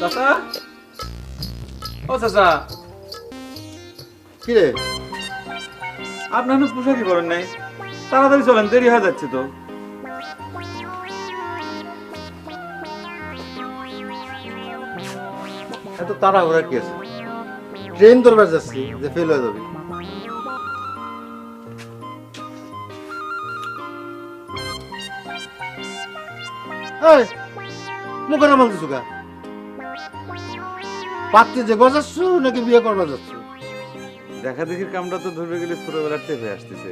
চাচা, ও চাচা, কি রে? আপনি এখন পোশাকই করেন নাই, তাড়াতাড়ি চলেন, দেরি হয়ে যাচ্ছে তো। এত তাড়াহুড়া কি আছে? ট্রেন ধরবার যাচ্ছি, যে ফেল হয়ে যাবি। এই, মুখে নামাল দিছু গা? পাত্রে যে গজাচ্ছ নাকি বিয়ে করবার যাচ্ছ? দেখা দেখির কামটা তো ধরবে গেলে ছোটবেলার থেকে হয়ে আসতেছে,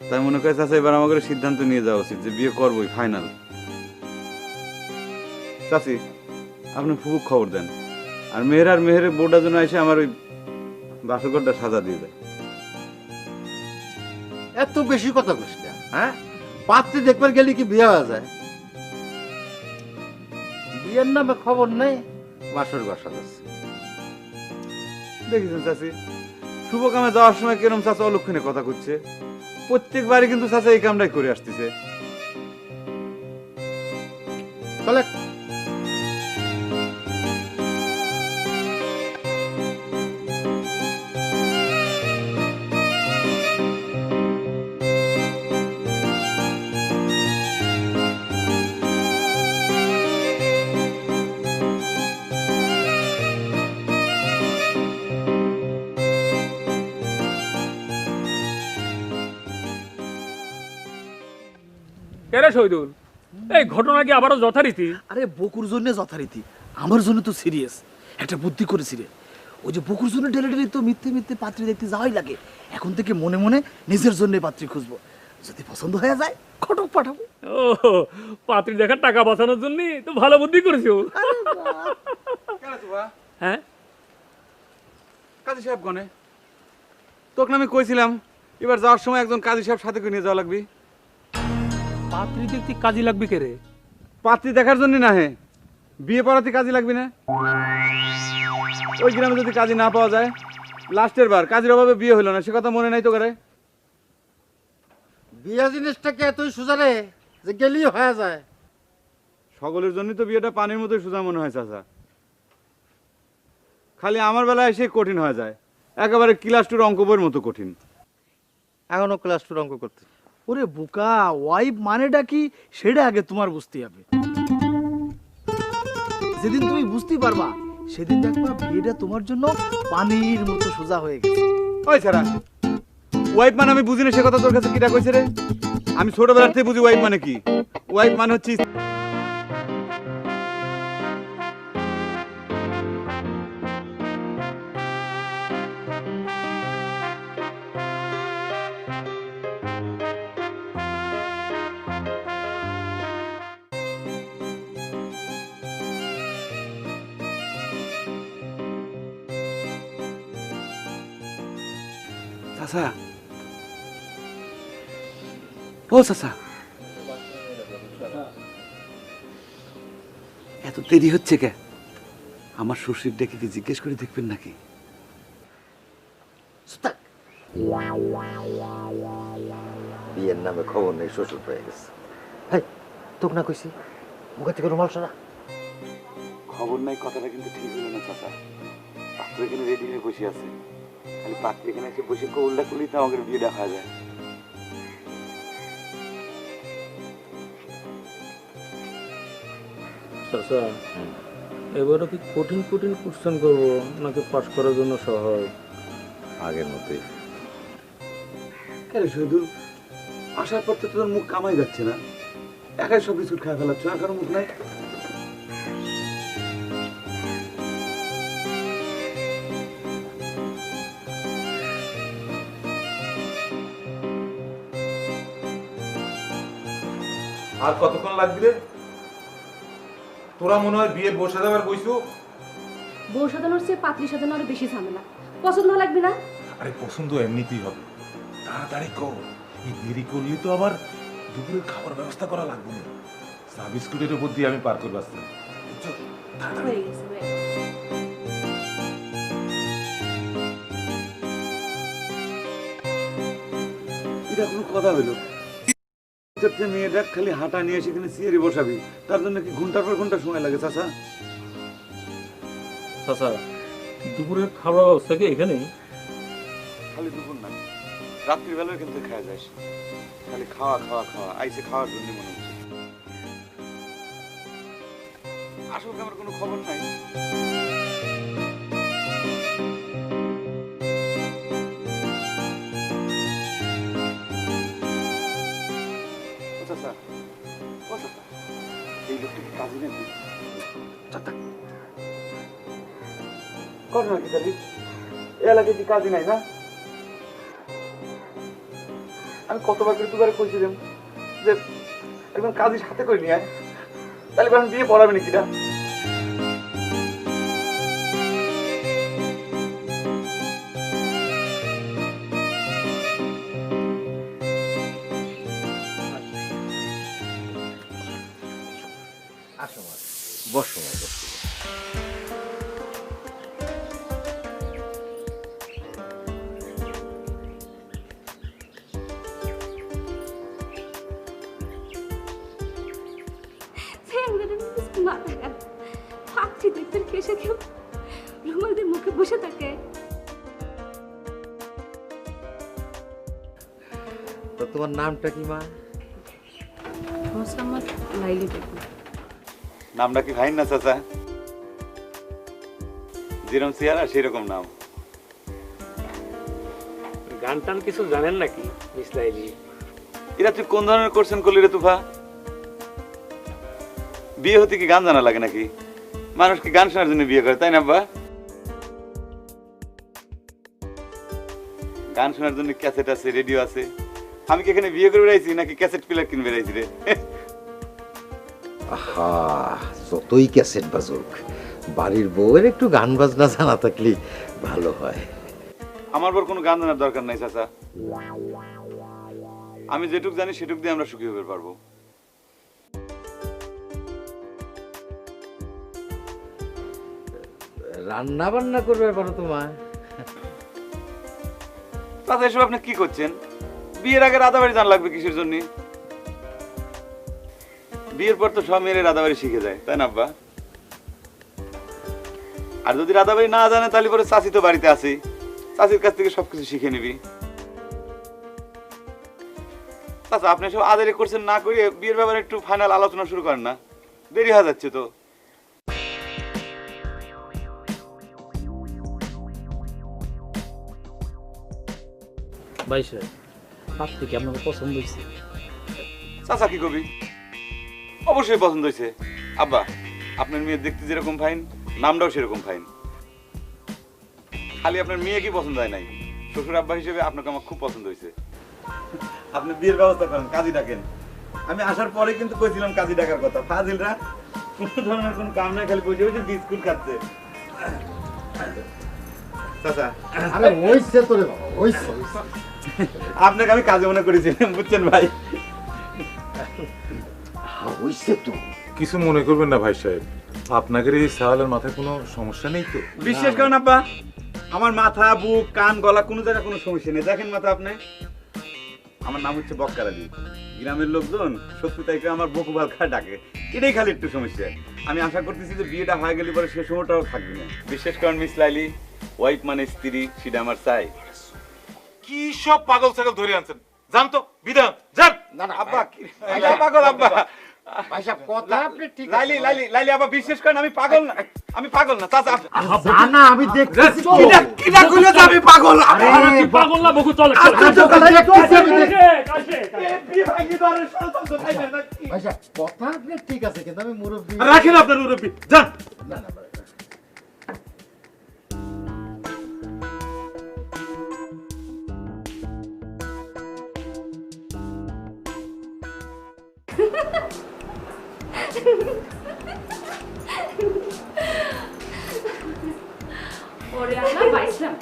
তাই মনে করে চাচা এবার আমাকে সিদ্ধান্ত নিয়ে যাওয়া উচিত যে বিয়ে করবোই, ফাইনাল। চাচি, আপনি ফুবুক খবর দেন, আর মেহেরের বউটা যেন এসে আমার ওই বাসরঘরটা সাজা দিয়ে দেয়। এত বেশি কথা কইস না, হ্যাঁ? পাত্রে দেখবার গেলে কি বিয়ে হয়ে যায়? বিয়ের নামে খবর নেই, বাসর বাসা যাচ্ছে। দেখেছেন চাচি, শুভ কামে যাওয়ার সময় কেরম চাচা অলক্ষণে কথা করছে, প্রত্যেকবারই কিন্তু চাচা এই কামটাই করে আসতেছে। চলে। কেরে শহীদুল, এই ঘটনা কি আবারও যথারীতি? আরে বকুর জন্য যথারীতি, আমার জন্য তো সিরিয়াস। একটা বুদ্ধি করেছি রে, ওই যে বকুর জন্য ডেলে ডেলে তো মিথ্যে মিথ্যে পাত্রী দেখতে যাওয়াই লাগে, এখন থেকে মনে মনে নিজের জন্য পাত্রী খুঁজবো, যদি পছন্দ হয়ে যায় ঘটক পাঠাবো। ও, পাত্রী দেখার টাকা বাঁচানোর জন্য তো ভালো বুদ্ধি করেছো। হ্যাঁ, কাজী সাহেব গনে, তোকে আমি কইছিলাম এবার যাওয়ার সময় একজন কাজী সাহেব সাথে করে নিয়ে যাওয়া লাগবে। পাত্রী দেখতে কাজে লাগবে কে রে? পাত্রী দেখার জন্য না, হে বিয়ে পড়াতে কাজে লাগবে না? ওই গ্রামে যদি কাজী না পাওয়া যায়, লাস্টের বার কাজীর অভাবে বিয়ে হলো না, সে কথা মনে নাই তো করে? বিয়ে জিনিসটাকে এতই সোজা রে যে গেলেই হয়ে যায়? সকলের জন্য তো বিয়েটা পানির মতোই সোজা মনে হয় চাচা, খালি আমার বেলায় এসে কঠিন হয়ে যায়, একেবারে ক্লাস টুর অঙ্ক বইয়ের মতো কঠিন। এখনো ক্লাস টুর অঙ্ক করতে। ওরে বোকা, ওয়াইফ মানেটা কি সেটা আগে তোমার বুঝতে হবে। যেদিন তুমি বুঝতে পারবা সেদিন দেখবা বিয়েটা তোমার জন্য পানির মতো সোজা হয়ে গেছে। ওই ছাড়া ওয়াইফ মানে আমি বুঝি না, সে কথা তোর কাছে কিটা কইছে রে? আমি ছোটবেলার থেকে বুঝি ওয়াইফ মানে কি। ওয়াইফ মানে হচ্ছে চাচা। ও চাচা, এত দেরি হচ্ছে কে? আমার শ্বশুর ডেকে কি জিজ্ঞেস করে দেখবেন নাকি? বিয়ের নামে খবর নেই, শ্বশুর পেয়ে গেছে। হাই, তোকে না কইছি মুখে থেকে রুমাল সরা। খবর নাই কথাটা কিন্তু ঠিক হলো না চাচা। পাত্র এখানে রেডি হয়ে বসে আছে, খালি পাত্র এখানে এসে বসে কৌলটা করলেই তো আমাদের বিয়ে দেখা যায়। চাচা, এবারও কি কঠিন কঠিন কোশ্চেন করবো নাকি পাস করার জন্য সহজ? আগের মতোই। কেন শুধু আসার পর তো তোর মুখ কামাই যাচ্ছে না, একাই সব বিস্কুট খায় ফেলাচ্ছ, আর কারো মুখ নাই? আর কতক্ষণ লাগবে রে? তোরা মনে হয় বিয়ে বসে যাবার বইছো? বউ সাজানোর চেয়ে পাত্রী সাজানো আরো বেশি ঝামেলা। পছন্দ লাগবে না? আরে পছন্দ এমনিতেই হবে, তাড়াতাড়ি কর, এই দেরি করলে তো আবার দুপুরের খাবার ব্যবস্থা করা লাগবে না। চা বিস্কুটের উপর দিয়ে আমি পার করবো আসতে। হয়ে গেছে, হয়ে গেছে। এটা কোনো কথা হইলো? তোর যে মেয়েটা খালি হাঁটা নিয়ে সেখানে চেয়ারে বসাবি, তার জন্য কি ঘন্টার পর ঘন্টা সময় লাগে চাচা? চাচা দুপুরের খাবার ব্যবস্থা কি এখানেই? খালি দুপুর না, রাত্রিবেলাও কিন্তু খাওয়া যায়। খালি খাওয়া খাওয়া খাওয়া, আইসে খাওয়ার জন্য মনে হচ্ছে। আসলে আমার কোনো খবর নাই। ও চাচা, ও চাচা, এই লোকটা কি কাজী নাকি? চাচা, কর নাকি তাহলে? এ এলাকায় কি কাজী নাই না? আমি কতবার করে দুবারে কইছিলাম যে একদম কাজের সাথে করে নিয়ে আয়, তাহলে এখন বিয়ে পড়াবে নাকি না? আসো মা, বসো মা, বসো। মাথা গেল ভাবছি দেখতের কেসে কেউ রুমালদের মুখে বসে থাকে। তো তোমার নামটা কি মা? মোসাম্মদ লাইলি বেগম। নামটা কি ভাই না চাচা? যেরকম চেহারা সেরকম নাম। গান টান কিছু জানেন নাকি মিস লাইলি? এরা তুই কোন ধরনের কোশ্চেন করলি রে তুফা? বিয়ে হতে কি গান জানা লাগে নাকি? মানুষ কি গান শোনার জন্য বিয়ে করে, তাই না আব্বা? গান শোনার জন্য ক্যাসেট আছে, রেডিও আছে। আমি কি এখানে বিয়ে করে বেড়াইছি নাকি ক্যাসেট প্লেয়ার কিনে বেড়াইছি রে? আহা, যতই ক্যাসেট বাজুক, বাড়ির বউয়ের একটু গান বাজনা জানা থাকলে ভালো হয়। আমার বর কোনো গান জানার দরকার নাই চাচা। আমি যেটুক জানি সেটুক দিয়ে আমরা সুখী হতে পারবো। রান্না বান্না করবে পারো তোমার? চাচা এসব আপনি কি করছেন? বিয়ের আগে রাধাবাড়ি জানা লাগবে কিসের জন্য? বিয়ের পর তো সব মেয়েরা রাধাবাড়ি শিখে যায়, তাই না আব্বা? আর যদি রাধাবাড়ি না জানে তাহলে পরে চাচি তো বাড়িতে আছে, চাচির কাছ থেকে সবকিছু শিখে নিবি। চাচা আপনি সব আদারি করছেন না করে বিয়ের ব্যাপারে একটু ফাইনাল আলোচনা শুরু করেন না, দেরি হয়ে যাচ্ছে তো। ভাই সাহেব পাত্রী কি আপনাকে পছন্দ হয়েছে? চাচা কি কবি? অবশ্যই পছন্দ হয়েছে আব্বা। আপনার মেয়ে দেখতে যেরকম ফাইন, নামটাও সেরকম ফাইন। খালি আপনার মেয়ে কি পছন্দ হয় নাই, শ্বশুর আব্বা হিসেবে আপনাকে আমার খুব পছন্দ হয়েছে। আপনি বিয়ের ব্যবস্থা করেন, কাজী ডাকেন। আমি আসার পরে কিন্তু কইছিলাম কাজী ডাকার কথা। ফাজিলরা কোনো ধরনের কোনো কাম নাই, খালি বসে বসে বিস্কুট খাচ্ছে। চাচা আরে হইছে তো রে বাবা, হইছে। আপনাকে আমি কাজে মনে করেছিলাম, বুঝছেন ভাই? হইছে তো। কিছু মনে করবেন না ভাই সাহেব, আপনাদের এই সাওয়ালের মাথায় কোনো সমস্যা নেই তো? বিশ্বাস করেন আব্বা, আমার মাথা, বুক, কান, গলা কোনো জায়গায় কোনো সমস্যা নেই। দেখেন মাথা আপনি, আমার নাম হচ্ছে বক্কার আলী। গ্রামের লোকজন সত্যি তাইকে আমার বকুবাল খা ডাকে, এটাই খালি একটু সমস্যা। আমি আশা করতেছি যে বিয়েটা হয়ে গেলে পরে সে সময়টাও থাকবে না। বিশ্বাস করেন মিস লাইলি, ওয়াইফ মানে স্ত্রী, সেটা আমার চাই। কি সব পাগল ছাগল ধরে আনছেন? জান তো বিধান জান। না না আব্বা কি পাগল আব্বা? ভাই সাহেব, কথা আপনি ঠিক আছে। লাইলি লাইলি লাইলি আব্বা বিশ্বাস করেন আমি পাগল না, আমি পাগল না চাচা। জানা আমি দেখতেছি তো। কিটা কইলো যে আমি পাগল? আরে পাগল না বকু চলে আশ্চর্য কথা, একটু আছে আমি দেখছি। বিয়ে ভাঙি ধরে ষড়যন্ত্র খাইবে নাকি? ভাই সাহেব, কথা আপনি ঠিক আছে, কিন্তু আমি মুরব্বী। রাখেন আপনার মুরব্বী, যান। না না ভাই। ওরে আল্লাহ বাইসলাম,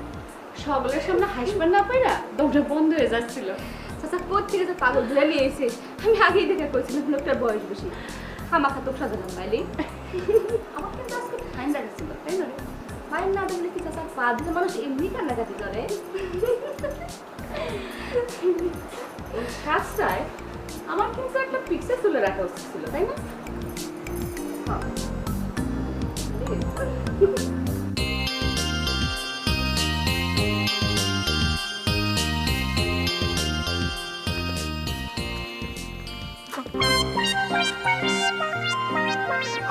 সকলের সামনে হাসবেন না পাইরা দমটা বন্ধ হয়ে যাচ্ছিল। চাচা কোথেকে যে পাগল ধরে নিয়ে এসে আমি আগেই দেখে কইছিলাম লোকটার বয়স বেশি। আমার খাতো সাজালাম লাইলি। আমার কিন্তু আজকে ঠান্ডা গেছিল, তাই না? মায়ের না দেখলে কি চাচা পা দিলে মানুষ এমনি কান্নাকাটি করে। এই কাজটায় আমার কিন্তু করে রাখা উচিত ছিল, তাই না? হ্যাঁ।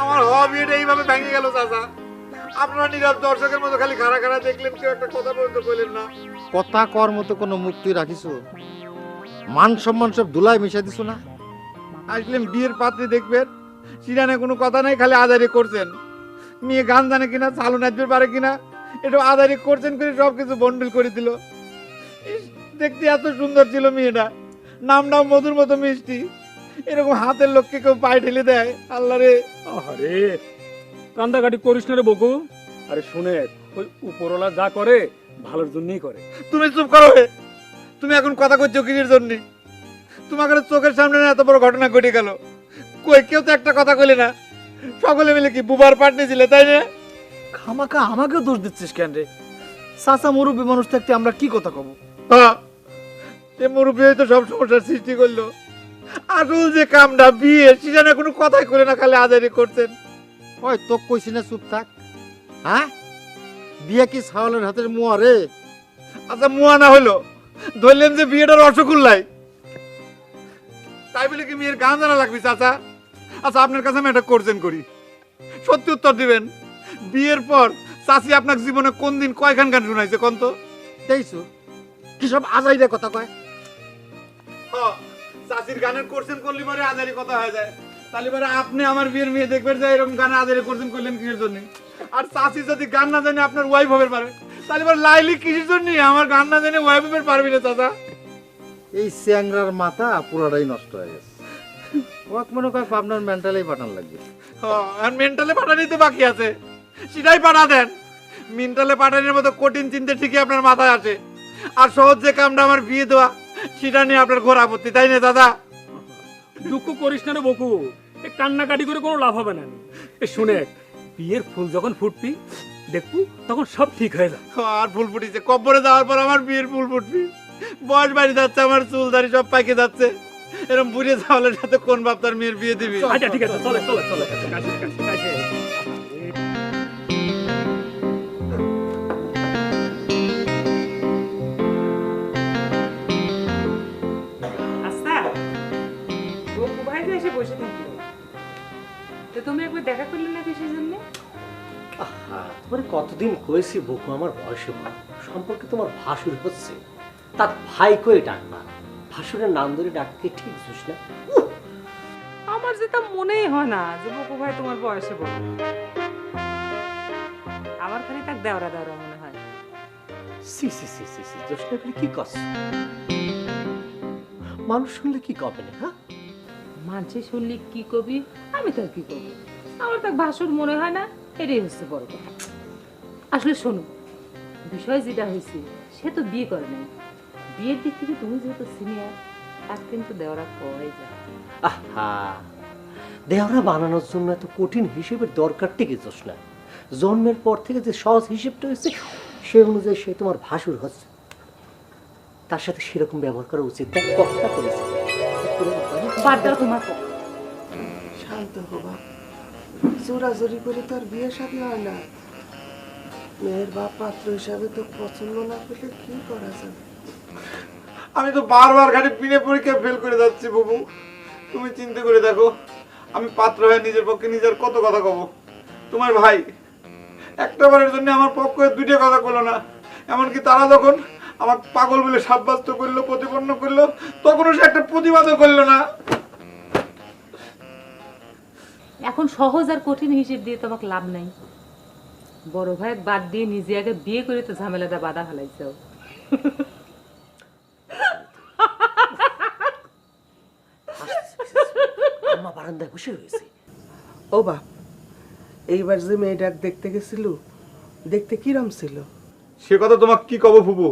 আমার হবি এটা এইভাবে ভেঙে গেল চাচা। আপনারা নীরব দর্শকের মতো খালি খাড়া খাড়া দেখলেন, কেউ একটা কথা পর্যন্ত কইলেন না। কথা কর মতো কোনো মুক্তি রাখিস? মান সম্মান সব ধুলায় মিশাই দিছ না? আসলেন বিয়ের পাত্রে দেখবেন, সিরানে কোনো কথা নাই, খালি আদারি করছেন। মেয়ে গান জানে কিনা, চালু নাচতে পারে কিনা, এটা আদারি করছেন করে সব কিছু বন্ডেল করে দিল। ইস, দেখতে এত সুন্দর ছিল মেয়েটা, নামটাও মধুর মতো মিষ্টি। এরকম হাতের লোককে কেউ পায়ে ঠেলে দেয়? আল্লাহ রে। আরে কান্দাকাটি করিস না রে বকু। আরে শুনে, ওই উপরওয়ালা যা করে ভালোর জন্যই করে। তুমি চুপ করো হে। তুমি এখন কথা কইছো কিসের জন্য? তোমাকে চোখের সামনে না এত বড় ঘটনা ঘটে গেল, কই কেউ তো একটা কথা কইলে না। সকলে মিলে কি বুবার পার্টি ছিলে, তাই না? খামাকা আমাকেও দোষ দিচ্ছিস কেন রে? চাচা মুরব্বী মানুষ থাকতে আমরা কি কথা কব? হ্যাঁ, এ মুরব্বী হয়তো সব সমস্যার সৃষ্টি করলো। আসল যে কামটা বিয়ে, সেখানে কোনো কথাই করে না, খালি আজারি করছেন। ওই তোক কইছি না চুপ থাক? হ্যাঁ, বিয়ে কি ছাগলের হাতের মুয়া রে? আচ্ছা মুয়া না হলো, ধরলেন যে বিয়েটার রসগোল্লাই, তাই বলে কি মেয়ের গান জানা লাগবে চাচা? আচ্ছা আপনার কাছে আমি একটা করছেন করি, সত্যি উত্তর দিবেন। বিয়ের পর চাচি আপনার জীবনে কোন দিন কয়খান গান শুনাইছে কোন তো? দেখছো কি সব আজাইরে কথা কয়? চাচির গানের কোর্সেন করলে পরে আজারি কথা হয়ে যায়। তাহলে পরে আপনি আমার বিয়ের মেয়ে দেখবেন যে এরকম গানে আজারি কোর্সেন করলেন কিসের জন্য? আর চাচি যদি গান না জানে আপনার ওয়াইফ হবে পারে, তাহলে পরে লাইলি কিসের জন্য আমার গান না জানে ওয়াইফ হবে পারবি না চাচা? এই চ্যাংরার মাথা পুরাটাই নষ্ট হয়ে গেছে। ওয়াক মনে কয় আপনার মেন্টালি পাঠান লাগবে। আর মেন্টালে পাঠানি তো বাকি আছে, সেটাই পাঠা দেন। মেন্টালে পাঠানোর মতো কঠিন চিন্তা ঠিকই আপনার মাথায় আসে, আর সহজ যে কামটা আমার বিয়ে দেওয়া, সেটা নিয়ে আপনার ঘোর আপত্তি, তাই না দাদা? দুঃখ করিস না রে বকু, এ কান্নাকাটি করে কোনো লাভ হবে না। এ শুনে, বিয়ের ফুল যখন ফুটবি দেখবু, তখন সব ঠিক হয়ে যাবে। আর ফুল ফুটিছে, কব্বরে যাওয়ার পর আমার বিয়ের ফুল ফুটবি। বয়স বাড়ি যাচ্ছে, আমার চুল দাড়ি সব পাইকে যাচ্ছে। এরকম বুড়িয়ে চাওয়ালের সাথে কোন বাপ তার মেয়ের বিয়ে দিবি? আচ্ছা ঠিক আছে, চলে চলে চলে কাশি কাশি কাশি। আচ্ছা, বকু ভাই তো এসে বসে থাকলো, তো তুমি একবার দেখা করলে না কিসের জন্য? তোমার কতদিন হয়েছে বকু আমার বয়সে বড়, সম্পর্কে তোমার ভাসুর হচ্ছে, তার ভাই কই ডাকবা, ভাসুরের নাম ধরে ডাকতে ঠিক বুঝ না? আমার যেটা মনেই হয় না যে বকু ভাই তোমার বয়সে বড়, আমার খালি তাক দেওরা দেওরা মনে হয়। সি সি সি সি সি জোসনা করে কি করছো? মানুষ শুনলে কি কবে না? হ্যাঁ, মানছে শুনলি কি কবি, আমি তার কি কবি, আমার তাক ভাসুর মনে হয় না, এটাই হচ্ছে বড় কথা। আসলে শোনো, বিষয় যেটা হয়েছে সে তো বিয়ে করে নাই, বিয়ের দিক থেকে তুমি যেহেতু সিনিয়র, তার কিন্তু দেওরা কয় যায়। আহা, দেওরা বানানোর জন্য এত কঠিন হিসেবের দরকারটি কি জোসনা? জন্মের পর থেকে যে সহজ হিসেবটা হয়েছে সে অনুযায়ী সে তোমার ভাসুর হচ্ছে, তার সাথে সেরকম ব্যবহার করা উচিত। তাই কথা করেছে, বাদ দাও তোমার কথা। শান্ত হবা, জোরাজোরি করে তার বিয়ে শাদী হয় না। মেয়ের বাপ পাত্র হিসাবে তো পছন্দ না পেলে কি করা যাবে? আমি তো বারবার খালি বিয়ে পরীক্ষা ফেল করে যাচ্ছি বাবু। তুমি চিন্তা করে দেখো, আমি পাত্র হয়ে নিজের পক্ষে নিজের কত কথা কব। তোমার ভাই একটা বারের জন্য আমার পক্ষে দুইটা কথা কইলো না, এমনকি তারা যখন আমার পাগল বলে সাব্যস্ত করলো, প্রতিপন্ন করলো, তখনও সে একটা প্রতিবাদও করলো না। এখন সহজ আর কঠিন হিসেব দিয়ে তোমাকে লাভ নাই, বড় ভাই বাদ দিয়ে নিজে আগে বিয়ে করে তো ঝামেলাটা বাধা ফেলাইছাও। আম্মা বারান্দায় বসে রয়েছে। ও বাপ, এইবার যে মেয়েটাক দেখতে গেছিল, দেখতে কিরম ছিল? সে কথা তোমাকে কি কব ফুবু,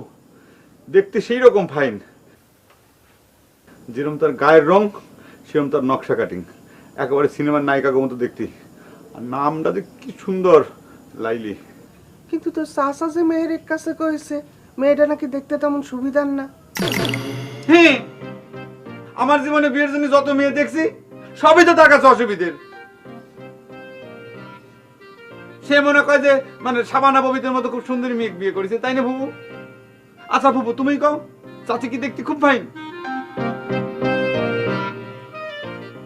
দেখতে সেই রকম ফাইন, যেরকম তার গায়ের রং সেরকম তার নকশা কাটিং, একেবারে সিনেমার নায়িকাকে মতো দেখতে। আর নামটা যে কি সুন্দর, লাইলি। কিন্তু তোর চাচা যে মেয়ের এক কাছে কয়েছে মেয়েটা নাকি দেখতে তেমন সুবিধার না। হ্যাঁ, আমার জীবনে বিয়ের জন্য যত মেয়ে দেখছি সবই তো তার কাছে অসুবিধের। সে মনে করে যে মানে সাবানা ববিতের মতো খুব সুন্দরী মেয়ে বিয়ে করেছে, তাই না ফুপু? আচ্ছা ফুপু তুমিই কও, চাচি কি দেখতে খুব ফাইন?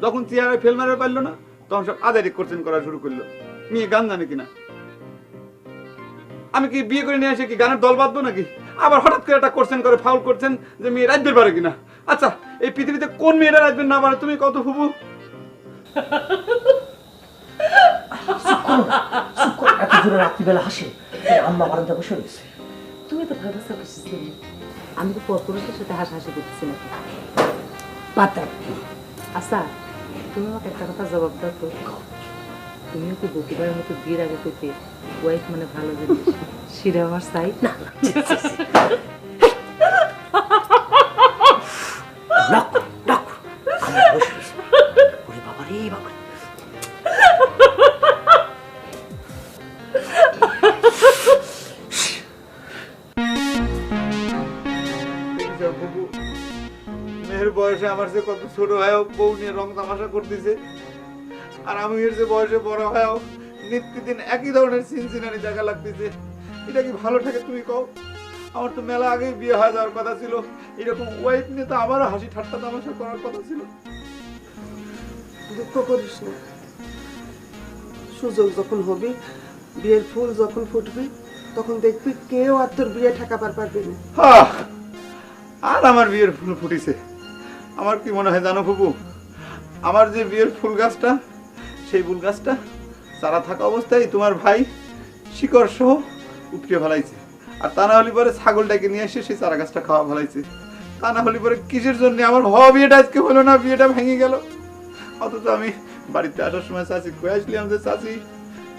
যখন চেয়ারে ফেল মারতে পারলো না তখন সব আদারি কোশ্চেন করা শুরু করলো, মেয়ে গান জানে কিনা। আমি কি বিয়ে করে নিয়ে এসে কি গানের দল বাঁধবো নাকি? আবার হঠাৎ করে একটা কোশ্চেন করে ফাউল করছেন যে মেয়ে রাজবের পারে কিনা। আচ্ছা এই পৃথিবীতে কোন মেয়েরা রাজবের না পারে তুমি কত ফুপু? এত জোরে রাত্রিবেলা হাসে, আম্মা বারান্দা বসে রয়েছে। তুমি তো ভাবছা করছিস আমি তো পরপুরুষের সাথে হাসাহাসি করতেছি নাকি? পাতা আচ্ছা, তুমি আমাকে একটা কথা জবাব দাও তো, তুমিও কি বকুবারের মতো বিয়ের আগে থেকে ওয়াইফ মানে ভালো জিনিস সেটা আমার চাই না? মেয়ের বয়সে আমার যে কত ছোট হয়েও বউ নিয়ে রং তামাশা করতেছে, আর আমি এর যে বয়সে বড় হয়েও নিত্যদিন একই ধরনের সিনসিনানি দেখা লাগতেছে। এটা কি ভালো থাকে তুমি কও? আমার তো মেলা আগেই বিয়ে হয়ে যাওয়ার কথা ছিল, এরকম ওয়াইফ নিয়ে তো আমারও হাসি ঠাট্টা তামাশা করার কথা ছিল। দুঃখ করিস না, সুযোগ যখন হবে, বিয়ের ফুল যখন ফুটবে, তখন দেখবি কেউ আর তোর বিয়ে ঠেকাবার পারবে না। আর আমার বিয়ের ফুল ফুটিছে। আমার কি মনে হয় জানো ফুপু, আমার যে বিয়ের ফুল গাছটা, সেই ফুল গাছটা চারা থাকা অবস্থায় তোমার ভাই শিকড় সহ উপড়ে ফেলাইছে। আর তা না হলে পরে ছাগলটাকে নিয়ে এসে সেই চারা গাছটা খাওয়া ফেলাইছে। তা না হলে পরে কিসের জন্য আমার হওয়া বিয়েটা আজকে হলো না, বিয়েটা ভেঙে গেল। অথচ আমি বাড়িতে আসার সময় চাচি কয়ে আসলাম যে চাচি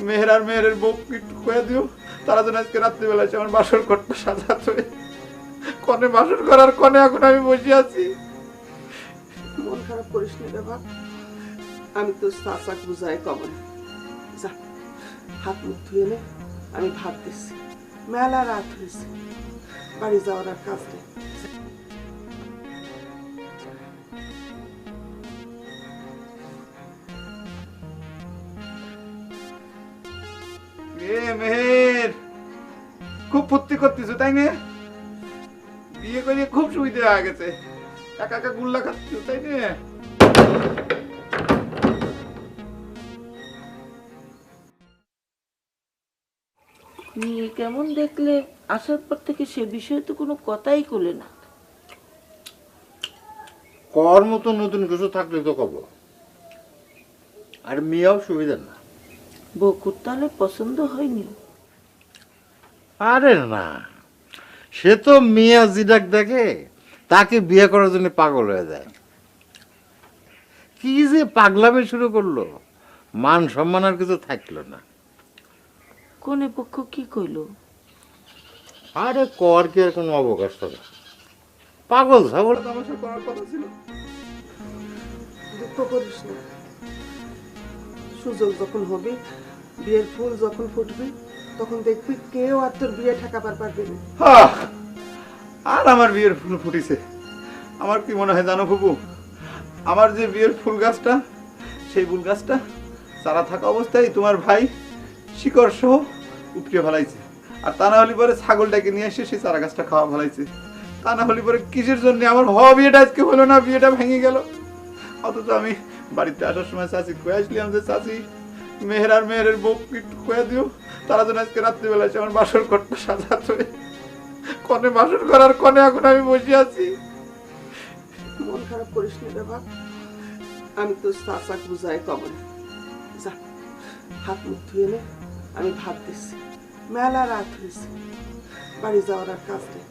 মেহের আর মেহের বউ একটু কয়ে দিও, তারা যেন আজকে রাত্রিবেলা এসে আমার বাসর ঘরটা সাজাতে। কনে বাসর করার কনে এখন আমি বসে আছি। মন খারাপ করিস না রে বাপ, আমি তো চাচাক বুঝাই কব না। যা হাত মুখ ধুয়ে নে, আমি ভাত দিচ্ছি, মেলা রাত হয়েছে, বাড়ি যাওয়ার আর কাজ নেই। মেহের খুব ফুর্তি করতেছো তাই না? বিয়ে করে খুব সুবিধা হয়ে গেছে, একা একা গুল্লা খাচ্ছ তাই না? মেয়ে কেমন দেখলে আসার পর থেকে সে বিষয়ে তো কোনো কথাই করলে না। কর মতো নতুন কিছু থাকলে তো কব, আর মেয়েও সুবিধা না। বকুর তাহলে পছন্দ হয়নি? আরে না, সে তো মিয়া জিডাক দেখে তাকে বিয়ে করার জন্য পাগল হয়ে যায়। কি যে পাগলামি শুরু করলো, মান সম্মান আর কিছু থাকলো না। কোনে পক্ষ কি কইলো? আরে কর কি আর কোনো অবকাশ থাকে? পাগল ছাগল তামাশা করার কথা ছিল। দুঃখ করিস না, সুযোগ যখন হবে, বিয়ের ফুল যখন ফুটবে, তখন দেখবি কেউ আর তোর বিয়ে ঠেকাবার পারবে না। আর আমার বিয়ের ফুল ফুটিছে। আমার কি মনে হয় জানো ফুপু, আমার যে বিয়ের ফুল গাছটা, সেই ফুল গাছটা চারা থাকা অবস্থায় তোমার ভাই শিকড় সহ উপড়ে ফেলাইছে। আর তা না হলে পরে ছাগলটাকে নিয়ে এসে সেই চারা গাছটা খাওয়া ফেলাইছে। তা না হলে পরে কিসের জন্য আমার হওয়া বিয়েটা আজকে হলো না, বিয়েটা ভেঙে গেল। অথচ আমি বাড়িতে আসার সময় চাচি কয়ে আসলাম যে চাচি মেহের আর মেহের বউ একটু কয়ে দিও, তারা যেন আজকে রাত্রিবেলা এসে আমার বাসর ঘরটা সাজাতে। কনে বাসর করার কনে এখন আমি বসে আছি। মন খারাপ করিস না রে বাপ, আমি তো চাচাক বুঝাই কব না। যা হাত মুখ ধুয়ে নে, আমি ভাত দিচ্ছি, মেলা রাত হয়েছে, বাড়ি যাওয়ার আর কাজ নেই।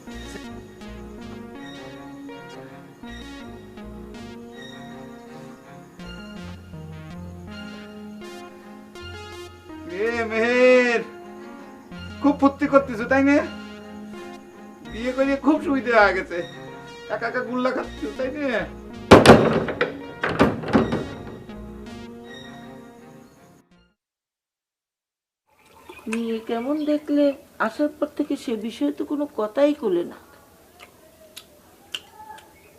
মেহের খুব ফুর্তি করতেছো তাই না? বিয়ে করে খুব সুবিধা হয়ে গেছে, একা একা গুল্লা খাচ্ছ তাই না? মেয়ে কেমন দেখলে আসার পর থেকে সে বিষয়ে তো কোনো কথাই করলে না।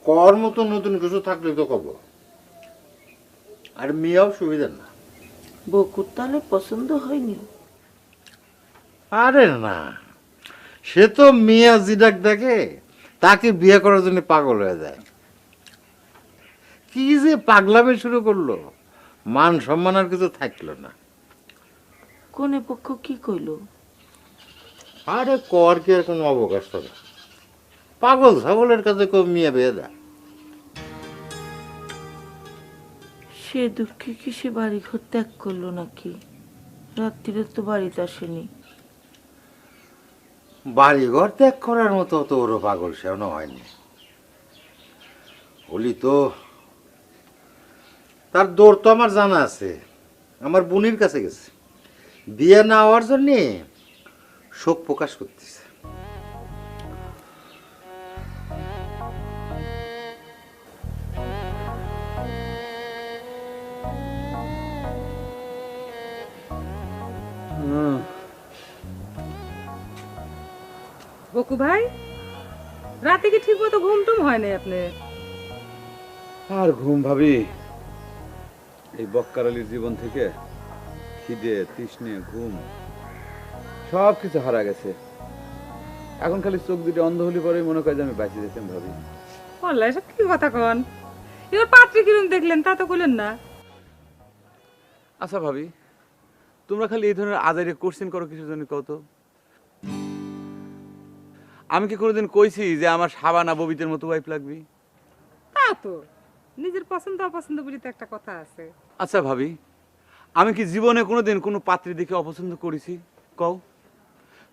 কর মতো নতুন কিছু থাকলে তো কব, আর মেয়েও সুবিধা না। বকুর তাহলে পছন্দ হয়নি? আরে না, সে তো মিয়া জিডাক দেখে তাকে বিয়ে করার জন্য পাগল হয়ে যায়। কি যে পাগলামি শুরু করলো, মান সম্মান আর কিছু থাকলো না। কোনে পক্ষ কি কইলো? আরে কর কি আর কোনো অবকাশ না, পাগল ছাগলের কাছে কেউ মেয়ে বিয়ে দেয়। সে দুঃখে কি সে বাড়ি ঘর ত্যাগ করলো নাকি? রাত্রিরে তো বাড়িতে আসেনি। বাড়ি ঘর ত্যাগ করার মতো তো ওরও পাগল সেও হয়নি। বলি তো তার দৌড় তো আমার জানা আছে, আমার বোনের কাছে গেছে বিয়ে না হওয়ার জন্যে শোক প্রকাশ করতেছে। বকু ভাই, রাতে কি ঠিক মতো ঘুম টুম হয় নাই আপনার? আর ঘুম ভাবি, এই বক্কারালির জীবন থেকে খিদে তৃষ্ণে ঘুম সব কিছু হারা গেছে। এখন খালি চোখ দুটো অন্ধ হলে পরেই মনে করে যে আমি বাঁচিয়ে যেতাম ভাবি। বললা এসব কি কথা কন? এবার পাত্রী কিরম দেখলেন তা তো কইলেন না। আচ্ছা ভাবি, তোমরা খালি এই ধরনের আজাইরে কোশ্চেন করো কিছুর জন্য কও তো? আমি কি কোনোদিন কইছি যে আমার সাবানা ববিতের মতো ওয়াইফ লাগবে? তা তো নিজের পছন্দ অপছন্দ বলি তো একটা কথা আছে। আচ্ছা ভাবি, আমি কি জীবনে কোনোদিন কোনো পাত্রী দেখে অপছন্দ করেছি কও?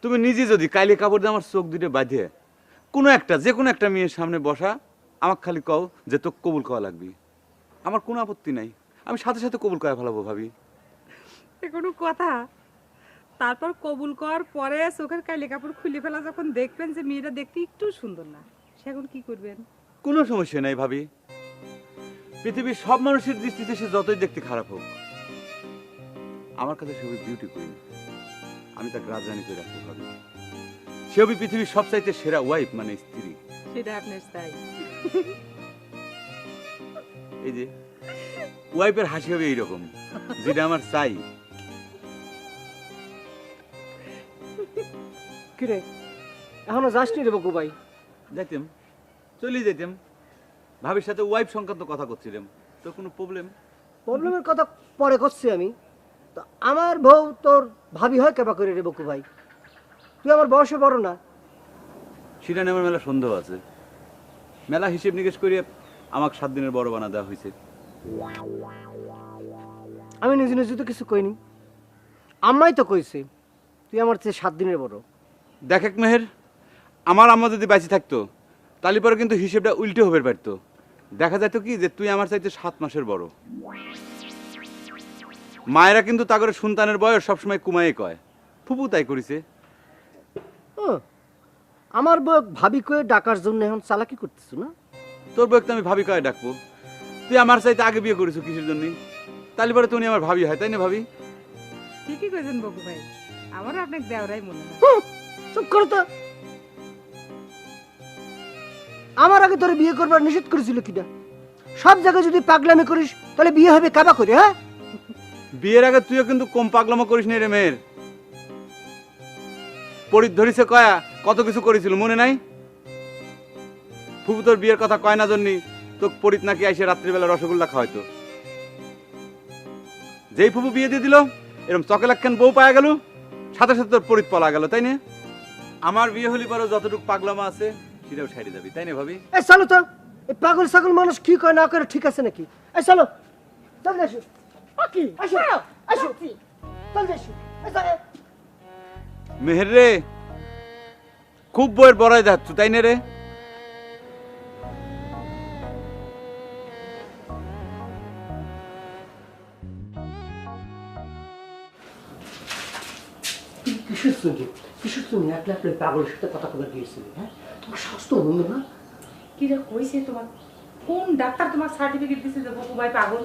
তুমি নিজে যদি কাইলে কাপড় দিয়ে আমার চোখ দুটো বাঁধে কোনো একটা যে কোনো একটা মেয়ের সামনে বসা, আমাকে খালি কও যে তো কবুল করা লাগবে, আমার কোনো আপত্তি নাই, আমি সাথে সাথে কবুল করে ফেলাবো ভাবি। এ কোনো কথা? তারপর কবুল করার পরে চোখের কালি কাপড় খুলে ফেলা যখন দেখবেন যে মেয়েটা দেখতে একটু সুন্দর না, সেখন কি করবেন? কোনো সমস্যা নাই ভাবি, পৃথিবীর সব মানুষের দৃষ্টিতে সে যতই দেখতে খারাপ হোক, আমার কাছে সবই বিউটি কুইন, আমি তাকে রাজরানী করে রাখতে ভাবি। সেও পৃথিবীর সবচাইতে সেরা ওয়াইফ মানে স্ত্রী। সেটা আপনার চাই। এই যে ওয়াইফের হাসি হবে এইরকম, যেটা আমার চাই। কিরে এখনো যাসনি রে বকু ভাই? যাইতাম, চলে যাইতাম, ভাবির সাথে ওয়াইফ সংক্রান্ত কথা করছিলাম। তো কোনো প্রবলেম? প্রবলেমের কথা পরে করছি আমি। তো আমার বউ তোর ভাবি হয় কেবা করে রে বকু ভাই? তুই আমার বয়সে বড় না? সেটা নিয়ে আমার মেলা সন্দেহ আছে। মেলা হিসেব নিকেশ করিয়ে আমাকে 7 দিনের বড় বানা দেওয়া হয়েছে। আমি নিজে নিজে তো কিছু কইনি, আম্মাই তো কইছে তুই আমার চেয়ে 7 দিনের বড়। দেখ এক মেহের, আমার আম্মা যদি বেঁচে থাকতো তাহলে পরে কিন্তু হিসেবটা উল্টে হবে পারতো। দেখা যেত কি যে তুই আমার চাইতে 7 মাসের বড়। মায়েরা কিন্তু তাগরে সন্তানের বয়স সবসময় কুমায়ে কয়, ফুপু তাই করেছে। আমার বউ ভাবি কয়ে ডাকার জন্য এখন চালাকি করতেছ না? তোর বউকে তো আমি ভাবি কয়ে ডাকবো, তুই আমার চাইতে আগে বিয়ে করেছো কিসের জন্য? তাহলে পরে তুমি আমার ভাবি হয়, তাই না ভাবি? ঠিকই কইছেন বকু ভাই, আমারও আপনাকে দেওয়ারাই মনে হয়। চুপ করো তো। আমার আগে তোরে বিয়ে করবার নিষেধ করেছিল কিনা? সব জায়গায় যদি পাগলামি করিস তাহলে বিয়ে হবে কাবা করে? হ্যাঁ, বিয়ের আগে তুইও কিন্তু কম পাগলামো করিস নি রে মেয়ের। পরিত ধরিছে কয়া কত কিছু করেছিল মনে নাই? ফুপু তোর বিয়ের কথা কয় না জন্যি তো পরিত নাকি আইসে রাত্রিবেলা রসগোল্লা খাওয়াইতো। যেই ফুপু বিয়ে দিয়ে দিল এরকম চকেলাক্ষান বউ পাওয়া গেল, সাথে সাথে তোর পরিত পলা গেল, তাই না? আমার বিয়ে হলি পরেও যতটুকু পাগলামা আছে সেটাও সাইডে যাবি, তাই না ভাবি? এই চলো তো, এই পাগল ছাগল মানুষ কি কয় না করে ঠিক আছে নাকি? এই চলো, চল যাইছো। কি আসো আসো, চল যাইছো। মেহের রে, খুব বইয়ের বড়াই যাচ্ছ, তাই না রে? কিসের সঙ্গে কিসের সঙ্গে একলা একলা পাগলের সাথে কথা বলে গিয়েছিলি? হ্যাঁ, তোমার স্বাস্থ্য বন্ধু না? কি রে কইছে তোমার? কোন ডাক্তার তোমার সার্টিফিকেট দিছে যে বকু ভাই পাগল?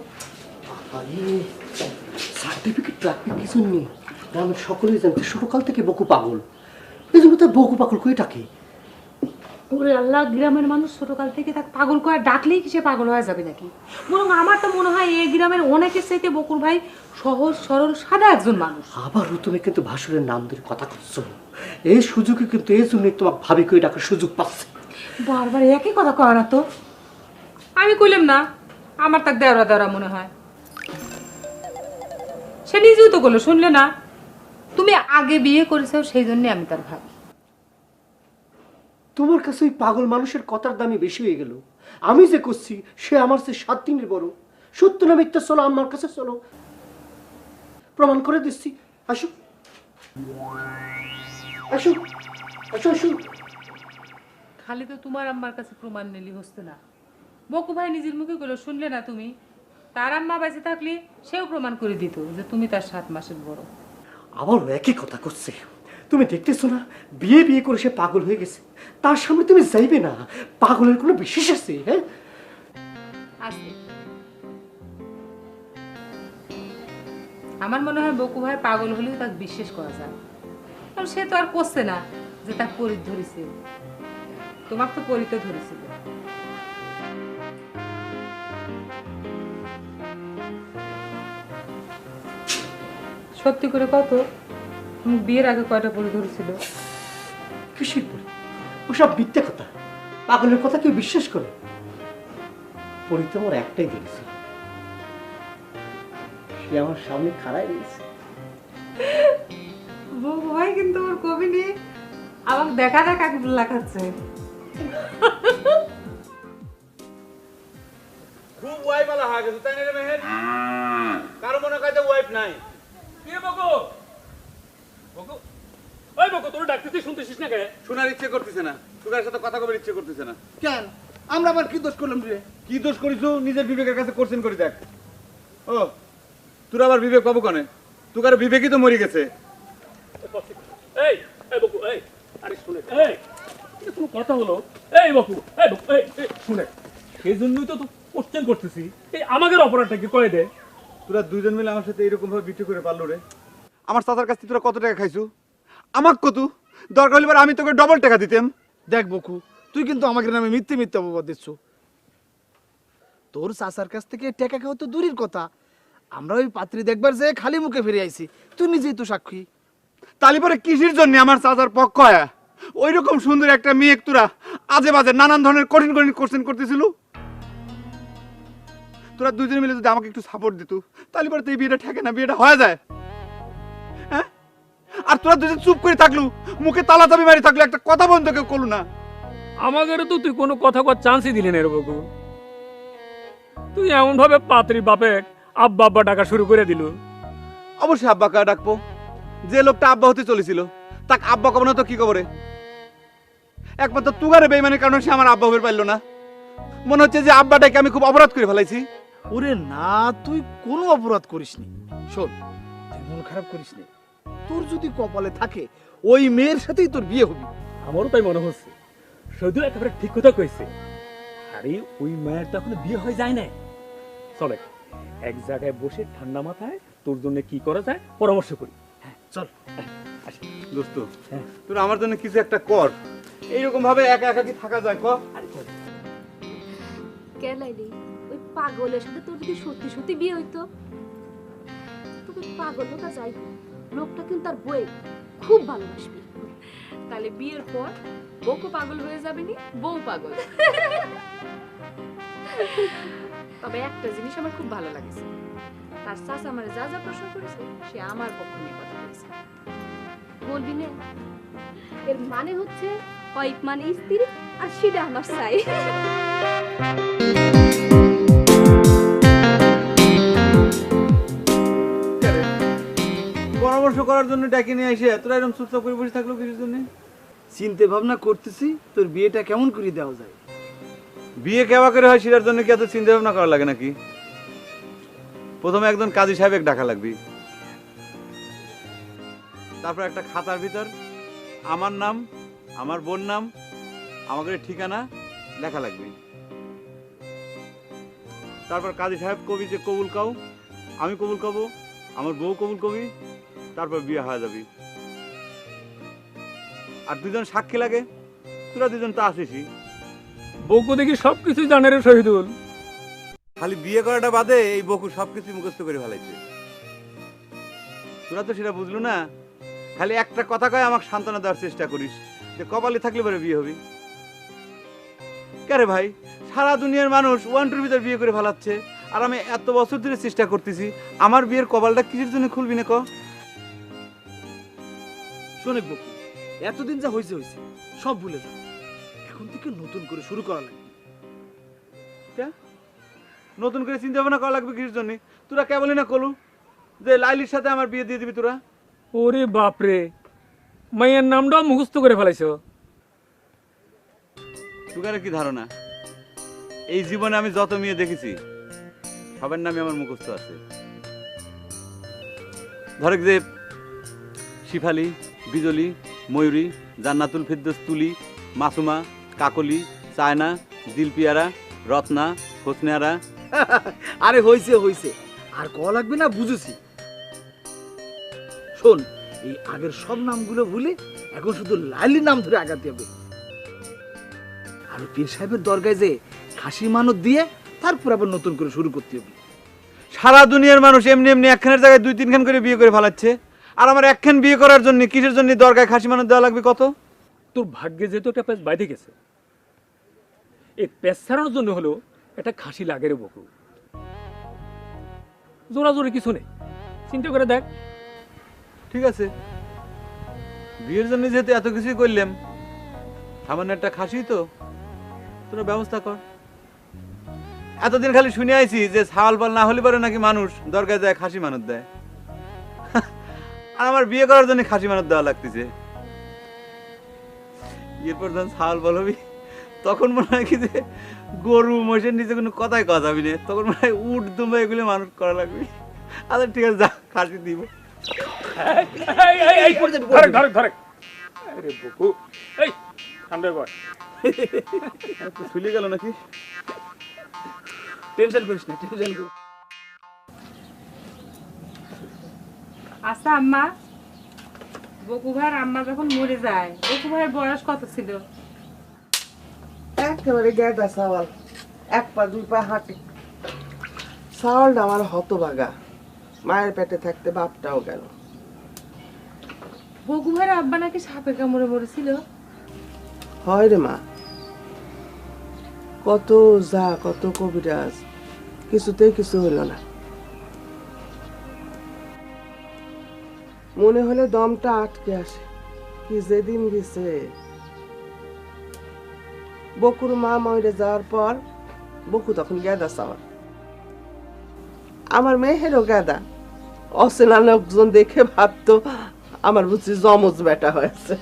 আরে সার্টিফিকেট রাখবে কি জন্য? গ্রামের সকলেই জানতে ছোটকাল থেকে বকু পাগল, এই জন্য তার বকু পাগল কই ডাকে। ওরে আল্লাহ, গ্রামের মানুষ ছোটকাল থেকে তাকে পাগল করে ডাকলেই কি সে পাগল হয়ে যাবে নাকি? বরং আমার তো মনে হয় এই গ্রামের অনেকের চাইতে বকুল ভাই সহজ সরল সাদা একজন মানুষ। আবারও তুমি কিন্তু ভাসুরের নাম ধরে কথা করছো। এই সুযোগে কিন্তু এই জন্যই তোমার ভাবি করে ডাকার সুযোগ পাচ্ছে। বারবার একই কথা কয় না তো। আমি কইলাম না আমার তাক দেওয়া দেওয়া মনে হয়। সে নিজেও তো বললো, শুনলে না? তুমি আগে বিয়ে করেছো সেই জন্য আমি তার ভাবি। তোমার কাছে ওই পাগল মানুষের কথার দামই বেশি হয়ে গেল। আমি যে করছি সে আমার চেয়ে 7 দিনের বড়। সত্য না মিথ্যা চলো, আমার কাছে চলো, প্রমাণ করে দিচ্ছি। আসো আসো আসো আসো। খালি তো তোমার আম্মার কাছে প্রমাণ নিলি হচ্ছে না। বকু ভাই নিজের মুখে কইলো, শুনলে না তুমি? তার আম্মা বেঁচে থাকলে সেও প্রমাণ করে দিত যে তুমি তার 7 মাসের বড়। আবার একই কথা করছে। তুমি দেখতেছো না বিয়ে বিয়ে করে সে পাগল হয়ে গেছে। তার সামনে তুমি যাইবে না। পাগলের কোনো বিশেষ আছে? হ্যাঁ আছে। আমার মনে হয় বকু ভাই পাগল হলেও তাকে বিশ্বাস করা যায়, কারণ সে তো আর করছে না যে তাকে পরি ধরেছে। তোমাকে তো পরিতে ধরেছিল। সত্যি করে কত, তুমি বিয়ের আগে কয়টা পরি ধরেছিল? কিসের পরি? ওসব মিথ্যে কথা। পাগলের কথা কেউ বিশ্বাস করে? পরিতে আমার একটাই ধরেছিল, সে আমার সামনে খাড়ায় রয়েছে। বকু ভাই কিন্তু ওর কবি নিয়ে আমাকে দেখা দেখা লাগাচ্ছে। খুব ওয়াইফ আলা হয়ে গেছে তাই না রে মেহের? কারো মনে কাজে ওয়াইফ নাই। কি রে বকু? বকু, ওই বকু, তোর ডাকতেছি শুনতেছিস না কে? শোনার ইচ্ছে করতেছে না, তোর সাথে কথা কবার ইচ্ছে করতেছে না। কেন? আমরা আবার কি দোষ করলাম রে? কি দোষ করিস? নিজের বিবেকের কাছে কোশ্চেন করি দেখ। ও তোর আবার বিবেক পাবো কনে? তোর বিবেকই তো মরে গেছে। এই এই বকু, এই আরে শুনে, এই এটা কোনো কথা হলো? এই বকু, এই বকু, এই শুনে, সেই জন্যই তো কোশ্চেন করতেছি। এই আমাদের অপরাধটা কি কয়ে দে? তোরা দুইজন মিলে আমার সাথে এরকম ভাবে বিট্টু করে পারলো রে। আমার চাচার কাছ থেকে তোরা কত টাকা খাইছু? আমাক কত দরকার হলে আমি তোকে ডবল টাকা দিতাম। দেখ বকু, তুই কিন্তু আমাকে নামে মিথ্যে মিথ্যে অপবাদ দিচ্ছ। তোর চাচার কাছ থেকে টাকা খাওয়া তো দূরের কথা, আমরা ওই পাত্রী দেখবার যে খালি মুখে ফিরে আইছি। তুই নিজেই তো সাক্ষী। তালি পরে কিসের জন্য আমার চাচার পক্ষ হয়? ওই রকম সুন্দর একটা মেয়ে তোরা আজে বাজে নানান ধরনের কঠিন কঠিন কোশ্চেন করতেছিল। তোরা দুজন মিলে যদি আমাকে একটু সাপোর্ট দিত তাহলে পরে তো এই বিয়েটা ঠেকে না, বিয়েটা হয়ে যায়। হ্যাঁ, আর তোরা দুজন চুপ করে থাকলু, মুখে তালা চাবি মারি থাকলো, একটা কথা বন্ধ কেউ করলু না। আমাদেরও তো তুই কোনো কথা কর চান্সই দিলি না রে বকু। তুই এমন ভাবে পাত্রী বাপে আব্বা আব্বা ডাকা শুরু করে দিল। অবশ্যই আব্বাকে ডাকবো। যে লোকটা আব্বা হতে চলেছিল তাকে আব্বা কব না তো কি খবরে? একমাত্র তুগারে বেইমানের কারণে সে আমার আব্বা হয়ে পারলো না। মনে হচ্ছে যে আব্বাটাকে আমি খুব অপরাধ করে ফেলাইছি। ওরে না, তুই কোনো অপরাধ করিসনি। শোন, তুই মন খারাপ করিসনি। তোর যদি কপালে থাকে ওই মেয়ের সাথেই তোর বিয়ে হবে। আমারও তাই মনে হচ্ছে। শুধু একেবারে ঠিক কথা কইছে। আরে ওই মায়ের তো এখনো বিয়ে হয়ে যায় না। চলে এক জায়গায় বসে ঠান্ডা মাথায় তোর জন্য কি করা যায় পরামর্শ করি। চল দোস্ত, তোর আমার জন্য কিছু একটা কর। এইরকম ভাবে একা একা কি থাকা যায়? কর। কেলাইলি ওই পাগলের সাথে তোর যদি সত্যি সত্যি বিয়ে হইতো, তবে পাগল লোকটা যাই, লোকটা কিন্তু তার বই খুব ভালোবাসবি। তাহলে বিয়ের পর বউকে পাগল হয়ে যাবে নি, বউ পাগল। তবে একটা জিনিস আমার খুব ভালো লাগছে, তার চাচা আমার যা যা প্রশ্ন করেছে সে আমার পক্ষ নিয়ে কথা বলেছে। বলবি না? এর মানে হচ্ছে ওয়াইফ মানে স্ত্রী, আর সেটা আমার চাই। পরামর্শ করার জন্য ডেকে নিয়ে এসে তোরা এরকম চুপচাপ করে বসে থাকলো কিছুর জন্য? চিন্তা ভাবনা করতেছি তোর বিয়েটা কেমন করে দেওয়া যায়। বিয়ে কেবা করে হয় সেটার জন্য কি এত চিন্তা ভাবনা করা লাগে নাকি? প্রথমে একজন কাজী সাহেব ডাকা লাগবে, তারপর একটা খাতার ভিতর আমার নাম, আমার বোন নাম, আমাদের ঠিকানা লেখা লাগবে। তারপর কাজী সাহেব কবি যে কবুল কাও, আমি কবুল কব, আমার বউ কবুল কবি, তারপর বিয়ে হয়ে যাবে। আর দুজন সাক্ষী লাগে, তোরা দুজন তো আসিসই। বকু দেখি সবকিছু জানে রে শহীদুল। খালি বিয়ে করাটা বাদে এই বকু সবকিছু মুখস্থ করে ফেলাইছে। তোরা তো সেটা বুঝলো না, খালি একটা কথা কয় আমাকে সান্ত্বনা দেওয়ার চেষ্টা করিস যে কপালে থাকলে পরে বিয়ে হবি। কেরে ভাই, সারা দুনিয়ার মানুষ 1-2 ভিতর বিয়ে করে ফেলাচ্ছে, আর আমি এত বছর ধরে চেষ্টা করতেছি, আমার বিয়ের কপালটা কিসের জন্য খুলবি না ক? শোনেক বকু, এতদিন যা হয়েছে হয়েছে, সব ভুলে যা। এখন থেকে নতুন করে শুরু করা লাগবে। নতুন করে চিন্তা ভাবনা করা লাগবে কিসের জন্য? তোরা কেবলই না কলু যে লাইলির সাথে আমার বিয়ে দিয়ে দিবি তোরা। ওরে বাপরে, মাইয়ের নামটাও মুখস্থ করে ফেলাইছো। তোর কি ধারণা, এই জীবনে আমি যত মেয়ে দেখেছি সবার নামে আমার মুখস্থ আছে। ধরেক যে শিফালি, বিজলি, ময়ূরী, জান্নাতুল ফিরদৌস, তুলি, মাসুমা, কাকলি, চায়না, দিলপিয়ারা, রত্না, হোসনেয়ারা। আরে হইছে হইছে, আর ক লাগবে না, বুঝেছি। শোন, এই আগের সব নামগুলো ভুলে এখন শুধু লাইলির নাম ধরে আগাতে হবে। আর পীর সাহেবের দরগায় যে খাসি মানত দিয়ে তারপর আবার নতুন করে শুরু করতে হবে। সারা দুনিয়ার মানুষ এমনি এমনি একখানের জায়গায় 2-3 খান করে বিয়ে করে ফেলাচ্ছে, আর আমার একখান বিয়ে করার জন্য কিসের জন্য দরগায় খাসি মানত দেওয়া লাগবে কত? তোর ভাগ্যে যেহেতু একটা প্যাচ বাইরে গেছে, এই প্যাচ ছাড়ানোর জন্য হলো একটা খাসি লাগে রে বকু। জোরাজোরি কিছু নেই, চিন্তা করে দেখ। ঠিক আছে, বিয়ের জন্য যেহেতু এত কিছুই করলাম, সামান্য একটা খাসি তো তোরা ব্যবস্থা কর। এতদিন খালি শুনে আইছি যে ছাওয়াল পাল না হলে পারে নাকি মানুষ দরগায় যায় খাসি মানত দেয়, আর আমার বিয়ে করার জন্য খাসি মানত দেওয়া লাগতেছে। এরপর যখন ছাওয়াল পাল হবি তখন মনে হয় কি যে গরু মহিষের নিচে কোনো কথাই কথা যাবি না, তখন মনে হয় উট দুম্বা এগুলো মানুষ করা লাগবে। আচ্ছা ঠিক আছে, যা খাসি দিব। শুলে গেল নাকি? টেনশন করিস না, টেনশন করিস। আচ্ছা আম্মা, বকু ভাইয়ের আম্মা যখন মরে যায়, বকু ভাইয়ের বয়স কত ছিল? একেবারে গেদা সাওয়াল, 1 পা 2 পা হাঁটে। সাওয়ালটা আমার হতভাগা, মায়ের পেটে থাকতে বাপটাও গেল। বকু ভাইয়ের আব্বা নাকি সাপে কামড়ে মরেছিল? হয় রে মা, কত যা কত কবিরাজ, কিছুতেই কিছু হইল না। মনে হলে দমটা আটকে আসে। কি যেদিন গেছে, বকুর মা মরে যাওয়ার পর বকু তখন গেদা চাওয়ার, আমার মেয়েরও গেদা। অচেনা লোকজন দেখে ভাবতো আমার বুঝি জমজ বেটা হয়েছে।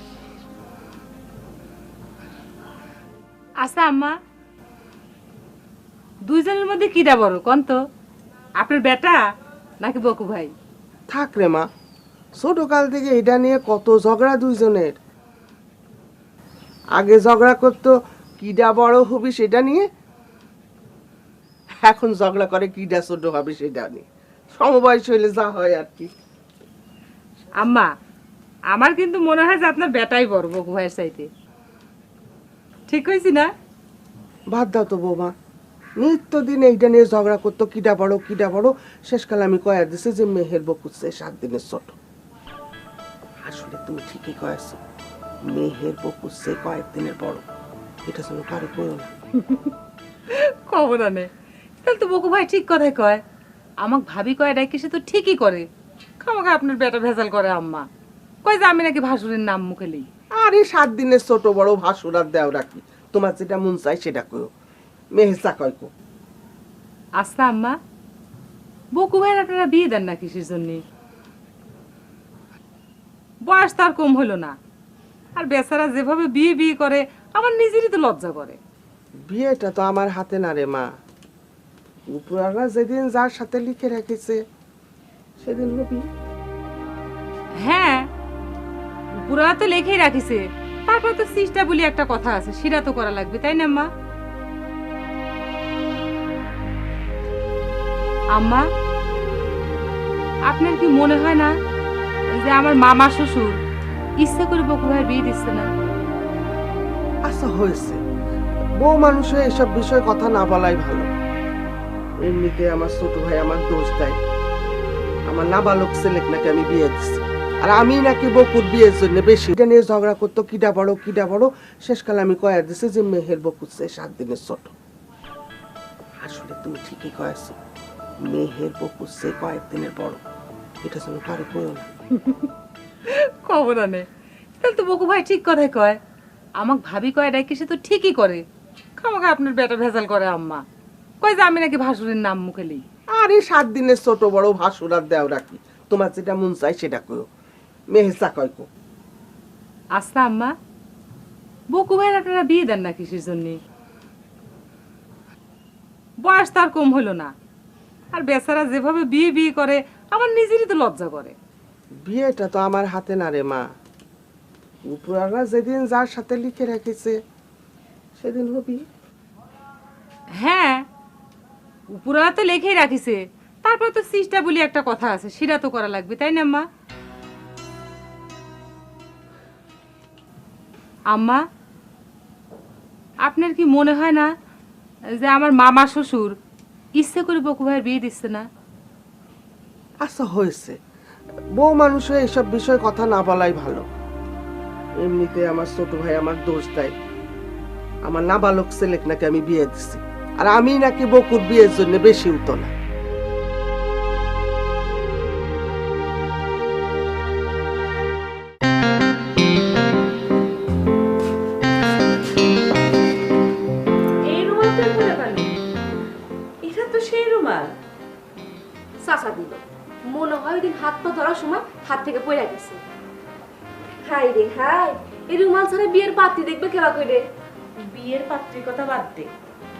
আচ্ছা আম্মা, দুইজনের মধ্যে কিটা বড় কোন তো? আপনার বেটা নাকি বকু ভাই? থাক রে মা, ছোট কাল থেকে এটা নিয়ে কত ঝগড়া দুইজনের। আগে ঝগড়া করতো কিডা বড় হবি সেটা নিয়ে, এখন ঝগড়া করে কিডা ছোট হবে সেটা নিয়ে। সমবয়স হইলে যা হয় আর কি। আম্মা, আমার কিন্তু মনে হয় যে আপনার বেটাই বড় বকু ভাইয়ের চাইতে। ঠিক হয়েছি না? বাদ দাও তো বৌমা, নিত্যদিন এইটা নিয়ে ঝগড়া করতো কিডা বড় কিডা বড়। শেষকালে আমি কয়া দিছি যে মেহের বকুচ্ছে 7 দিনের ছোট। আসলে তুমি ঠিকই কয়েছো, মেহের বকুচ্ছে কয়েকদিনের বড়। এটা যেন কারো কইও না। কব না নে, তাহলে তো বকু ভাই ঠিক কথাই কয়। আমাকে ভাবি কয় ডাকি, সে তো ঠিকই করে। খামাখা আপনার বেটা ভেজাল করে আম্মা, কয় যে আমি নাকি ভাসুরের নাম মুখে লই। আরে 7 দিনের ছোট বড় ভাসুর আর দেও রাখি, তোমার যেটা মন চাই সেটা কইও। মেহের চা কয় কো। আচ্ছা আম্মা, বকু ভাইয়ের আপনারা বিয়ে দেন না কিসের জন্যে? বয়স তো আর কম হলো না, আর বেচারা যেভাবে বিয়ে বিয়ে করে আমার নিজেরই তো লজ্জা করে। বিয়েটা তো আমার হাতে না রে মা, উপরওয়ালা যেদিন যার সাথে লিখে রেখেছে সেদিন হবি। হ্যাঁ, পুরা তো লেখেই রাখিছে, তারপর তো সিস্টা বলি একটা কথা আছে, সেটা তো করা লাগবে, তাই না আম্মা? আম্মা, আপনার কি মনে হয় না যে আমার মামা শ্বশুর ইচ্ছে করে বকু ভাইয়ের বিয়ে দিচ্ছে না? আচ্ছা আচ্ছা হয়েছে, বউ মানুষের এসব বিষয়ে কথা না বলাই ভালো। এমনিতে আমার ছোট ভাই আমার দোষ দেয়, আমার নাবালক ছেলেকে নাকি আমি বিয়ে দিচ্ছি, আর আমি নাকি বকুর বিয়ের জন্য বেশি এটা নিয়ে ঝগড়া করতো, কিডা বড়। শেষকালে আমি কয়া দিছি যে মেহের বকুর চেয়ে 7 দিনের ছোট। আসলে তুমি ঠিকই কয়েছো, মেহের বকুর চেয়ে কয়েকদিনের বড়। এটা যেন কারো কইও না। কব না নে, তাহলে তো বকু ভাই ঠিক কথাই কয়। আমাক ভাবি কয় ডাকি সে তো ঠিকই করে। খামাকে আপনার বেটা ভেজাল করে আম্মা, কয় যে আমি নাকি ভাসুরের নাম মুখে লিই। আরে 7 দিনের ছোট বড় ভাসুর আর দেও রাখি, তোমার যেটা মন চাই সেটা কইও। মেহের চা কয় কো। আচ্ছা আম্মা, বকু ভাইয়ের আপনারা বিয়ে দেন না কিসের জন্য? বয়স তার কম হলো না, আর বেচারা যেভাবে বিয়ে করে আমার নিজেরই তো লজ্জা করে। বিয়েটা তো আমার হাতে না রে মা, উপরওয়ালা যেদিন যার সাথে লিখে রেখেছে সেদিন হবি। হ্যাঁ, উপরওয়ালা তো লেখেই রাখিছে, তারপর তো সিস্টা বলি একটা কথা আছে, সেটা তো করা লাগবে, তাই না আম্মা? আম্মা, আপনার কি মনে হয় না যে আমার মামা শ্বশুর ইচ্ছে করে বকু ভাইয়ের বিয়ে দিচ্ছে না? আচ্ছা হয়েছে, বউ মানুষের এসব বিষয়ে কথা না বলাই ভালো। এমনিতে আমার ছোট ভাই আমার দোষ দেয়, আমার নাবালক ছেলেকে নাকি আমি বিয়ে দিচ্ছি, আর আমি নাকি বকুর বিয়ের জন্য বেশি উতলা। এই রুমাল তুই খুলে পারলি? এটা তো সেই রুমাল চাচা দিল, মনে হয় ওই দিন হাত পা ধরার সময় হাত থেকে পড়ে গেছে। হাই রে হাই, এই রুমাল ছাড়া বিয়ের পাত্রী দেখবে কেবা করে? বিয়ের পাত্রীর কথা বাদ দে,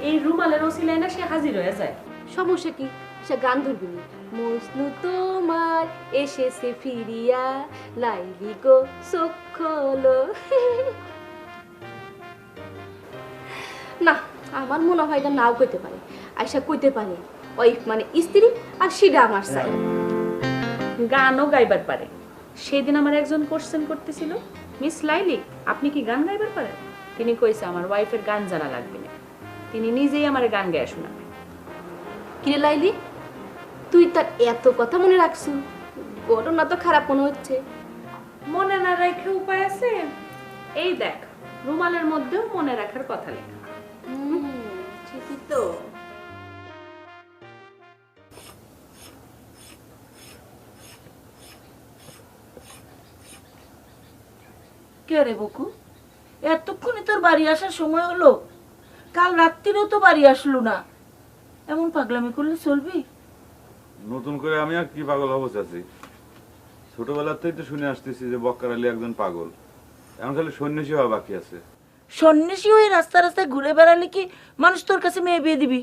এই রুমালের ওসিলায় না সে হাজির হয়ে যায়। সমস্যা কি? সে গান ধরবি না, মজনু তোমার এসেছে ফিরিয়া, লাইলি গো চোখ খোলো। না, আমার মনে হয় এটা নাও কইতে পারে, আয়সা কইতে পারে ওয়াইফ মানে স্ত্রী, আর সেটা আমার চাই। গানও গাইবার পারে। সেদিন আমার একজন কোশ্চেন করতেছিল, মিস লাইলি আপনি কি গান গাইবার পারেন? তিনি কইছে আমার ওয়াইফের গান জানা লাগবে না, তিনি নিজেই আমার গান গায়ে শোনাবে। কিরে লাইলি, তুই তার এত কথা মনে রাখছু? ঘটনা তো খারাপ মনে হচ্ছে। মনে না রেখে উপায় আছে? এই দেখ, রুমালের মধ্যেও মনে রাখার কথা লেখা। ঠিকই তো। কে রে বকু, এতক্ষণে তোর বাড়ি আসার সময় হলো? কাল রাত্রিরেও তো বাড়ি আসলো না, এমন পাগলামি করলে চলবি? নতুন করে আমি আর কি পাগল হবো চাচি? ছোটবেলাতেই তো শুনে আসতেছি যে বক্কার আলী একজন পাগল, এখন খালি সন্ন্যাসী হওয়া বাকি আছে। সন্ন্যাসী হয়ে রাস্তায় ঘুরে বেড়ালে কি মানুষ তোর কাছে মেয়ে বিয়ে দিবি?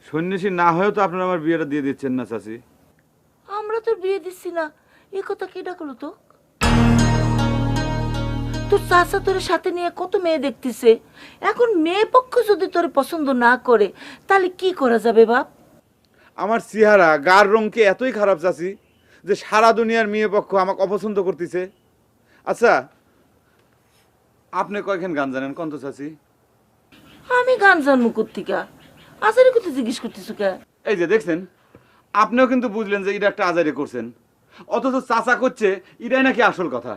সন্ন্যাসী না হয়েও তো আপনারা আমার বিয়েটা দিয়ে দিচ্ছেন না চাচি। আমরা তোর বিয়ে দিচ্ছি না, এ কথা কি ডাকলো তো? তোর চাচা তোর সাথে নিয়ে কত মেয়ে দেখতেছে, এখন মেয়ে পক্ষ যদি তোর পছন্দ না করে তাহলে কি করা যাবে বাপ? আমার চেহারা গার রং কি এতই খারাপ চাচি যে সারা দুনিয়ার মেয়ে পক্ষ আমাকে অপছন্দ করতেছে? আচ্ছা, আপনি কয়খান গান জানেন কন্ত চাচি? আমি গান জানবো কোত্থেকা? আজারে কোথায় জিজ্ঞেস করতেছো কে? এই যে দেখছেন, আপনিও কিন্তু বুঝলেন যে এটা একটা আজারি করছেন, অথচ চাচা করছে এটাই নাকি আসল কথা।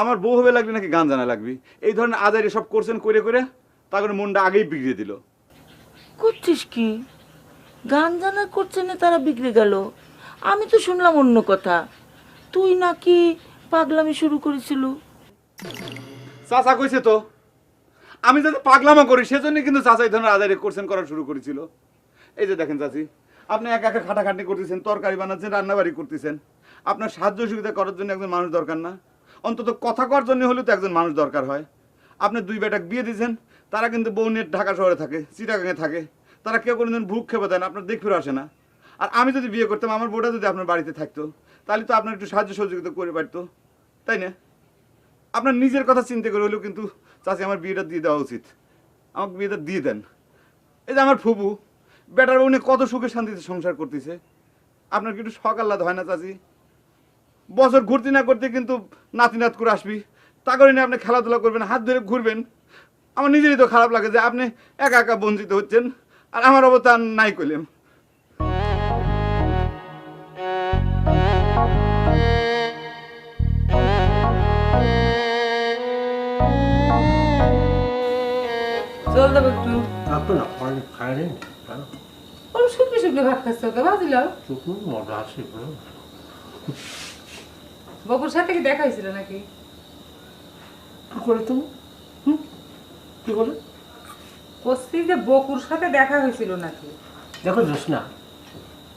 আমার বউ হবে লাগবে নাকি গান জানা লাগবে, এই ধরনের আজারি সব করছেন করে করে, তারপরে মনটা আগেই বিগড়ে দিল। করছিস কি? গান জানা করছে না তারা বিগড়ে গেল? আমি তো শুনলাম অন্য কথা, তুই নাকি পাগলামি শুরু করেছিল। চাচা কইছে তো, আমি যাতে পাগলামা করি সেজন্য কিন্তু চাচা এই ধরনের আজারি করছেন করা শুরু করেছিল। এই যে দেখেন চাচি, আপনি একা একা খাটাখাটনি করতেছেন, তরকারি বানাচ্ছেন, রান্নাবাড়ি করতেছেন, আপনার সাহায্য সুবিধা করার জন্য একজন মানুষ দরকার না? অন্তত কথা করার জন্য হলেও তো একজন মানুষ দরকার হয়। আপনি 2 বেটা বিয়ে দিয়েছেন, তারা কিন্তু বউ নিয়ে ঢাকা শহরে থাকে, চিটাগাঙে থাকে, তারা কেউ কোনোদিন ভুক খেপে দেয় না, আপনার দেখ ফিরে আসে না। আর আমি যদি বিয়ে করতাম, আমার বউটা যদি আপনার বাড়িতে থাকতো, তাহলে তো আপনার একটু সাহায্য সহযোগিতা করে পারতো, তাই না? আপনার নিজের কথা চিন্তা করে হলেও কিন্তু চাচি আমার বিয়েটা দিয়ে দেওয়া উচিত। আমাকে বিয়েটা দিয়ে দেন। এই যে আমার ফুপু বেটার বউ নিয়ে কত সুখে শান্তিতে সংসার করতেছে, আপনার কি একটু শখ আহ্লাদ হয় না চাচি? বছর ঘুরতে না করতে কিন্তু নাতি নাত করে আসবি, তা করে নিয়ে আপনি খেলাধুলা করবেন, হাত ধরে ঘুরবেন, আমার নিজেরই তো খারাপ লাগে যে আপনি একা একা বঞ্চিত হচ্ছেন আর আমার অবস্থা নাই কইলেন। চল দেবো একটু আপনি না খাইলেন ওর শুকনো শুকনো ভাত খাচ্ছে ওকে ভাজিলাম চুকুন মজা আছে বকুর সাথে কি দেখা হয়েছিল নাকি? কি করে তুমি কি বলে বলছি যে বকুর সাথে দেখা হয়েছিল নাকি? দেখো জোসনা,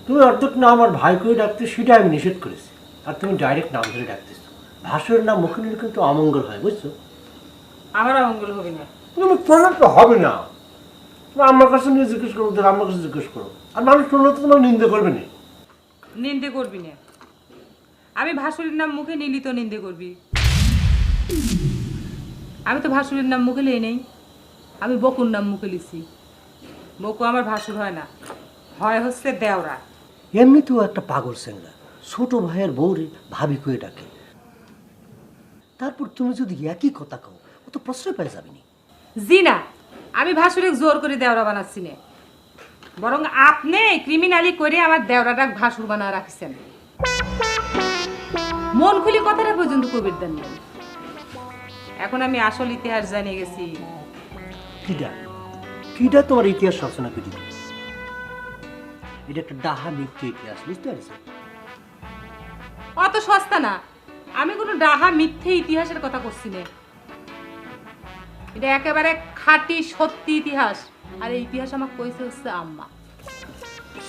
তুমি অর্ধেক না আমার ভাইকে ডাকতে সেটা আমি নিষেধ করেছি, আর তুমি ডাইরেক্ট নাম ধরে ডাকতেছো। ভাসুরের নাম মুখে নিলে কিন্তু অমঙ্গল হয়, বুঝছো? আমার অমঙ্গল হবে না। তুমি প্রণাম তো হবে না, আমার কাছে নিয়ে জিজ্ঞেস করো, আমার কাছে জিজ্ঞেস করো, আর মানুষ শুনলে তো তোমার নিন্দে করবে না। নিন্দে করবি না? আমি ভাসুরের নাম মুখে নিলি তো নিন্দে করবি? আমি তো ভাসুরের নাম মুখে নেই নেই, আমি বকুর নাম মুখে লিছি। বকু আমার ভাসুর হয় না, হয় হচ্ছে দেওরা। এমনিতেও একটা পাগল সেংরা, ছোট ভাইয়ের বউরে ভাবি কয়ে ডাকে। তারপর তুমি যদি একই কথা কও, ও তো প্রশ্রয় পাই যাবে না। জি না, আমি ভাসুরে জোর করে দেওরা বানাচ্ছি না, বরং আপনি ক্রিমিনালি করে আমার দেওরাটা ভাসুর বানা রাখছেন। মন খুলি কথাটা পর্যন্ত কবির দেন নাই। এখন আমি আসল ইতিহাস জানিয়ে গেছি। কিডা কিডা তোমার ইতিহাস রচনা করে দিবে? এটা একটা ডাহা মিথ্যে ইতিহাস, বুঝতে পারছো? অত সস্তা না, আমি কোনো ডাহা মিথ্যে ইতিহাসের কথা করছি না। এটা একেবারে খাঁটি সত্যি ইতিহাস, আর এই ইতিহাস আমাকে কইছে হচ্ছে আম্মা।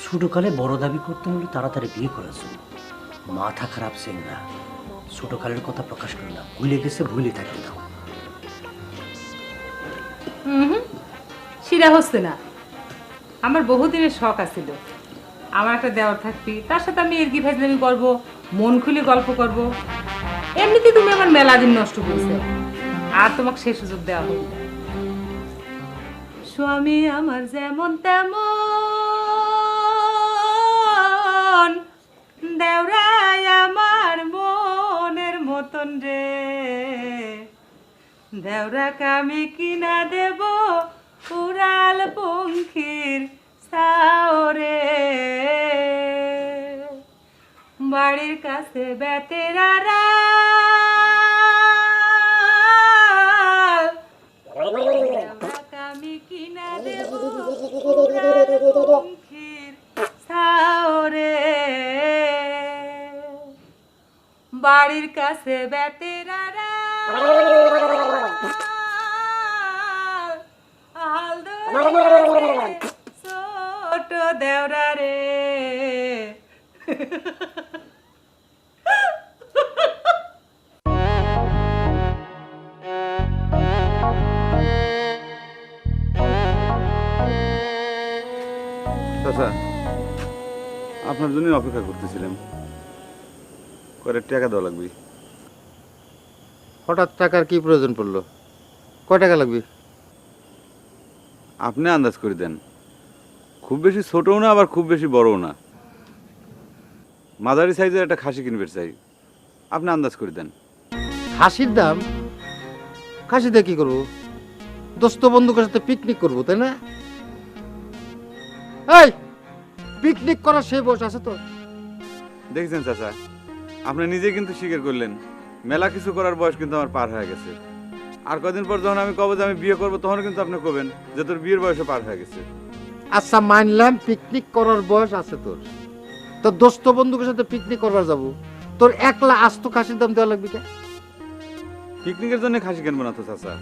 ছোটকালে বড় দাবি করতে হলে তাড়াতাড়ি বিয়ে করেছো। মাথা খারাপ সেংরা, ছোটকালের কথা প্রকাশ করে না, ভুলে গেছে ভুলে থাকতে দাও। সেটা হচ্ছে না। আমার বহুদিনের শখ আছিল আমার একটা দেওয়ার থাকবি, তার সাথে আমি এরকি ফেজলামি করবো, মন খুলে গল্প করব। এমনিতে তুমি আমার মেলা দিন নষ্ট করেছো, আর তোমাকে সে সুযোগ দেওয়া হবে না। স্বামী আমার যেমন তেমন, দেওরাই আমার মনের মতন রে। দেওরাকে আমি কিনা দেব উড়াল পঙ্খির সাওরে। বাড়ির কাছে বেতেরারা আমি কিনা দেব উড়াল পঙ্খির সাওরে। বাড়ির কাছে বেতেরারা ছোট দেওরা রে। চাচা, আপনার জন্যই অপেক্ষা করতেছিলাম, করে টাকা দেওয়া লাগবে। হঠাৎ টাকার কি প্রয়োজন পড়লো? কয় টাকা লাগবে? আপনি আন্দাজ করে দেন, খুব বেশি ছোটও না আবার খুব বেশি বড়ও না, মাঝারি সাইজের একটা খাসি কিনবে চাই, আপনি আন্দাজ করে দেন। খাসির দাম? খাসি দিয়ে কি করবো? দোস্ত বন্ধুকের সাথে পিকনিক করবো, তাই না? এই পিকনিক করার সেই বয়স আছে তো? দেখছেন চাচা, আপনি নিজে কিন্তু স্বীকার করলেন মেলা কিছু করার বয়স কিন্তু আমার পার হয়ে গেছে। আর কদিন পর যখন আমি কব যে আমি বিয়ে করবো, তখন কিন্তু আপনি কবেন যে তোর বিয়ের বয়সে পার হয়ে গেছে। আচ্ছা মানলাম পিকনিক করার বয়স আছে তোর, তোর দোস্ত বন্ধুকের সাথে পিকনিক করবার যাবো, তোর একলা আস্ত খাসির দাম দেওয়া লাগবে কে? পিকনিকের জন্য খাসি কিনবো না তো চাচা,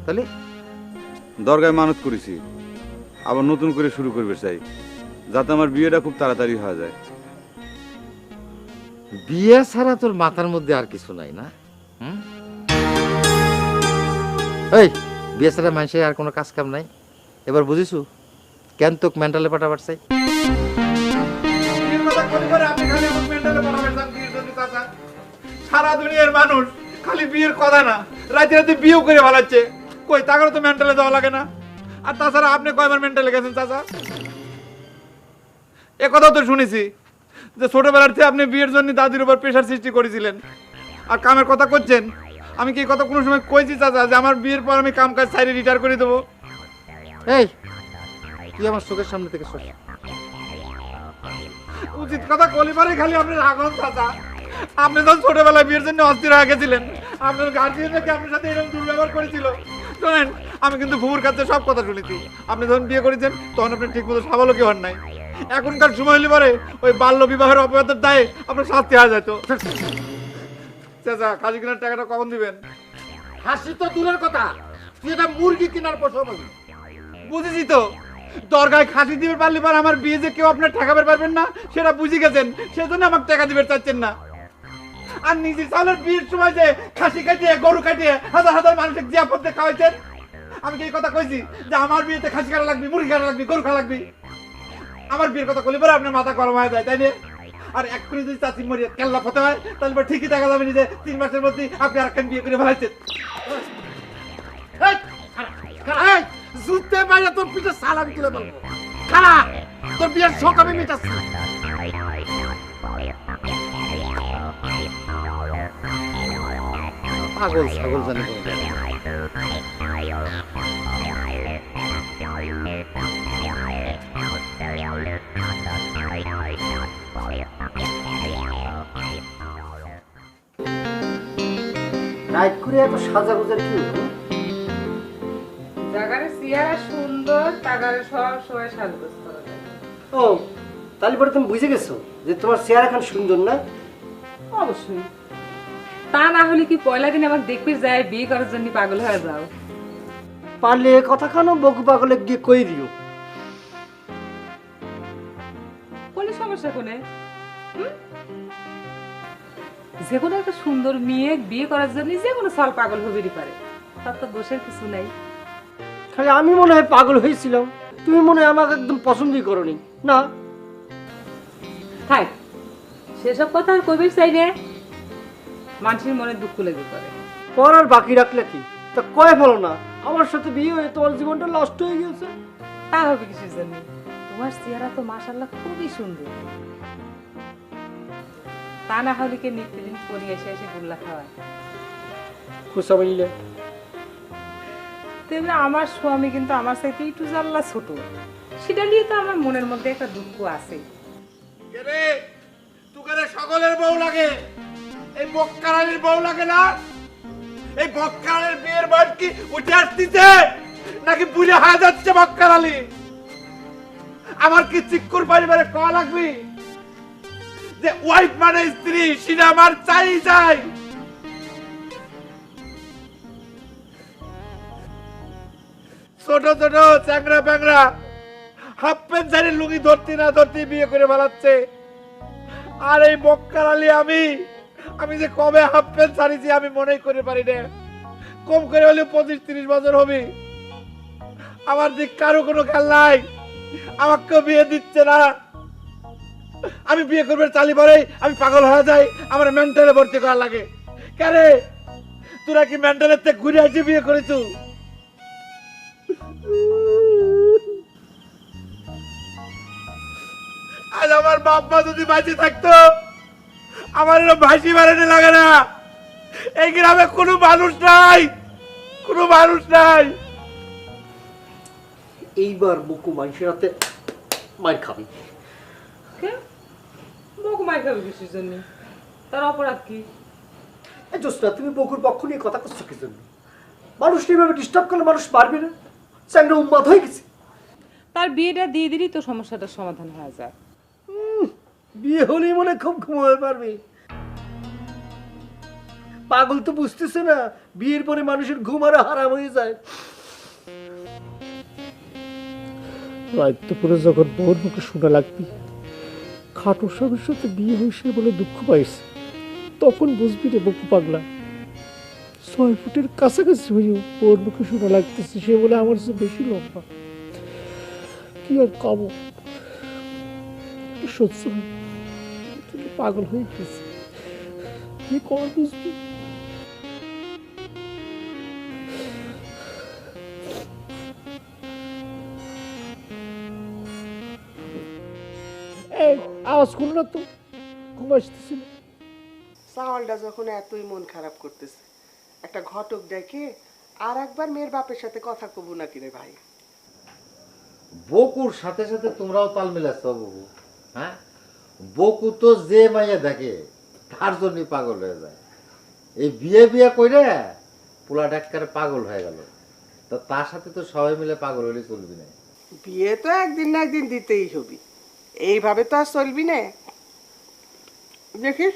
তাহলে দরগায় মানত করেছি, আবার নতুন করে শুরু করবে চাই, যাতে আমার বিয়েটা খুব তাড়াতাড়ি হয়ে যায়। বিয়ে ছাড়া তোর মাথার মধ্যে আর কিছু নাই না? এই বিয়ে ছাড়া মানুষের আর কোনো কাজ কাম নাই, এবার বুঝিছু কেন তোকে মেন্টালে পাঠাবার চাই? সারা দুনিয়ার মানুষ খালি বিয়ের কথা না, রাতে রাতে বিয়েও করে ভালাচ্ছে, কই তাকে তো মেন্টালে দেওয়া লাগে না? আর তাছাড়া আপনি কয়বার মেন্টালে গেছেন চাচা? এ কথা তো শুনেছি যে ছোটবেলার থেকে আপনি বিয়ের জন্য দাদির উপর প্রেশার সৃষ্টি করেছিলেন, আর কামের কথা করছেন আমি কি এই কথা কোনো সময় কইছি চাচা যে আমার বিয়ের পর আমি কাম কাজ ছাইরে রিটায়ার করে দেবো? এই তুই আমার চোখের সামনে থেকে সর। উচিত কথা কলিবারে খালি আপনি রাগন চাচা। আপনি যখন ছোটবেলায় বিয়ের জন্য অস্থির হয়ে গেছিলেন, আপনার গার্জিয়ান নাকি আপনার সাথে এরকম দুর্ব্যবহার করেছিল। শোনেন, আমি কিন্তু ফুফুর কাছে সব কথা শুনেছি। আপনি যখন বিয়ে করেছেন তখন আপনি ঠিক মতো স্বাবলম্বী হন নাই। এখনকার সময় হলে পরে ওই বাল্য বিবাহের অপরাধের দায়ে আপনার শাস্তি হয়ে যেত। চাচা, খাসি কেনার টাকাটা কখন দিবেন? হাসি তো দূরের কথা, তুই এটা মুরগি কেনার পয়সা পাবি। বুঝেছি তো, দরগায় খাসি দিবে পারলে পর আমার বিয়ে যে কেউ আপনার ঠেকাবে পারবেন না সেটা বুঝে গেছেন, সেজন্য আমাকে টাকা দিবে চাচ্ছেন না। আর নিজের চালের বিয়ের সময় যে খাসি কাটিয়ে গরু কাটিয়ে হাজার হাজার মানুষের জিয়াপত্তে খাওয়াইছেন, আমি কি এই কথা কইছি যে আমার বিয়েতে খাসি কাটা লাগবে, মুরগি কাটা লাগবে, গরু খাওয়া লাগবে? আমার বিয়ের কথা বলি পরে আপনার মাথা গরম হয়ে যায়, তাই না? আর এক্ষুনি যদি চাচি মরিয়া কেল্লা ফতে হয় তাহলে পরে ঠিকই দেখা যাবে যে 3 মাসের মধ্যে আপনি আর বিয়ে করে ফেলাইছেন। জুতে বাইরে তোর পিঠে সালাম তুলে বলবো, খারা তোর বিয়ের শখ আমি মেটাচ্ছি। পাগল ছাগল জানি রাইট করে এত সাজা গুজার কি হতো? জায়গাটা চেহারা সুন্দর, টাকারে সব সময় সাজগোজ করা যায়। ও তাহলে পরে তুমি বুঝে গেছো যে তোমার চেহারা এখন সুন্দর না? অবশ্যই, তা না হলে কি পয়লা দিন আমাকে দেখতে যায় বিয়ে করার জন্য পাগল হয়ে যাও? পারলে এ কথা খানো বকু পাগলে গিয়ে কই দিও। বলে সমস্যা কোনে? যে কোনো একটা সুন্দর মেয়ে বিয়ে করার জন্য যে কোনো সাল পাগল হবেই পারে, তার তো দোষের কিছু নাই। খালি আমি মনে হয় পাগল হয়েছিলাম, তুমি মনে হয় আমাকে একদম পছন্দই করনি না? থাক, সেসব কথা আর কইবে চাই না, মানুষের মনে দুঃখ লেগে করে। করার বাকি রাখলে কি তা কয়ে ফেলো না, আমার সাথে বিয়ে হয়ে তোমার জীবনটা নষ্ট হয়ে গেছে। তা হবে কিসের জন্য? তোমার চেহারা তো মাশাআল্লাহ খুবই সুন্দর, তা না হলে কি নিত্যদিন পরি এসে এসে গুল্লা খাওয়ায়? খুশা বললে তেমনি আমার স্বামী কিন্তু আমার সাথে একটু জানলা ছোট, সেটা নিয়ে তো আমার মনের মধ্যে একটা দুঃখ আছে। রে তুকারে সকলের বউ লাগে, এই বক্কারানির বউ লাগে না? এই বক্কারানির বিয়ের বয়স কি উঠে আসতেছে নাকি বুড়ে হয়ে যাচ্ছে বক্কারালি? আমার কি চিক্কুর পরিবারে কয়া লাগবে যে ওয়াইফ মানে স্ত্রী, সেটা আমার চাই চাই। ছোট ছোট চ্যাংরা প্যাংরা হাফ প্যান্ট শাড়ির লুঙ্গি ধরতে না ধরতে বিয়ে করে ফেলাচ্ছে। আর এই বক্কারালি আমি যে কবে হাফ প্যান্ট ছাড়িছি আমি মনেই করে পারি না। কম করে হলে 25-30 বছর হবে। আমার দিক কারো কোনো খেয়াল নাই, আমাকে বিয়ে দিচ্ছে না। আমি বিয়ে করবে চালি পরেই আমি পাগল হয়ে যাই, আমার মেন্টালে ভর্তি করা লাগে। কেন তোরা কি মেন্টালের থেকে ঘুরে আসি বিয়ে করেছো? আজ আমার বাপ মা যদি বাঁচে থাকতো আমার এরকম ভাসি বাড়াতে লাগে না। এই গ্রামে কোনো মানুষ নাই, কোনো মানুষ নাই। এইবার বুকু মানুষের হাতে মার খাবি। বকু মার খাবে কিসের জন্য? তার অপরাধ কি? জোসনা, তুমি বকুর পক্ষ নিয়ে কথা করছো কি জন্য? মানুষ এইভাবে ডিস্টার্ব করলে মানুষ পারবে না, চ্যাংরা উন্মাদ হয়ে গেছে। তার বিয়েটা দিয়ে দিলেই তো সমস্যাটার সমাধান হয়ে যায়। বিয়ে হলেই মনে খুব ঘুমাতে পারবে। পাগল তো বুঝতেছে না বিয়ের পরে মানুষের ঘুম আর হারাম হয়ে যায়। রাত্রিপুরে যখন বউর মুখে শোনা লাগবে খাটো স্বামীর সাথে বিয়ে হয়েছে বলে দুঃখ পাইছে, তখন বুঝবি রে বকু পাগলা। 6 ফুটের কাছাকাছি হয়ে বউর মুখে শোনা লাগতেছে সে বলে আমার চেয়ে বেশি লম্বা। কি আর কব, সহ্য পাগল হয়ে গেছে, কি কর বুঝবি। আওয়াজ করো না তো, ঘুম আসতেছিল। চাওয়ালটা যখন এতই মন খারাপ করতেছে একটা ঘটক ডেকে আর একবার মেয়ের বাপের সাথে কথা কব নাকি রে ভাই? বকুর সাথে সাথে তোমরাও তাল মিলাচ্ছ বাবু। হ্যাঁ, বকু তো যে মাইয়া দেখে তার জন্যই পাগল হয়ে যায়। এই বিয়ে বিয়ে কইরে পোলা ডাক্তারে পাগল হয়ে গেল, তা তার সাথে তো সবাই মিলে পাগল হলে চলবি না। বিয়ে তো একদিন না একদিন দিতেই হবে, এইভাবে তো আর চলবি না। দেখিস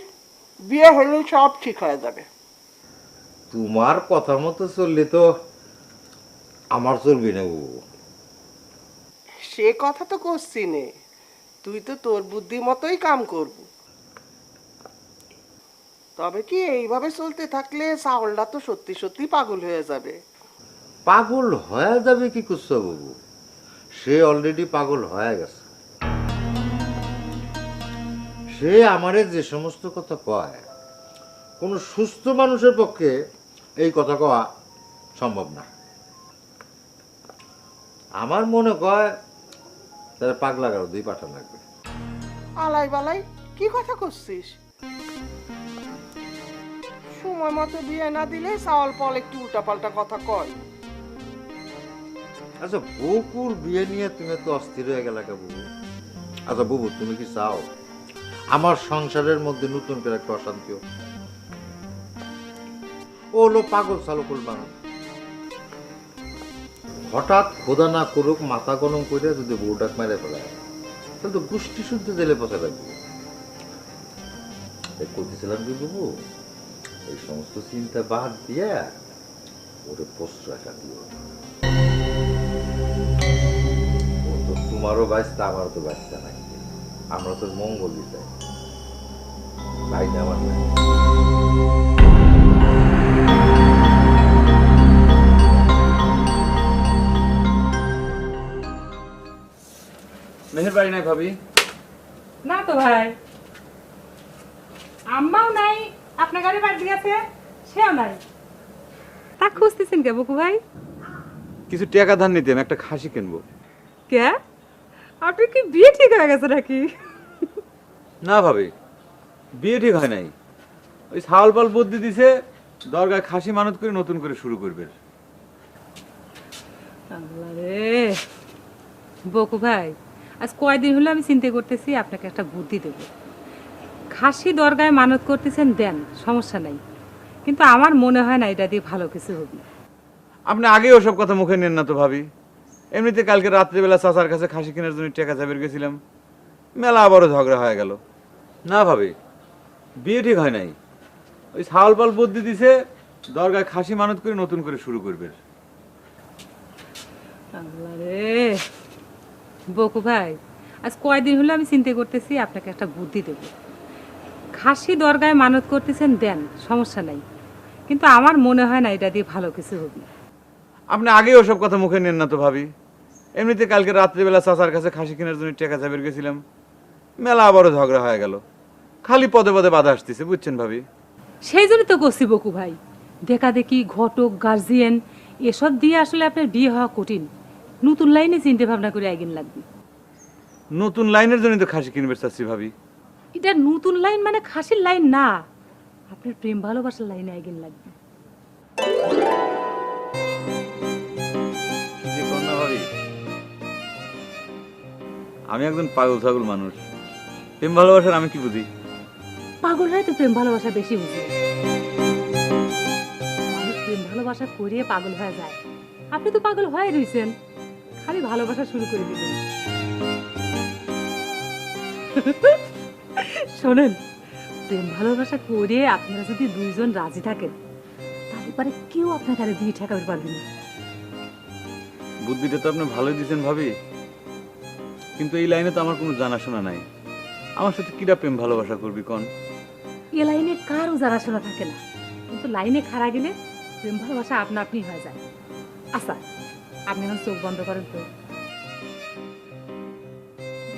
বিয়ে হলে সব ঠিক হয়ে যাবে। তোমার কথা মতো চললে তো আমার চলবি না বাবু। সে কথা তো করছি নে, তুই তো তোর বুদ্ধি মতোই কাম করব। তবে কি এইভাবে চলতে থাকলে চাউলটা তো সত্যি সত্যি পাগল হয়ে যাবে। পাগল হয়ে যাবে কি করছো বাবু? সে অলরেডি পাগল হয়ে গেছে। সে আমারে যে সমস্ত কথা কয়, কোনো সুস্থ মানুষের পক্ষে এই কথা কওয়া সম্ভব না। আমার মনে কয় তার পাগলা গারো 2 পাঠা লাগবে। আলাই বালাই কি কথা করছিস? সময় মতো বিয়ে না দিলে চাউল পল একটু উল্টাপাল্টা কথা কয়। আচ্ছা, বকুর বিয়ে নিয়ে তুমি তো অস্থির হয়ে গেলে কে বুবু? আচ্ছা বুবু, তুমি কি চাও আমার সংসারের মধ্যে নতুন করে একটা অশান্তি হোক? ও হলো পাগল চালকুল মানুষ, হঠাৎ খোদা না করুক মাথা গরম করে যদি বউটাক মেরে ফেলায় তাহলে তো গোষ্ঠী শুদ্ধ জেলে পচা লাগবে। করতেছিলাম কি বুবু, এই সমস্ত চিন্তা বাদ দিয়ে ওরে প্রশ্রয়টা দিও। ও তো তোমারও বাঁচতে আমারও তো বাঁচতে নাই, আমরা তোর মঙ্গলই চাই, ভাই না আমার নাই। মেহের বাড়ি নাই ভাবি? না তো ভাই, আম্মাও নাই, আপনার গাড়ি বাড়ি গেছে, সেও নাই। তা খুঁজতেছেন কে বকু ভাই? কিছু টাকা ধার নিতে, আমি একটা খাসি কিনবো। কে, আপনি কি বিয়ে ঠিক হয়ে গেছে নাকি? না ভাবি, বিয়ে ঠিক হয় নাই। ওই ছাওয়াল পাল বুদ্ধি দিছে, দরগায় খাসি মানত করে নতুন করে শুরু করবে। রে বকু ভাই, আজ কয়দিন হলো আমি চিন্তা করতেছি আপনাকে একটা বুদ্ধি দেব। খাসি দরগায় মানত করতেছেন, দেন, সমস্যা নাই, কিন্তু আমার মনে হয় না এটা দিয়ে ভালো কিছু হবে। আপনি আগে ওসব কথা মুখে নেন না তো ভাবি। এমনিতে কালকে রাত্রিবেলা চাচার কাছে খাসি কেনার জন্য টাকা চাবের গেছিলাম, মেলা আবারও ঝগড়া হয়ে গেল। না ভাবি, বিয়ে ঠিক হয় নাই। ওই ছাওয়াল পাল বুদ্ধি দিছে, দরগায় খাসি মানত করে নতুন করে শুরু করবে। রে বকু ভাই, আজ কয়দিন হলো আমি চিন্তা করতেছি আপনাকে একটা বুদ্ধি দেব। খাসি দরগায় মানত করতেছেন, দেন, সমস্যা নাই, কিন্তু আমার মনে হয় না এটা দিয়ে ভালো কিছু হবে। আপনি আগে ওসব কথা মুখে নেন না তো ভাবি। এমনিতে কালকে রাত্রিবেলা চাচার কাছে খাসি কেনার জন্য টাকা চাবের গেছিলাম, মেলা আবারও ঝগড়া হয়ে গেল। খালি পদে পদে বাধা আসতেছে, বুঝছেন ভাবি? সেই জন্য তো করছি বকু ভাই, দেখা দেখি ঘটক গার্জিয়ান এসব দিয়ে আসলে আপনার বিয়ে হওয়া কঠিন। নতুন লাইনে চিন্তা ভাবনা করে আইন লাগবে। নতুন লাইনের জন্য তো খাসি কিনবে চাচ্ছি ভাবি। এটা নতুন লাইন মানে খাসির লাইন না, আপনার প্রেম ভালোবাসার লাইনে আইন লাগবে। কি যে কর না ভাবি, আমি একজন পাগল ছাগল মানুষ, প্রেম ভালোবাসার আমি কি বুঝি? পাগলরাই তো প্রেম ভালোবাসা বেশি বুঝে। মানুষ প্রেম ভালোবাসা করিয়ে পাগল হয়ে যায়, আপনি তো পাগল হয়ে রয়েছেন, খালি ভালোবাসা শুরু করে দিবেন। শোনেন, প্রেম ভালোবাসা করিয়ে আপনারা যদি 2 জন রাজি থাকেন, তাহলে পরে কেউ আপনার কাছে দিয়ে ঠেকাতে পারবে না। বুদ্ধিটা তো আপনি ভালোই দিচ্ছেন ভাবি, কিন্তু এই লাইনে তো আমার কোনো জানাশোনা নাই। আমার সাথে কিরা প্রেম ভালোবাসা করবি কোন? এ লাইনে কারও জানাশোনা থাকে না, কিন্তু লাইনে খাড়া গেলে প্রেম ভালোবাসা আপনা আপনি হয়ে যায়। আচ্ছা, আপনি এখন চোখ বন্ধ করেন তো,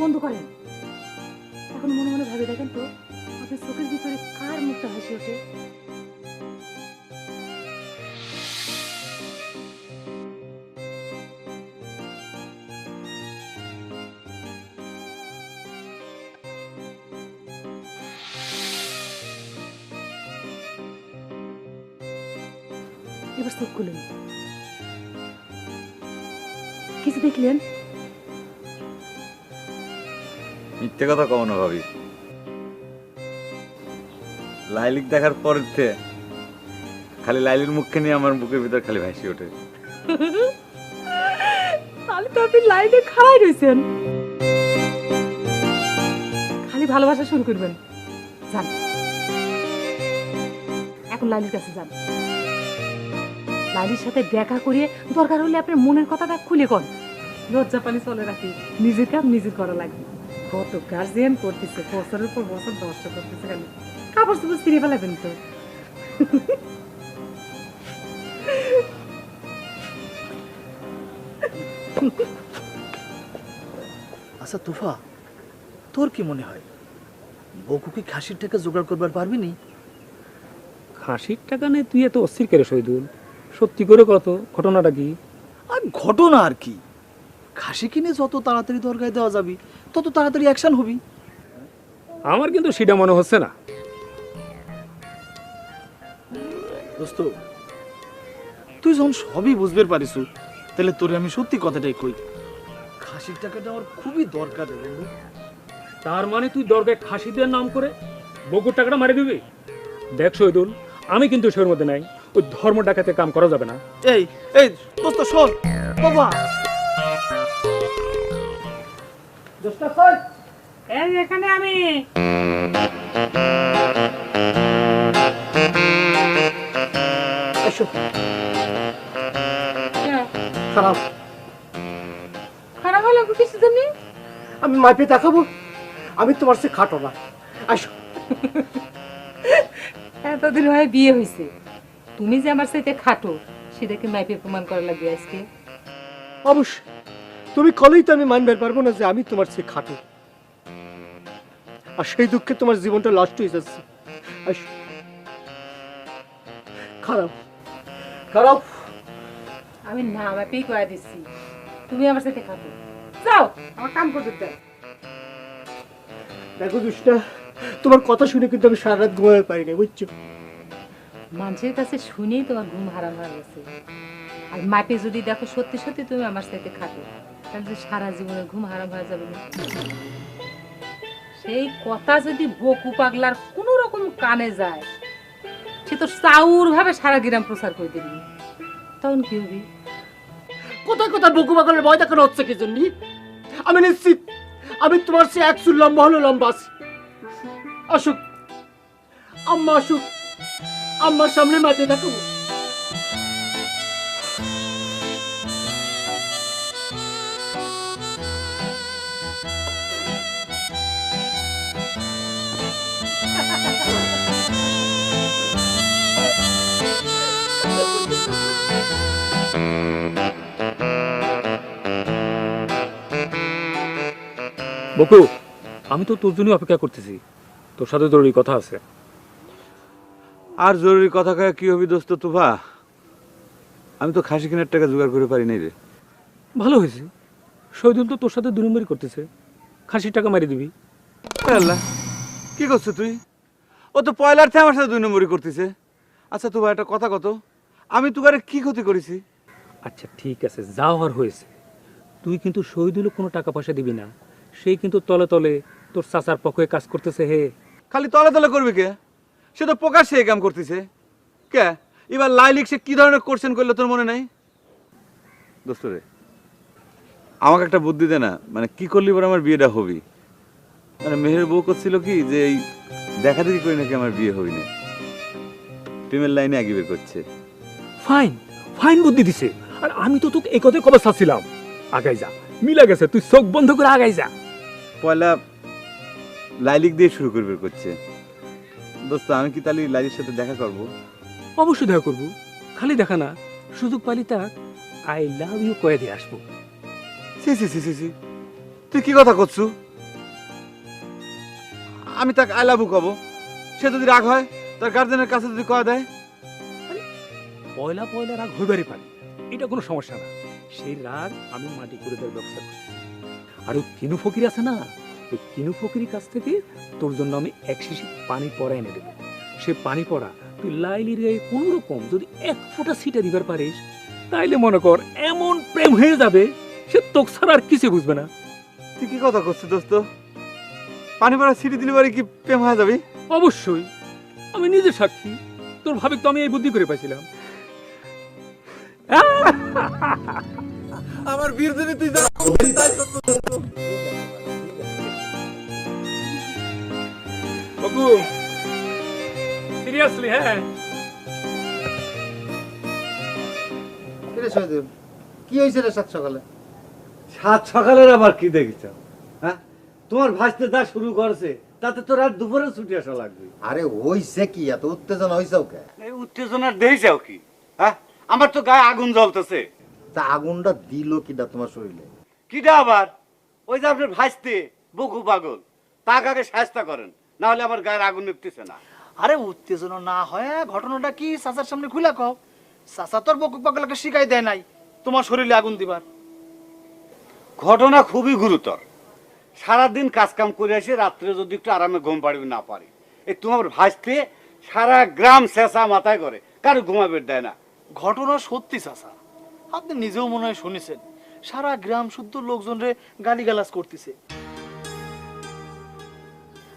বন্ধ করেন। এখন মনে মনে ভাবে দেখেন তো, আপনার চোখের ভিতরে কার মুখটা হাসি ওঠে। এবার চোখ খুলেন। কিছু দেখলেন? মিথ্যে কথা কও না ভাবি, লাইলিক দেখার পরেতে খালি লাইলির মুখকে নিয়ে আমার বুকের ভিতর খালি ভাসি ওঠে। তাহলে তো আপনি লাইনে খাড়াই রয়েছেন। খালি ভালোবাসা শুরু করবেন। যান, এখন লাইলির কাছে যান। লাইলির সাথে দেখা করিয়ে দরকার হলে আপনার মনের কথাটা খুলে কন। লজ্জা পানি চলে রাখি, নিজের কাম নিজের করা লাগবে। কত গার্জিয়ান করতেছে, বছরের পর বছর নষ্ট করতেছে, খালি কাপড় চোপড় ছিঁড়ে ফেলাবেন তো। আচ্ছা তুফা, তোর কি মনে হয় বকু কি খাসির টাকা জোগাড় করবার পারবি নি? খাসির টাকা নেই তুই এত অস্থির করে শহীদুল, সত্যি করে কত ঘটনাটা কি? আর ঘটনা আর কি, খাসি কিনে যত তাড়াতাড়ি তরকারি দেওয়া যাবে তত তাড়াতাড়ি অ্যাকশন হবি। আমার কিন্তু সেটা মনে হচ্ছে না। দোস্ত, তুই যখন সবই বুঝতে পারিস তাহলে তোরে আমি সত্যি কথাটাই কই, খাসির টাকাটা আমার খুবই দরকার রে বন্ধু। তার মানে তুই দরকার খাসি দেওয়ার নাম করে বকুর টাকাটা মারি দিবি? দেখ শহীদুল, আমি কিন্তু সের মধ্যে নাই, ওই ধর্ম ডাকাতে কাম করা যাবে না। এই এই দোস্ত শোন বাবা, এখানে আমি খারাপ, খারাপ হলো কিছু জানি। আমি মাইপে দেখাবো আমি তোমার সে খাটো না। আসো। এতদিন হয় বিয়ে হয়েছে, তুমি যে আমার সাথে খাটো সেটাকে মাইপে প্রমাণ করা লাগবে আজকে। অবশ্যই তুমি কলেই তো আমি মানবার পারবো না যে আমি তোমার সে খাটো, আর সেই দুঃখে তোমার জীবনটা নষ্ট হয়ে যাচ্ছে। আসো। খারাপ খারাপ, আমি না মাইপেই কয়ে দিচ্ছি, তুমি আমার সাথে খাটো। যাও, আমার কাম করতে দাও। দেখো দুষ্টা, তোমার কথা শুনে কিন্তু আমি সারা রাত ঘুমাতে পারি না, বুঝছো? মানুষের কাছে শুনেই তোমার ঘুম হারাম হয়ে গেছে। আর মাপে যদি দেখো সত্যি সত্যি তুমি আমার সাথে খাটো, তাহলে সারা জীবনের ঘুম হারাম হয়ে যাবে না। সেই কথা যদি বকু পাগলার কোন রকম কানে যায়, সে তো চাউর ভাবে সারা গ্রাম প্রচার করে দিবি, তখন কি হবি? কোথায় কোথায় বকু বাগলের ভয় দেখানো হচ্ছে কি জন্য? আমি নিশ্চিত আমি তোমার সে এক চুল লম্বা হলো লম্বা আছি। আসুক আম্মা, আসুক, আম্মার সামনে মাঠে দেখাবো। বকু, আমি তো তোর জন্য অপেক্ষা করতেছি, তোর সাথে জরুরি কথা আছে। আর জরুরি কথা কয়ে কি হবি দোস্ত তুফা, আমি তো খাসি কেনার টাকা জোগাড় করে পারি নাই রে। ভালো হয়েছে, শহীদুল তো তোর সাথে 2 নম্বরই করতেছে, খাসির টাকা মারি দিবি। আল্লাহ, কি করছো তুই? ও তো পয়লার থেকে আমার সাথে 2 নম্বরই করতেছে। আচ্ছা তুফা, একটা কথা কত, আমি তোকে কি ক্ষতি করেছি? আচ্ছা ঠিক আছে, যা হওয়ার হয়েছে। তুই কিন্তু শহীদুল কোনো টাকা পয়সা দিবি না, সেই কিন্তু তলে তলে তোর চাচার পক্ষে কাজ করতেছে। হে, খালি তলে তলে করবি কে? সে তো প্রকাশ্যে এই কাম করতেছে। কে এবার লাইলিক সে কি ধরনের কোশ্চেন করলো তোর মনে নাই? দোস্ত রে, আমাকে একটা বুদ্ধি দে না, মানে কি করলি পরে আমার বিয়েটা হবি? মানে মেহের বউ করছিল কি যে এই দেখা দেখি করি নাকি আমার বিয়ে হবি না, প্রেমের লাইনে আগে বের করছে। ফাইন ফাইন বুদ্ধি দিছে। আর আমি তো তোকে এই কথাই কবে চাচ্ছিলাম, আগাই যা, মিলা গেছে, তুই চোখ বন্ধ করে আগাই যা। পয়লা লাইলিক দিয়ে শুরু করে বের করছে। দোস্ত, আমি কি তাহলে লাইলির সাথে দেখা করব? অবশ্যই দেখা করবো, খালি দেখা না, সুযোগ পালি তাক আই লাভ ইউ কয়ে দিয়ে আসবো। সি সি সি সি সি, তুই কি কথা করছু? আমি তাকে আই লাভ ইউ কব, সে যদি রাগ হয় তার গার্জেনের কাছে যদি কয়ে দেয়? পয়লা পয়লা রাগ হইবারই পারে, এটা কোনো সমস্যা না। সেই রাগ আমি মাটি করে দেওয়ার ব্যবস্থা করছি। আর ওই কিনু ফকির আছে না, ওই কিনু ফকির কাছ থেকে তোর জন্য আমি 1 শিশি পানি পড়া এনে দেবো। সে পানি পড়া তুই লাইলির গায়ে কোন রকম যদি এক ফোঁটা ছিটা দিবার পারিস, তাইলে মনে কর এমন প্রেম হয়ে যাবে সে তোক ছাড়া আর কিছু বুঝবে না। তুই কি কথা করছিস দোস্ত? পানি পড়া সিটি দিলে বাড়ি কি প্রেম হয়ে যাবি? অবশ্যই, আমি নিজে সাক্ষী। তোর ভাবে তো আমি এই বুদ্ধি করে পাইছিলাম। আমার বীর জন্য তুই বকু, সিরিয়াসলি? হ্যাঁ, কি হয়েছে রে সাত সকালে? সাত সকালের আবার কি দেখছ? হ্যাঁ, তোমার ভাসতে যা শুরু করছে তাতে তো রাত দুপুরে ছুটি আসা লাগবে। আরে হইছে কি, এত উত্তেজনা হইছে ওকে? এই উত্তেজনার দেই যাও কি? হ্যাঁ, আমার তো গায়ে আগুন জ্বলতেছে। তা আগুনটা দিল কিনা তোমার শরীরে? কিডা আবার? ওই যে আপনার ভাসতে বকু পাগল, তাকে আগে শায়েস্তা করেন, না হলে আমার গায়ের আগুন নিপতেছে না। আরে উত্তেজনা না হয় ঘটনাটা কি চাচার সামনে খুলে কও। চাচা তোর বকু পাগলাকে শিখাই দেয় নাই তোমার শরীরে আগুন দিবার। ঘটনা খুবই গুরুতর। সারাদিন কাজকাম করে এসে রাত্রে যদি একটু আরামে ঘুম পাড়বি না পারি, এই তোমার ভাসতে সারা গ্রাম চেঁচা মাথায় করে, কারো ঘুমাবে দেয় না। ঘটনা সত্যি চাচা, আপনি নিজেও মনে হয় শুনেছেন, সারা গ্রাম শুদ্ধ লোকজনরে গালিগালাজ করতেছে।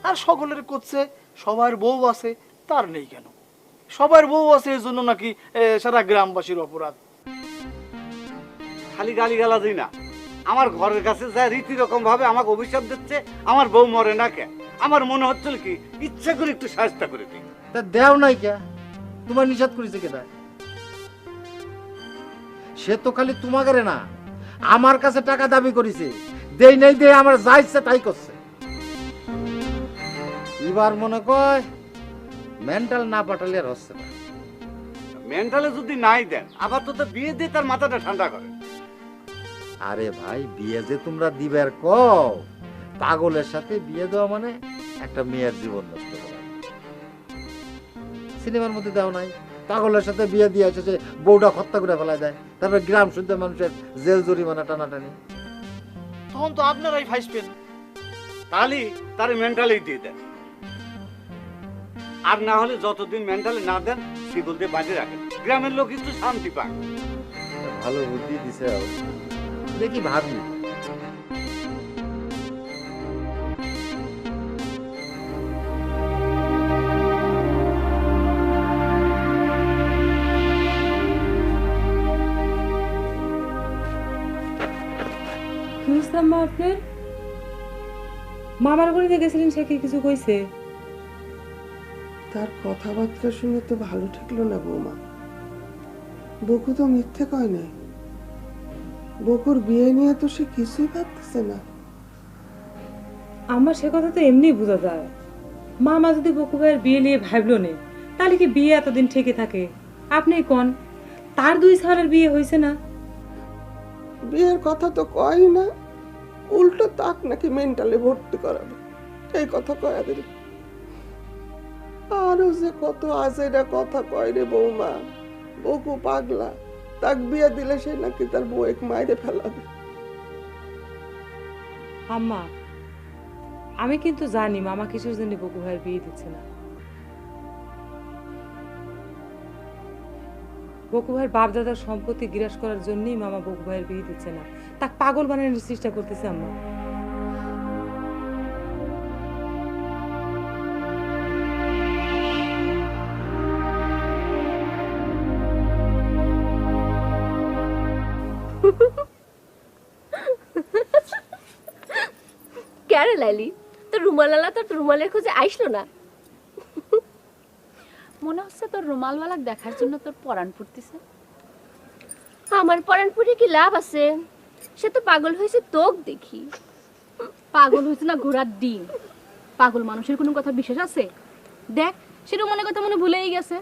আর সকলের করছে সবার বউ আছে, তার নেই কেন? সবার বউ আছে এই জন্য নাকি সারা গ্রামবাসীর অপরাধ? খালি গালি গালা দিই না, আমার ঘরের কাছে যা রীতি রকম ভাবে আমাকে অভিশাপ দিচ্ছে, আমার বউ মরে না কে? আমার মনে হচ্ছিল কি ইচ্ছা করে একটু সাহায্য করে দিই। তা দেও নাই কে? তোমার নিষেধ করেছে কেটা? সে তো খালি তোমাকে না, আমার কাছে টাকা দাবি করেছে, দেই নাই দেই আমার যা ইচ্ছা তাই করছে। এবার মনে কয় মেন্টাল না পাঠালে আর হচ্ছে না। মেন্টালে যদি নাই দেন, আবার তো বিয়ে দিয়ে তার মাথাটা ঠান্ডা করে। আরে ভাই, বিয়ে যে তোমরা দিবার কও, পাগলের সাথে বিয়ে দেওয়া মানে একটা মেয়ের জীবন নষ্ট করা। সিনেমার মধ্যে দেওয়া নাই, পাগলের সাথে বিয়ে দিয়ে এসেছে বউটা হত্যা করে ফেলা দেয়, তারপরে গ্রাম শুদ্ধ মানুষের জেল জরিমানা টানাটানি। তখন তো আপনারাই ফাইসবেন। তাহলে তার মেন্টালি দিয়ে দেন, আর না হলে যতদিন মেন্টালি না দেন সেগুলো দিয়ে বাজে রাখেন, গ্রামের লোক একটু শান্তি পায়। ভালো বুদ্ধি দিছে, দেখি ভাবি। আপনার মামার বাড়িতে গেছিলেন, সে কি কিছু কইছে? তার কথাবার্তা শুনে তো ভালো ঠেকলো না বৌমা। বকু তো মিথ্যে কয় নাই, বকুর বিয়ে নিয়ে তো সে কিছুই ভাবতেছে না। আমার সে কথা তো এমনি বোঝা যায়। মামা যদি বকু ভাইয়ের বিয়ে নিয়ে ভাবলো নে, তাহলে কি বিয়ে এতদিন ঠেকে থাকে? আপনি কোন তার 2 সালের বিয়ে হয়েছে না? বিয়ের কথা তো কয় না, উল্টো তাক নাকি মেন্টালে ভর্তি করাবে, এই কথা কয় আদের। আরো যে কত আজেরা কথা কয় রে বৌমা। বকু পাগলা, তাক বিয়ে দিলে সে নাকি তার বউকে মাইরে ফেলাবে। আম্মা, আমি কিন্তু জানি মামা কিসের জন্য বকু ভাইয়ের বিয়ে দিচ্ছে না। বকু ভাইয়ের বাপ দাদার সম্পত্তি গ্রাস করার জন্যই মামা বকু ভাইয়ের বিয়ে দিচ্ছে না, তাকে পাগল বানানোর চেষ্টা করতেছে আম্মা। কেন লাইলি, তোর রুমালালা তোর রুমালের খোঁজে আইসলো না? মনে হচ্ছে তোর রুমালওয়ালা দেখার জন্য তোর পরাণ ফুটতেছে। আমার পরাণ ফুটে কি লাভ আছে? সে তো পাগল হয়েছে তোক দেখি। পাগল হয়েছে না ঘোড়ার ডিম। পাগল মানুষের কোনো কথা বিশ্বাস আছে? দেখ, সে রুমালের কথা মনে ভুলেই গেছে।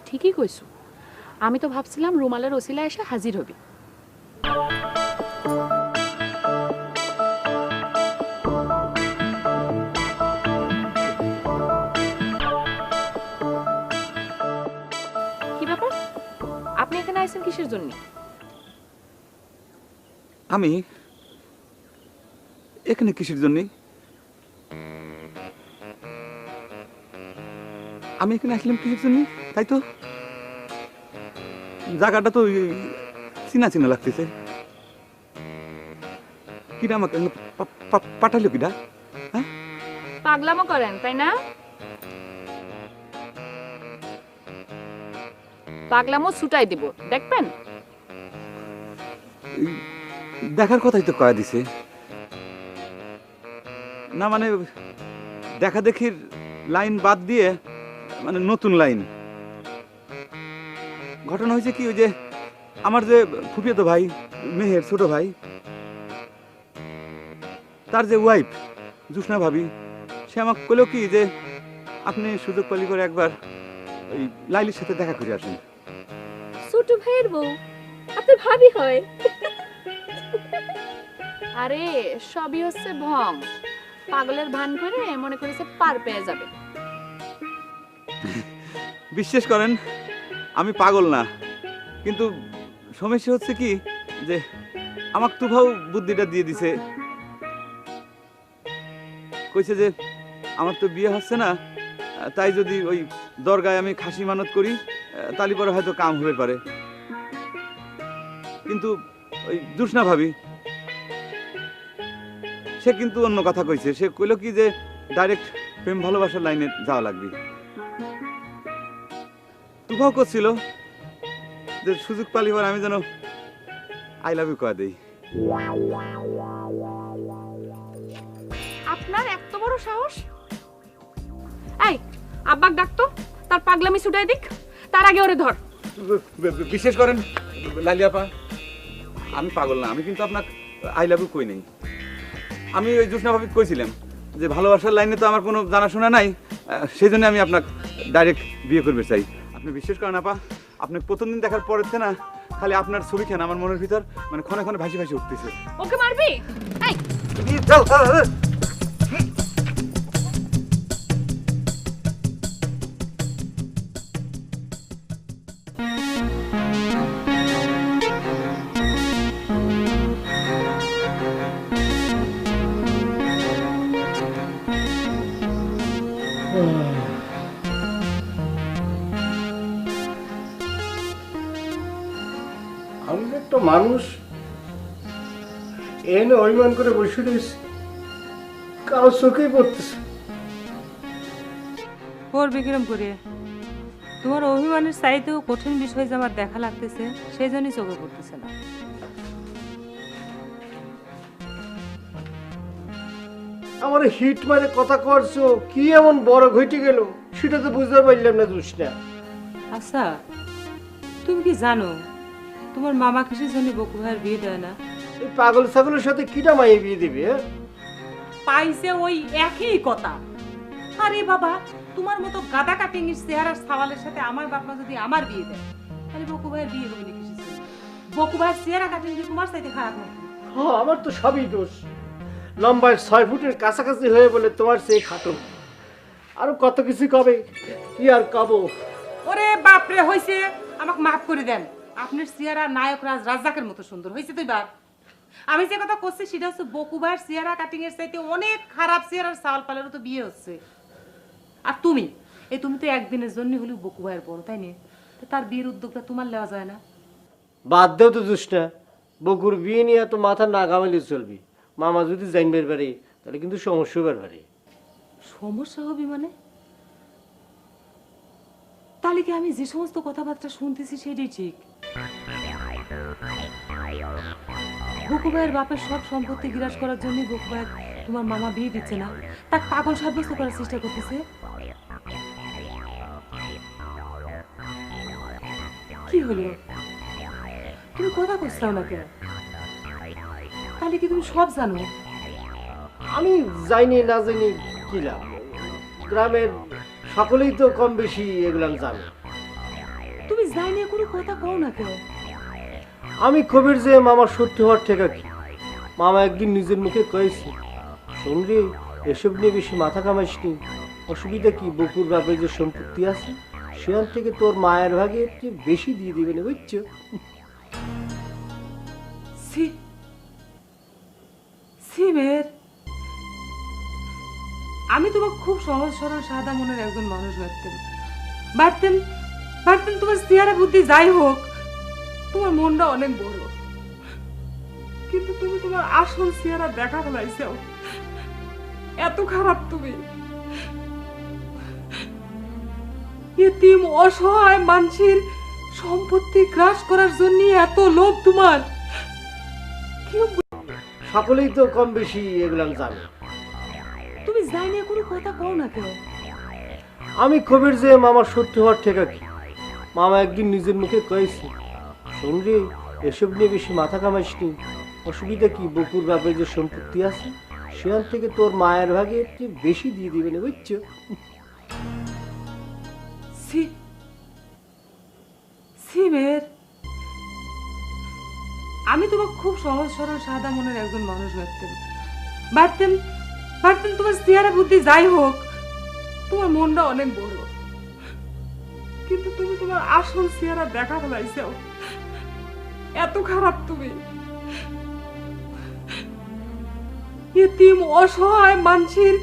ঠিকই কইছো, আমি তো ভাবছিলাম রুমালের ওসিলা এসে হাজির হবি। কিসের জন্য? আমি এখানে কিসের জন্য? আমি এখানে আসলাম কিসের জন্য তাই তো জায়গাটা তো চিনা চিনা লাগতেছে। কিনা আমাকে পাঠালো কিনা? হ্যাঁ পাগলামো করেন তাই না? পাগলামো ছুটাই দিব, দেখবেন। দেখার কথাই তো কয়া দিছে না, মানে দেখা দেখির লাইন বাদ দিয়ে মানে নতুন লাইন। ঘটনা হয়েছে কি, ওই যে আমার যে ফুফিয়াতো ভাই মেহের ছোট ভাই, তার যে ওয়াইফ জুসনা ভাবি, সে আমাকে কইলো কি যে আপনি সুযোগ পালি করে একবার ওই লাইলির সাথে দেখা করে আসেন। ছোট ভাইয়ের বউ আপনার ভাবি হয়? আরে সবই হচ্ছে ভং, পাগলের ভান করে মনে করেছে পার পেয়ে যাবে। বিশ্বাস করেন আমি পাগল না, কিন্তু সমস্যা হচ্ছে কি যে আমাকে তুফাও বুদ্ধিটা দিয়ে দিছে। কইছে যে আমার তো বিয়ে হচ্ছে না, তাই যদি ওই দরগায় আমি খাসি মানত করি তালি পরে হয়তো কাম হতে পারে। কিন্তু ওই জুসনা ভাবি সে কিন্তু অন্য কথা কইছে। সে কইলো কি যে ডাইরেক্ট প্রেম ভালোবাসার লাইনে যাওয়া লাগবে। তুফাও করছিল যে সুযোগ পালি পর আমি যেন আই লাভ ইউ কয়া দেই। আপনার এত বড় সাহস! এই আব্বাক ডাকতো, তার পাগলামি ছুটাই দিক, তার আগে ওরে ধর। বিশ্বাস করেন লালি আপা, আমি পাগল না, আমি কিন্তু আপনাকে আই লাভ ইউ কই নেই। আমি ওই জুসনা ভাবি কইছিলাম যে ভালোবাসার লাইনে তো আমার কোনো জানাশোনা নাই, সেই জন্য আমি আপনাকে ডাইরেক্ট বিয়ে করবে চাই। আপনি বিশ্বাস করেন আপা, আপনি প্রথম দিন দেখার পরের থেকে না খালি আপনার ছবি খেন আমার মনের ভিতর মানে ক্ষণে ক্ষণে ভাসি ভাসি উঠতেছে। ওকে মারবি? এই আমি একটা মানুষ এনে অভিমান করে বসে রয়েছি, কারো চোখেই পড়তেছে। পড়বে কিরম করে? তোমার অভিমানের চাইতেও কঠিন বিষয় যে আমার দেখা লাগতেছে, সেই জন্যই চোখে পড়তেছে না। আমার হিট মানে কথা করছো, কি এমন বড় ঘটে গেল সেটা তো বুঝতে পারলাম না জুসনা। আচ্ছা তুমি কি জানো তোমার মামা কিসের জন্য বকু ভাইয়ের বিয়ে দেয় না? এই পাগল ছাগলের সাথে কিটা মাইয়ে বিয়ে দিবে? পাইছে ওই একই কথা। আরে বাবা, তোমার মতো গাদা কাটিং এর চেহারার সাওয়ালের সাথে আমার বাবা যদি আমার বিয়ে দেয়, তাহলে বকু ভাইয়ের বিয়ে হবে না কিসের জন্য? বকু ভাইয়ের চেহারা কাটিং কি তোমার চাইতে খারাপ নাকি? হ্যাঁ, আমার তো সবই দোষ। লম্বায় 6 ফুটের কাছাকাছি হয়ে বলে তোমার সেই খাটো। আরো কত কিছু কবে, কি আর কবো। ওরে বাপরে, হইছে, আমাকে মাফ করে দেন। আপনার চেহারা নায়ক রাজ্জাকের মতো সুন্দর হয়েছে। তুই বাপ, আমি যে কথা করছি সেটা হচ্ছে বকু ভাইয়ের চেহারা কাটিং এর চাইতে অনেক খারাপ চেহারার সাওয়াল পালেরও তো বিয়ে হচ্ছে। আর তুমি তুমি তো একদিনের জন্য হলেও বকু ভাইয়ের বড়, তাই না? তার বিয়ের উদ্যোগটা তোমার নেওয়া যায় না? বাদ দেও তো জুসনা, বকুর বিয়ে নিয়ে তো মাথা না ঘামাইলে চলবি। মামা যদি জানবার পারে তাহলে কিন্তু সমস্যা হবার পারে। সমস্যা হবে মানে? তাহলে কি আমি যে সমস্ত কথাবার্তা শুনতেছি সেটাই ঠিক? বকু ভাইয়ের বাপের সব সম্পত্তি গ্রাস করার জন্য বকু ভাই তোমার মামা বিয়ে দিচ্ছে না, তার পাগল সাব্যস্ত করার চেষ্টা করতেছে। কি হলো, তুমি কথা করছো না কেন? তাহলে কি তুমি সব জানো? আমি জানি না জানি কি লাভ, গ্রামের সকলেই তো কম বেশি এগুলো জানে। তুমি জানি কোনো কথা কও না কেন? আমি কবির যে মামার সত্যি হওয়ার ঠেকা কি? মামা একদিন নিজের মুখে কয়েছে, শুনলি এসব নিয়ে বেশি মাথা কামাইস নি, অসুবিধা কি? বকুর বাপের যে সম্পত্তি আছে সেখান থেকে তোর মায়ের ভাগে একটু বেশি দিয়ে দিবে না, বুঝছো? সিমের, আমি তোমাকে খুব সহজ সরল সাদা মনের একজন মানুষ ভাবতাম। বাড়তেন বাড়তেন তোমার চেহারা বুদ্ধি যাই হোক, তোমার মনটা অনেক বড়, কিন্তু তুমি তোমার আসল চেহারা দেখা ফেলাইছো। এত খারাপ তুমি, এতিম অসহায় মানুষের সম্পত্তি গ্রাস করার জন্য এত লোভ তোমার। সকলেই তো কম বেশি এগুলো জানে। তুমি যাই নিয়ে কোনো কথা কও না কেন? আমি কবির যে মামার সত্যি হওয়ার ঠেকা কি, মামা একদিন নিজের মুখে কয়েছি, শোন রে এসব নিয়ে বেশি মাথা কামাইসনি, অসুবিধা কি, বকুর বাপের যে সম্পত্তি আছে সেখান থেকে তোর মায়ের ভাগে একটু বেশি দিয়ে দিবে না, বুঝছো? সিমের, আমি তোমাকে খুব সহজ সরল সাদা মনের একজন মানুষ ভাবতেন, ভাবতেন ভাবতেন তোমার চেহারা বুদ্ধি যাই হোক, তোমার মনটা অনেক বড়, কিন্তু তুমি তোমার আসল চেহারা দেখা ফেলাইছো। এত খারাপ তুমি, এতিম অসহায় মানুষের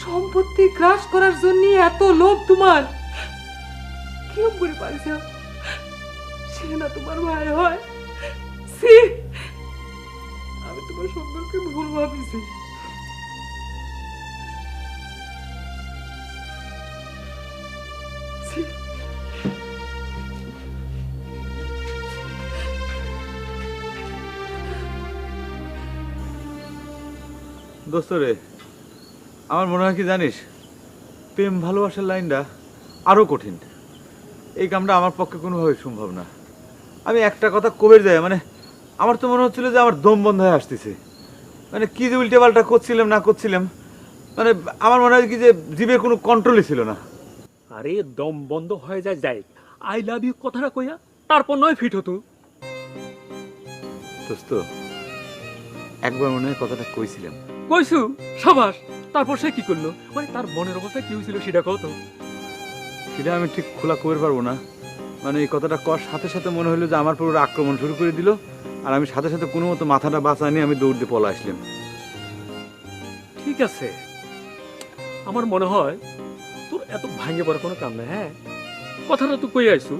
সম্পত্তি গ্রাস করার জন্য এত লোভ তোমার। কিরম করে পারছো? সে না তোমার ভাই হয়? আমি তোমার সম্পর্কে ভুল ভাবিছি। দোস্ত রে, আমার মনে হয় কি জানিস, প্রেম ভালোবাসার লাইনটা আরো কঠিন। এই কামটা আমার পক্ষে কোনোভাবে সম্ভব না। আমি একটা কথা কবে যাই, মানে আমার তো মনে হচ্ছিল যে আমার দম বন্ধ হয়ে আসতেছে, মানে কি যে উল্টে পাল্টা করছিলাম না করছিলাম, মানে আমার মনে হয় কি যে জীবের কোনো কন্ট্রোলই ছিল না। আরে দম বন্ধ হয়ে যায় যাই, আই লাভ ইউ কথাটা কইয়া তারপর নয় ফিট হতো। দোস্ত একবার মনে হয় কথাটা কইছিলাম। কইছু? সাবাস। তারপর সে কি করলো? মানে তার মনের অবস্থা কি হয়েছিল সেটা কত? সেটা আমি ঠিক খোলা করতে পারবো না। মানে এই কথাটা কর সাথে সাথে মনে হলো যে আমার পুরো আক্রমণ শুরু করে দিল, আর আমি সাথে সাথে কোনো মতো মাথাটা বাঁচা নিয়ে আমি দৌড় দিয়ে পলা আসলাম। ঠিক আছে, আমার মনে হয় তোর এত ভাঙে পড়ার কোনো কাম নাই। হ্যাঁ, কথাটা তুই কই আইসু,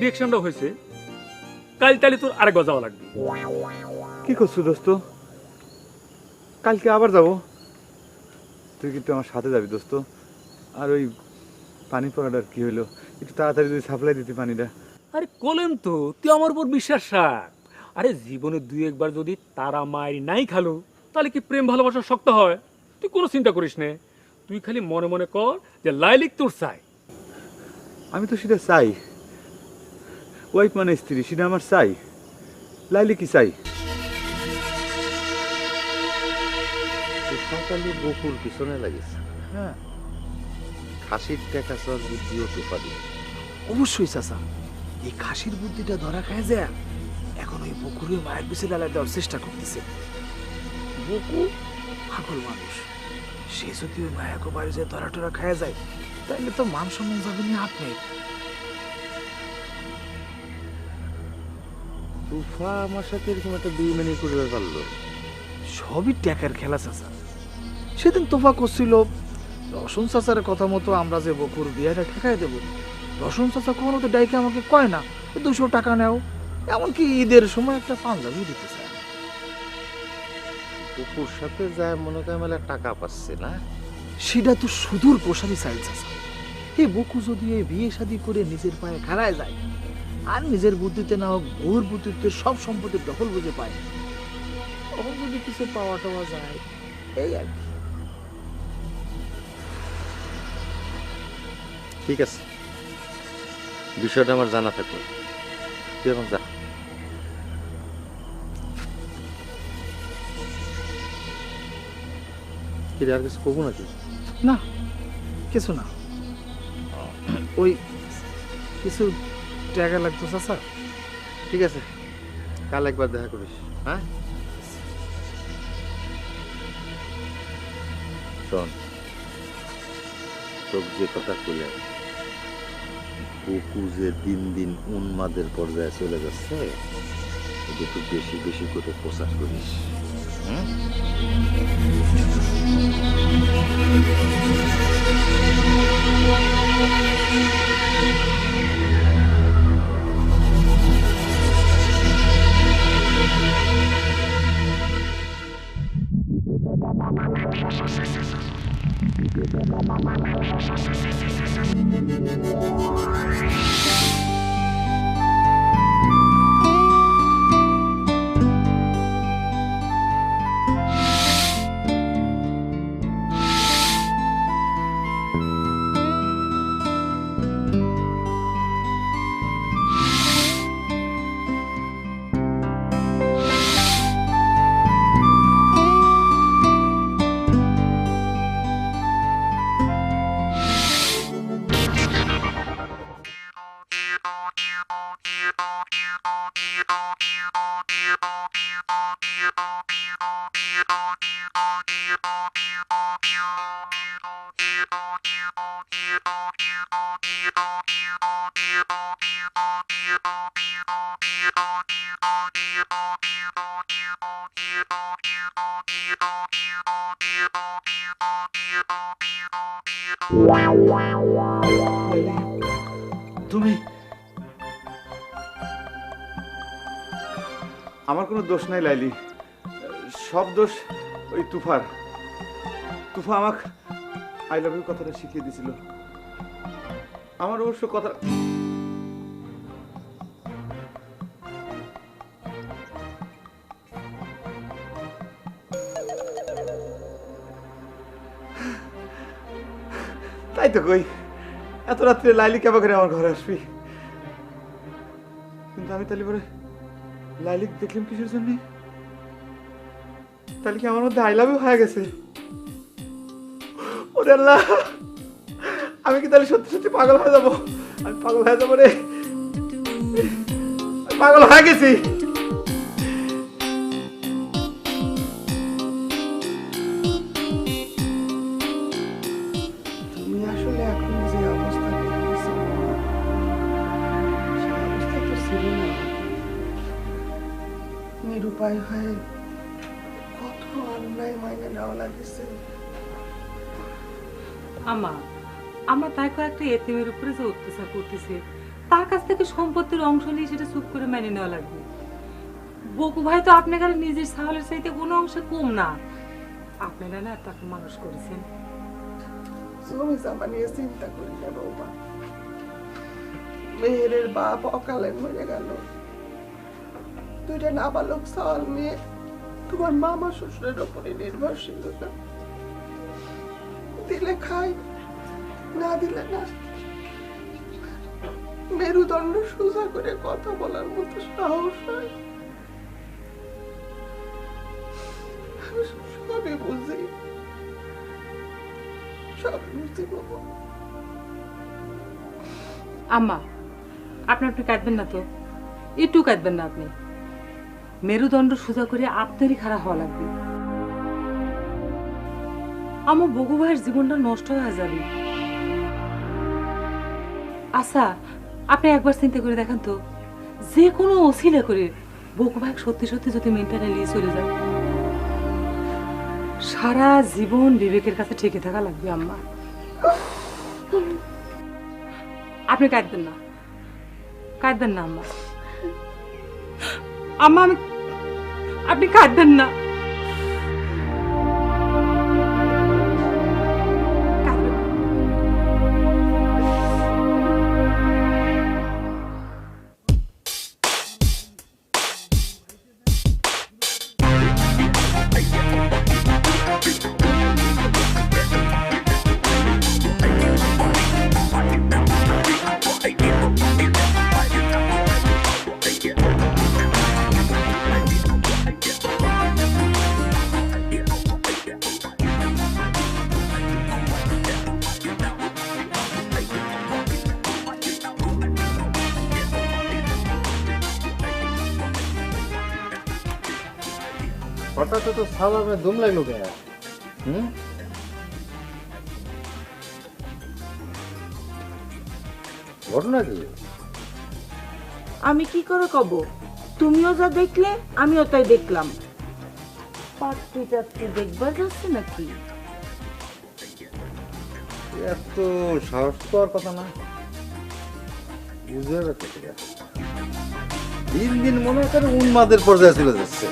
রিয়েকশনটা হয়েছে, কাল তালি তোর আরেকবার যাওয়া লাগবে। কি করছো দোস্ত? কালকে আবার যাব? তুই কিন্তু আমার সাথে যাবি দোস্ত। আর ওই পানি পড়াটার কি হইলো, একটু তাড়াতাড়ি যদি সাপ্লাই দিতে পানিটা। আরে কলেম তো, তুই আমার উপর বিশ্বাস রাখ। আরে জীবনে দুই একবার যদি তারা মায়ের নাই খালো, তাহলে কি প্রেম ভালোবাসা শক্ত হয়? তুই কোনো চিন্তা করিস নে, তুই খালি মনে মনে কর যে লাইলিক তোর চাই। আমি তো সেটা চাই, ওয়াইফ মানে স্ত্রী, সেটা আমার চাই। লাইলি কি চাই? সকালে বকুর পিছনে লাগিস, হ্যাঁ খাসির টাকা সব বুদ্ধিও টোপা দিই। অবশ্যই চাচা, এই খাসির বুদ্ধিটা ধরা খায় যায়, এখন ওই বকুরের মায়ের পিছনে লাগাই দেওয়ার চেষ্টা করতেছে। বকু পাগল মানুষ, সে যদি ওই মায়াকে বাড়ি যায় ধরা টরা খায় যায়, তাহলে তো মান সম্মান যাবে না আপনি। তুফা আমার সাথে এরকম একটা বেইমানি করতে পারলো? সবই ট্যাকের খেলা চাচা। সেদিন তোফা করছিল রসুন চাচার কথা মতো আমরা যে বকুর বিয়েটা ঠেকাই দেব, রসুন চাচা কখনো তো ডাইকে আমাকে কয় না 200 টাকা নেও, এমনকি ঈদের সময় একটা পাঞ্জাবি দিতে চায়। বকুর সাথে যায় মনে করে মেলা টাকা পাচ্ছে না, সেটা তো সুদূর প্রসারী চাইল চাচা। এই বকু যদি এই বিয়ে শাদী করে নিজের পায়ে খাড়ায় যায়, আর নিজের বুদ্ধিতে না হোক বউর বুদ্ধিতে সব সম্পত্তির দখল বুঝে পায়, তখন যদি কিছু পাওয়া টাওয়া যায়, এই আর কি। ঠিক আছে, বিষয়টা আমার জানা থাকলো, তুই এখন যা। কি আর কিছু কবো নাকি? না কিছু না, ওই কিছু টাকা লাগতো চাচা। ঠিক আছে, কাল একবার দেখা করিস। হ্যাঁ শোন, তোকে যে কথা কইলাম, বকু যে দিন দিন উন্মাদের পর্যায়ে চলে যাচ্ছে, এটা একটু বেশি বেশি করে প্রচার করিস। হুম। তুমি আমার কোনো দোষ নাই লাইলি, সব দোষ ওই তুফার। তুফা আমাকে আই লাভ ইউ কথাটা শিখিয়ে দিছিল। আমার অবশ্য কথা তাই তো কই, এত রাত্রে লাইলি কেবা করে আমার ঘরে আসবি? কিন্তু আমি তাহলে পরে লাইলি দেখলাম কিসের জন্য? তাহলে কি আমার মধ্যে আই লাভ ইউ হয়ে গেছে? ওরে আল্লাহ, আমি কি তাহলে সত্যি সত্যি পাগল হয়ে যাবো? আমি পাগল হয়ে যাবো রে, পাগল হয়ে গেছি। তুমি আসলে এখন যে অবস্থা দেখতেছো, সেই অবস্থা তো ছিল না। নিরুপায় হয়ে কত অন্যায় মাইনে নেওয়া লাগছে। আমার তাই কয়েকটা এতিমের উপরে যে অত্যাচার করতেছে, তার কাছ থেকে সম্পত্তির অংশ নিয়ে সেটা চুপ করে মেনে নেওয়া লাগবে। বকু ভাই তো আপনার কাছে নিজের সাহলের চাইতে কোনো অংশে কম না। আপনারা না তাকে মানুষ করেছেন। জমি জমা নিয়ে চিন্তা করি না বৌমা। মেহেরের বাপ অকালে মরে গেল। দুইটা নাবালক সাল নিয়ে তোমার মামা শ্বশুরের ওপরে নির্ভরশীল। দিলে খাই, না দিলে না। মেরুদণ্ড সোজা করে কথা বলার মতো সাহস হয়। আমি সবই বুঝি, সব বুঝি বাবা। আম্মা, আপনি কাঁদবেন না তো, একটু কাঁদবেন না। আপনি মেরুদণ্ড সোজা করে আপনারই খারাপ হওয়া লাগবে। আমার বগু ভাইয়ের জীবনটা নষ্ট হয়ে যাবে। আচ্ছা, আপনি একবার চিন্তা করে দেখেন তো, যে কোনো অসিলা করে বগু ভাই সত্যি সত্যি যদি মেন্টালি নিয়ে চলে যায়, সারা জীবন বিবেকের কাছে ঠেকে থাকা লাগবে। আম্মা, আপনি কাঁদবেন না, কাঁদবেন না আম্মা। আম্মা, আপনি কাঁদবেন না। হঠাৎ তো সালামে দুম লাগলো কেন? ঘটনা কি? আমি কি করে কব? তুমিও যা দেখলে আমিও তাই দেখলাম। পাত্রী টাত্রী দেখবার যাচ্ছে নাকি? এত সাহস পাওয়ার কথা না, বুঝতে পারছি। দিন দিন মনে হয় উন্মাদের পর্যায়ে চলে যাচ্ছে।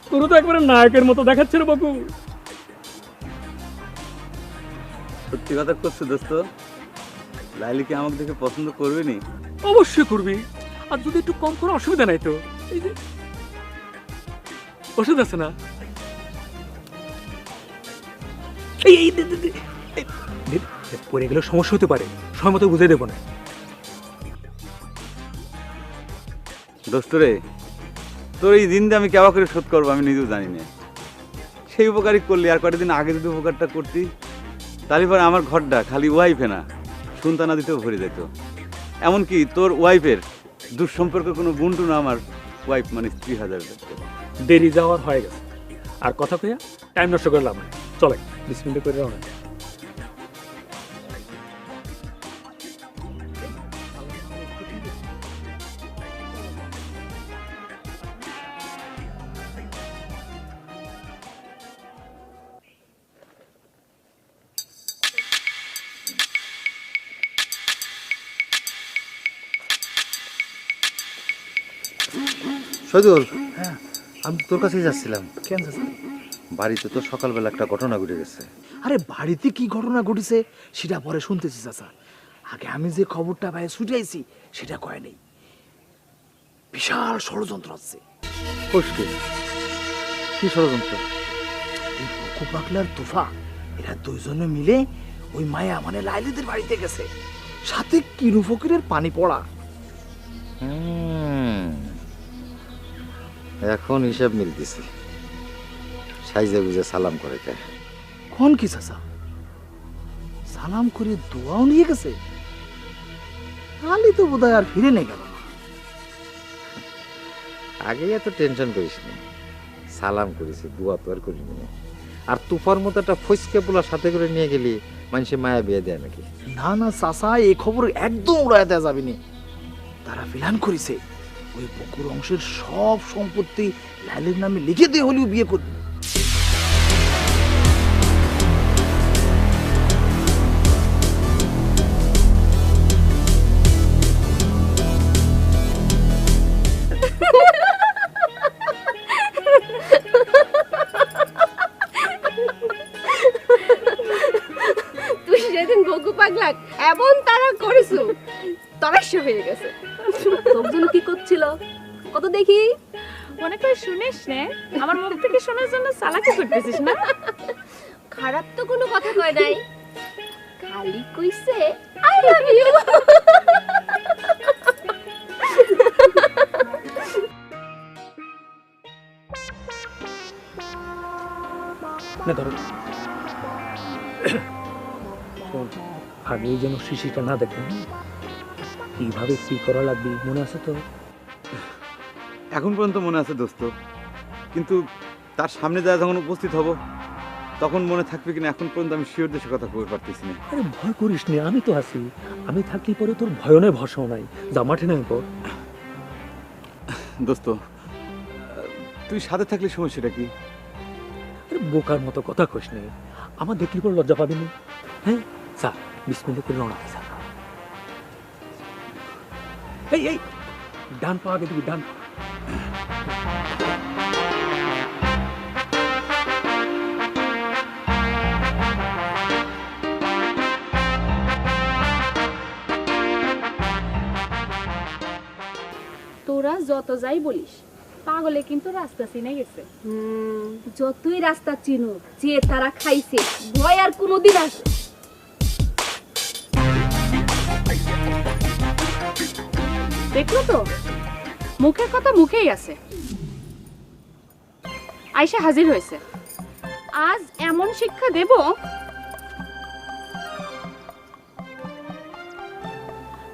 তোর তো একবারে নায়কের মতো দেখাচ্ছে রে বাবু। সত্যি কথা করছো দোস্ত, লাইলি কি আমাকে দেখে পছন্দ করবে নি? অবশ্যই করবি, আর যদি একটু কম করে অসুবিধা নাই তো। এই যে ওষুধ আছে না, এই পড়ে গেলে সমস্যা হতে পারে, সময় মতো বুঝে দেবো না। দোস্ত রে, তোর এই দিন দিয়ে আমি কেবা করে শোধ করবো আমি নিজেও জানি না। সেই উপকারই করলি, আর কয়েকদিন আগে যদি উপকারটা করতি তাহলে পরে আমার ঘরটা খালি ওয়াইফে না সন্তানা দিতেও ভরে যেত। এমনকি তোর ওয়াইফের দুঃসম্পর্কের কোনো বুনটু না আমার ওয়াইফ মানে স্ত্রী হাজার। দেরি যাওয়ার হয়ে গেছে, আর কথা কইয়া টাইম নষ্ট করলাম না। চলে বিসমিল্লাহ করে রওনা। সজল, হ্যাঁ আমি তোর কাছেই যাচ্ছিলাম। কেন চাচা? বাড়িতে তো সকালবেলা একটা ঘটনা ঘটে গেছে। আরে বাড়িতে কি ঘটনা ঘটেছে সেটা পরে শুনতেছি চাচা। আগে আমি যে খবরটা পাই ছুটাইছি সেটা কয় নেই। বিশাল ষড়যন্ত্র আছে। কি ষড়যন্ত্র? এই বকু পাগলার তুফা এরা দুইজনে মিলে ওই মায়া মানে লাইলিদের বাড়িতে গেছে, সাথে কিনু ফকিরের পানি পড়া। এখন হিসাব মিলতেছে। সাইজে গুজে সালাম করে কে? কোন কি চাচা? সালাম করে দোয়াও নিয়ে গেছে? তাহলে তো বোধহয় আর ফিরে নেই গেল না। আগে এত টেনশন করিস না, সালাম করেছি, দোয়া তো আর করিনি। আর তুফার মতো একটা ফসকে পোলার সাথে করে নিয়ে গেলি মানুষে মায়া বিয়ে দেয় নাকি? না না চাচা, এই খবর একদম উড়ায় দেওয়া যাবে না। তারা প্ল্যান করেছে ওই বকুর অংশের সব সম্পত্তি লাইলের নামে লিখে দিয়ে হলেও বিয়ে করবে। তুই যেদিন বকু পাগলা এমন তারা করেছো তরাস হয়ে গেছে। তোর জন্য কি করছিল কত দেখি? মনে করে শুনিস নে, আমার মুখ থেকে শোনার জন্য চালাকি করতেছিস না? খারাপ তো কোনো কথা কয় নাই, খালি কইছে আই লাভ ইউ। না ধরো শোন, আগে যেন শিশিটা না দেখে, কিভাবে কি করা লাগবে মনে আছে তো? এখন পর্যন্ত মনে আছে দোস্ত, কিন্তু তার সামনে যা যখন উপস্থিত হব তখন মনে থাকবে কিনা এখন পর্যন্ত আমি শিওর দেশে কথা কই পারতেছি না। আরে ভয় করিস নে, আমি তো আছি। আমি থাকলে পরে তোর ভয় নয় ভরসাও নাই। যা মাঠে নাই পর। দোস্ত তুই সাথে থাকলে সমস্যাটা কি? আরে বোকার মতো কথা কইস নে, আমার দেখলি পর লজ্জা পাবি না। হ্যাঁ যা বিসমিল্লাহ করে রওনা দে। এই এই ডান পা আগে দিবি, ডান পা। তোরা যত যাই বলিস পাগলে কিন্তু রাস্তা চিনে গেছে। যতই রাস্তা চিনো যে তারা খাইছে ভয় আর কোনোদিন আসে। দেখলো তো, মুখের কথা মুখেই আছে। আয়শা হাজির হয়েছে, আজ এমন শিক্ষা দেব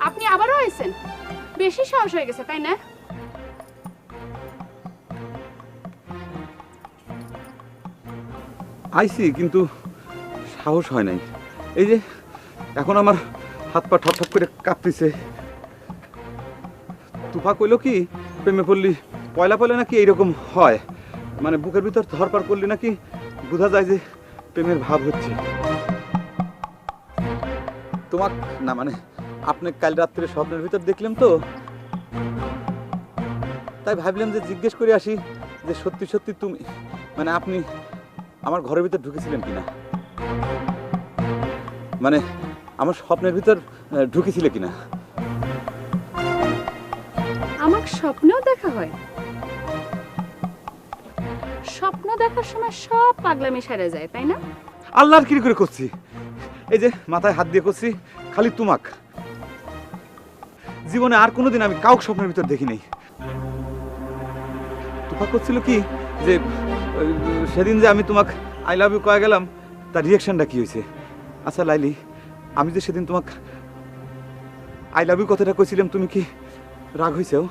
আপনি আবারও আইছেন। বেশি সাহস হয়ে গেছে তাই না? আইছি কিন্তু সাহস হয় নাই। এই যে এখন আমার হাত পা ঠপ ঠপ করে কাঁপতেছে। তুফা কইলো কি প্রেমে পড়লি পয়লা পয়লা নাকি এইরকম হয়, মানে বুকের ভিতর ধরপার করলি নাকি বোঝা যায় যে প্রেমের ভাব হচ্ছে। তোমাক না মানে আপনি কাল রাত্রে স্বপ্নের ভিতর দেখলাম তো, তাই ভাবলাম যে জিজ্ঞেস করে আসি যে সত্যি সত্যি তুমি মানে আপনি আমার ঘরের ভিতর ঢুকেছিলেন কিনা, মানে আমার স্বপ্নের ভিতর ঢুকেছিলে কিনা। আমার স্বপ্নেও দেখা হয়? স্বপ্ন দেখার সময় সব পাগলামি সেরে যায় তাই না? আল্লাহর কি করে করছি, এই যে মাথায় হাত দিয়ে করছি খালি তুমাক। জীবনে আর কোনোদিন আমি কাউকে স্বপ্নের ভিতর দেখি নাই। তুফা করছিল কি যে সেদিন যে আমি তোমাকে আই লাভ ইউ কয়ে গেলাম তার রিয়াকশনটা কি হয়েছে? আচ্ছা লাইলি, আমি যে সেদিন তোমাকে আই লাভ ইউ কথাটা কইছিলাম, তুমি কি রাগ হয়েছেও?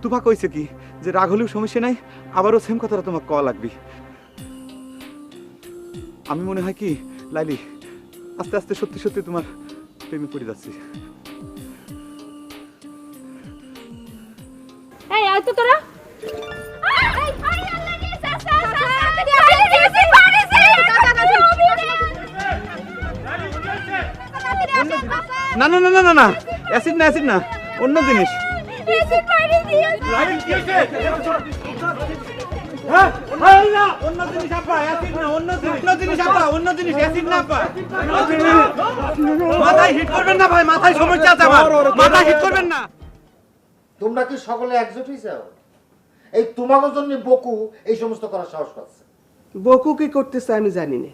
তুফা কইছে কি যে রাগ হলেও সমস্যা নাই, আবারও সেম কথাটা তোমাকে কওয়া লাগবে। আমি মনে হয় কি লাইলি আস্তে আস্তে সত্যি সত্যি তোমার প্রেমে পড়ে যাচ্ছি। এই আয় তো তোরা। না না না না না না, অ্যাসিড না, অ্যাসিড না, অন্য জিনিস। মাথায় হিট করবেন না ভাই, মাথায় সমস্যা আছে আমার, মাথায় হিট করবেন না। তোমরা কি সকলে একজোট হয়ে যাও? এই তোমাদের জন্য বকু এই সমস্ত করার সাহস পাচ্ছে। বকু কি করতেছে আমি জানি না,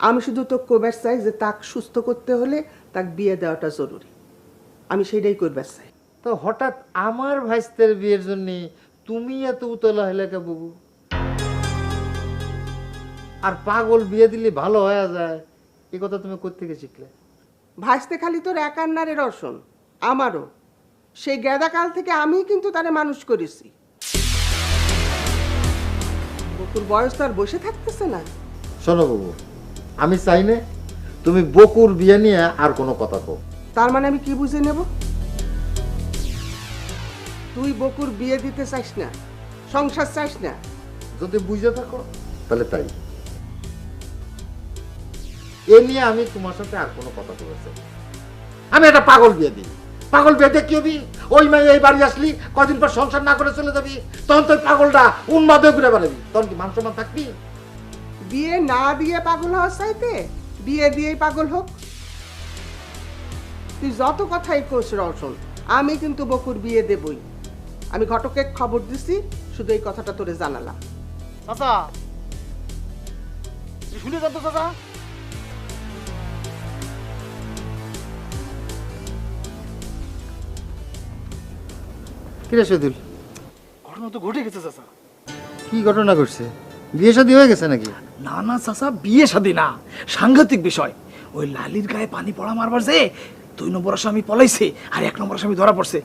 আমি শুধু তো কবার চাই যে তাক সুস্থ করতে হলে তাক বিয়ে দেওয়াটা জরুরি, আমি সেটাই করবার চাই। তো হঠাৎ আমার ভাইস্তের বিয়ের জন্য তুমি এত উতলা হলে কে বাবু? আর পাগল বিয়ে দিলে ভালো হয়ে যায়, এই কথা তুমি কোত্থেকে শিখলে? ভাসতে খালি তোর একার নারে রসন, আমারও সেই গেদা কাল থেকে আমি কিন্তু তারে মানুষ করেছি। বকুর বয়স তো আর বসে থাকতেছে না। শোনো বাবু, আমি চাই না তুমি বকুর বিয়ে নিয়ে আর কোনো কথা কও। তার মানে আমি কি বুঝে নেব? তুই বকুর বিয়ে দিতে চাইস না, সংসার চাইস না? যদি বুঝে থাকো তাহলে তাই। এ নিয়ে আমি তোমার সাথে আর কোনো কথা বলতে চাই। আমি একটা পাগল বিয়ে দিই, পাগল বিয়ে দিয়ে কি হবি? ওই মেয়ে এই বাড়ি আসলি কদিন পর সংসার না করে চলে যাবি, তখন তুই পাগলটা উন্মাদে ঘুরে বেড়াবি, তখন কি মান সম্মান থাকবি? বিয়ে না দিয়ে পাগল হওয়ার চাইতে বিয়ে দিয়েই পাগল হোক। তুই যত কথাই কোস রওশন, আমি কিন্তু বকুর বিয়ে দেবই। আমি ঘটকে খবর দিছি, শুধু এই কথাটা তোরে জানালাম। চাচা শুনে যান তো চাচা। কিরে শহীদুল, ঘটনা তো ঘটে গেছে চাচা। কি ঘটনা ঘটছে? বিয়ে শাদী হয়ে গেছে নাকি? না না চাচা, বিয়ে শাদী না, সাংঘাতিক বিষয়। ওই লালির গায়ে পানি পড়া মারবার যে 2 নম্বর আসামি পলাইছে আর 1 নম্বর আসামি ধরা পড়ছে।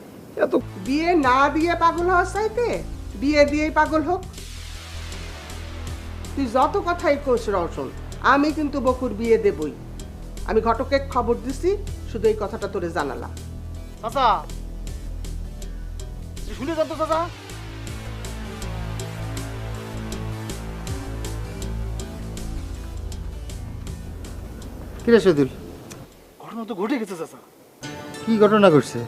এত বিয়ে না দিয়ে পাগল হওয়ার চাইতে বিয়ে দিয়েই পাগল হোক। তুই যত কথাই কোস রওশন, আমি কিন্তু বকুর বিয়ে দেবই। আমি ঘটকে খবর দিছি, শুধু এই কথাটা তোরে জানালাম। চাচা শুনে যান তো চাচা। কিরে শহীদুল, ঘটনা তো ঘটে গেছে চাচা। কি ঘটনা ঘটছে?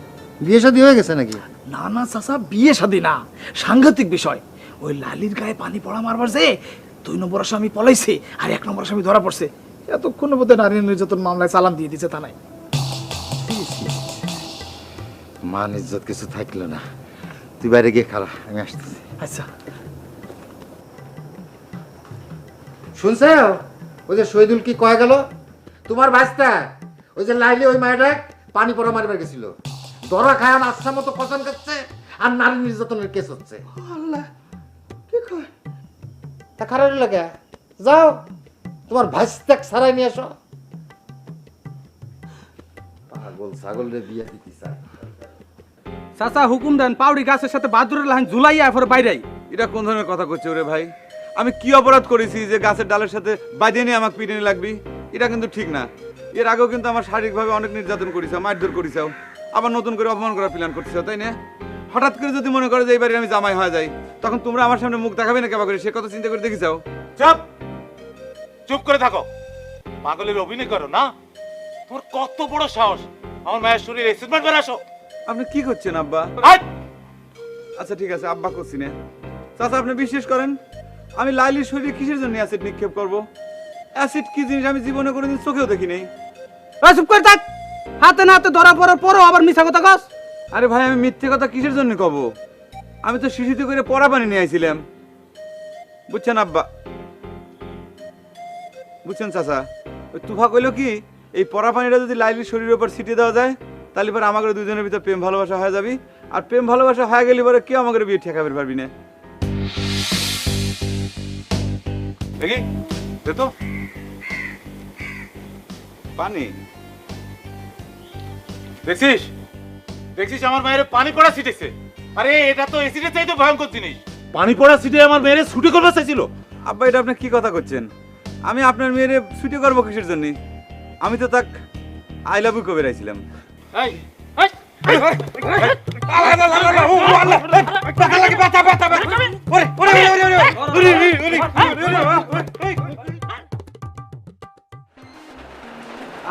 বিয়ে শাদী হয়ে গেছে নাকি? না না চাচা, বিয়ে শাদী না, সাংঘাতিক বিষয়। ওই লালির গায়ে পানি পড়া মারবার যে 2 নম্বর আসামি পলাইছে আর 1 নম্বর আসামি ধরা পড়ছে। এতক্ষণ বোধহয় নারী নির্যাতন মামলায় চালান দিয়ে দিছে থানায়। মান ইজ্জত কিছু থাকলো না। তুই বাইরে গিয়ে খালা, আমি আসতেছি। আচ্ছা শুনছ ওই যে শহীদুল কি কয়ে গেল? তোমার ভাইস্তা ওই যে লাইলি ওই মায়েরা পানি পড়া মারবার গেছিল, ধরা খায় আচ্ছা মতো কসম খাচ্ছে আর নারী নির্যাতনের কেস হচ্ছে। আল্লাহ, কি কয়? তা খারাপ লাগে, যাও তোমার ভাইস্তাক সারাই নিয়ে আসো। পাগল ছাগল রে বিয়ে দিতে চায়। চাচা হুকুম দেন পাউড়ি গাছের সাথে বাদুরের লাহান ঝুলাইয়া এরপরে বাইরে। এটা কোন ধরনের কথা করছে ওরে ভাই? আমি কি অপরাধ করেছি যে গাছের ডালের সাথে বাঁধিয়ে নিয়ে আমাকে পিটে লাগবি? এটা কিন্তু ঠিক না। এর আগেও কিন্তু আমার শারীরিকভাবে অনেক নির্যাতন করেছে, মারধর করেছে, আবার নতুন করে অপমান করার প্ল্যান করতেছ, তাই না? হঠাৎ করে যদি মনে করে যে এই বাড়ির আমি জামাই হয়ে যাই, তখন তোমরা আমার সামনে মুখ দেখাবে না কেবা করে? সে কথা চিন্তা করে দেখি যাও। চুপ চুপ করে থাকো, পাগলের অভিনয় করো না। তোমার কত বড় সাহস আমার মায়ের শরীরে এক্সিডেন্ট করে আসো। আপনি কি করছেন আব্বা? আচ্ছা ঠিক আছে, আব্বা করছি না। চাচা আপনি বিশ্বাস করেন আমি লাইলির শরীরে কিসের জন্য অ্যাসিড নিক্ষেপ করব? অ্যাসিড কি জিনিস আমি জীবনে কোনোদিন চোখেও দেখি নাই। চুপ করে থাক, হাতে না হাতে ধরা পড়ার পরও আবার মিছা কথা কস। আরে ভাই আমি মিথ্যে কথা কিসের জন্য কব? আমি তো শিশুতে করে পড়া পানি নিয়ে আইছিলাম, বুঝছেন আব্বা? বুঝছেন চাচা? ওই তুফা কইলো কি এই পড়া পানিটা যদি লাইলির শরীরের উপর ছিটিয়ে দেওয়া যায় তাহলে পরে আমাদের দুজনের ভিতরে প্রেম ভালোবাসা হয়ে যাবি, আর প্রেম ভালোবাসা হয়ে গেলে পরে কেউ আমাদের বিয়ে ঠেকাবে পারবি না। দেখি দে তো পানি দেখছিস দেখছিস আমার মায়ের পানি পড়া ছিটেছে। আরে এটা তো এসিডের চাইতে ভয়ঙ্কর জিনিস। পানি পড়া ছিটে আমার মেয়ের ছুটি করতে চাইছিল। আব্বা এটা আপনি কি কথা করছেন? আমি আপনার মেয়েরে ছুটি করবো কিসের জন্য? আমি তো তাক আই লাভ ইউ কবে রাইছিলাম। এই এই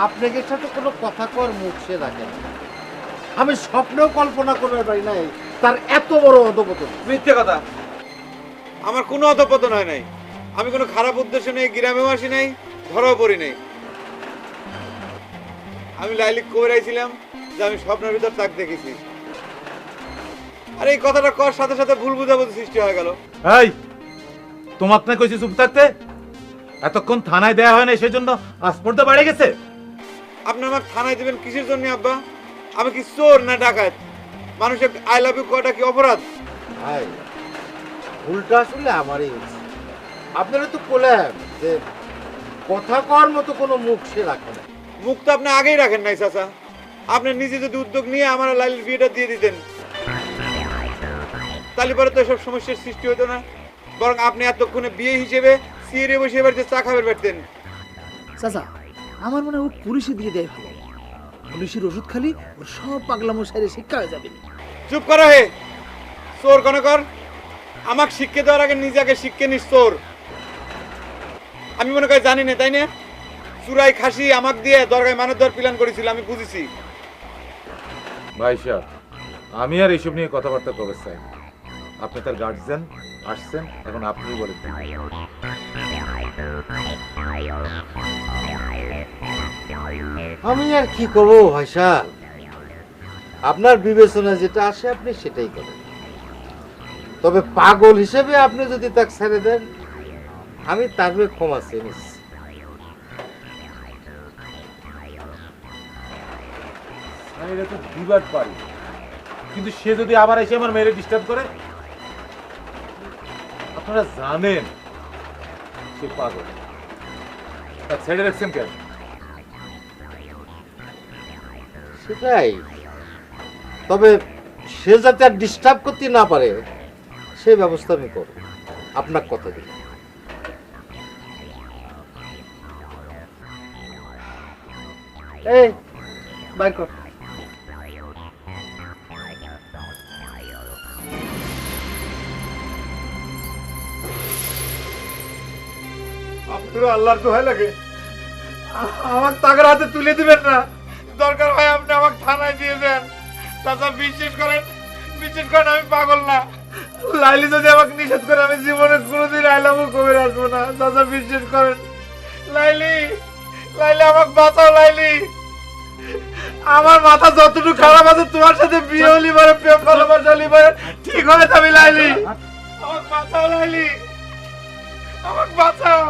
আপনাদের সাথে কোনো কথা কর মুখ সে রাখে না। আমি স্বপ্নেও কল্পনা করতে পারি নাই তার এত বড় অধপতন। মিথ্যে কথা, আমার কোনো অধপতন হয় নাই। আমি কোনো খারাপ উদ্দেশ্য নেই, গ্রামেও আসি নাই, ধরাও পড়ি নাই। আমি লাইলি কবে আইছিলাম যে আমি স্বপ্নের ভিতর তাক দেখেছি। আর এই কথাটা কর সাথে সাথে ভুল বুঝাবুঝি সৃষ্টি হয়ে গেল। এই তোমাকে না কইছি চুপ থাকতে? এতক্ষণ থানায় দেয়া হয় না সেজন্য আসপর্দা বেড়ে গেছে। আপনি আমাকে থানায় দিবেন কিসের জন্য আব্বা? আমি কি চোর না ডাকাত? মানুষের আই লাভ ইউ করাটা কি অপরাধ? ভাই ভুলটা আসলে আমারই হয়েছে। আপনারা তো বললেন যে কথা কর মতো কোনো মুখ সে রাখে না। মুখ তো আপনি আগেই রাখেন নাই চাচা। আপনি নিজে যদি উদ্যোগ নিয়ে আমার লাইলির বিয়েটা দিয়ে দিতেন তাহলে পরে তো এসব সমস্যার সৃষ্টি হতো না। বরং আপনি এতক্ষণে বিয়ে হিসেবে সিঁড়ে বসে এবার যে চা খাবার পারতেন। চাচা আমার মনে হয় ও পুলিশে দিয়ে দেয় ভালো। পুলিশের ওষুধ খালি ওর সব পাগলামো সাইরে শিক্ষা হয়ে যাবে। চুপ করা হে চোর কোন কর। আমাকে শিক্ষা দেওয়ার আগে নিজে আগে শিক্ষা নিস চোর। আমি মনে করি জানি না, তাই না? চুরাই খাসি আমাকে দিয়ে দরগায় মানের দর প্ল্যান করেছিল, আমি বুঝেছি। ভাই সাহেব আমি আর এইসব নিয়ে কথাবার্তা করতে চাই না। আপনি তার গার্জিয়ান আসছেন, এখন আপনিই বলেন। আমি আর কি করবো ভাই সাহেব, আপনার বিবেচনা যেটা আসে আপনি সেটাই করেন। তবে পাগল হিসেবে আপনি যদি তাকে ছেড়ে দেন আমি তার ক্ষমা চেয়ে নিচ্ছি। আমি এটা তো দিবার পারি, কিন্তু সে যদি আবার এসে আমার মেয়েরে ডিস্টার্ব করে, আপনারা জানেন সে পাগল। তার ছেড়ে রাখছেন কেন? সেটাই, তবে সে যাতে আর ডিস্টার্ব করতে না পারে সেই ব্যবস্থা আমি করব, আপনার কথা দিই। এই বাইর কর। আপনারা আল্লাহর দোহাই লাগে আমাকে তাগের হাতে তুলে দিবেন না। দরকার হয় আপনি আমাকে থানায় দিয়ে দেন। চাচা বিশ্বাস করেন আমি পাগল না। লাইলি যদি আমাকে নিষেধ করে আমি জীবনে কোনোদিন আইলামও কবে আসবো না। চাচা বিশ্বাস করেন। লাইলি আমাকে বাঁচাও। লাইলি আমার মাথা যতটুকু খারাপ আছে তোমার সাথে বিয়ে হলি পারে, প্রেম ভালোবাসা হলি পারে ঠিক হয়ে যাবি। লাইলি আমাকে বাঁচাও। লাইলি আমাকে বাঁচাও।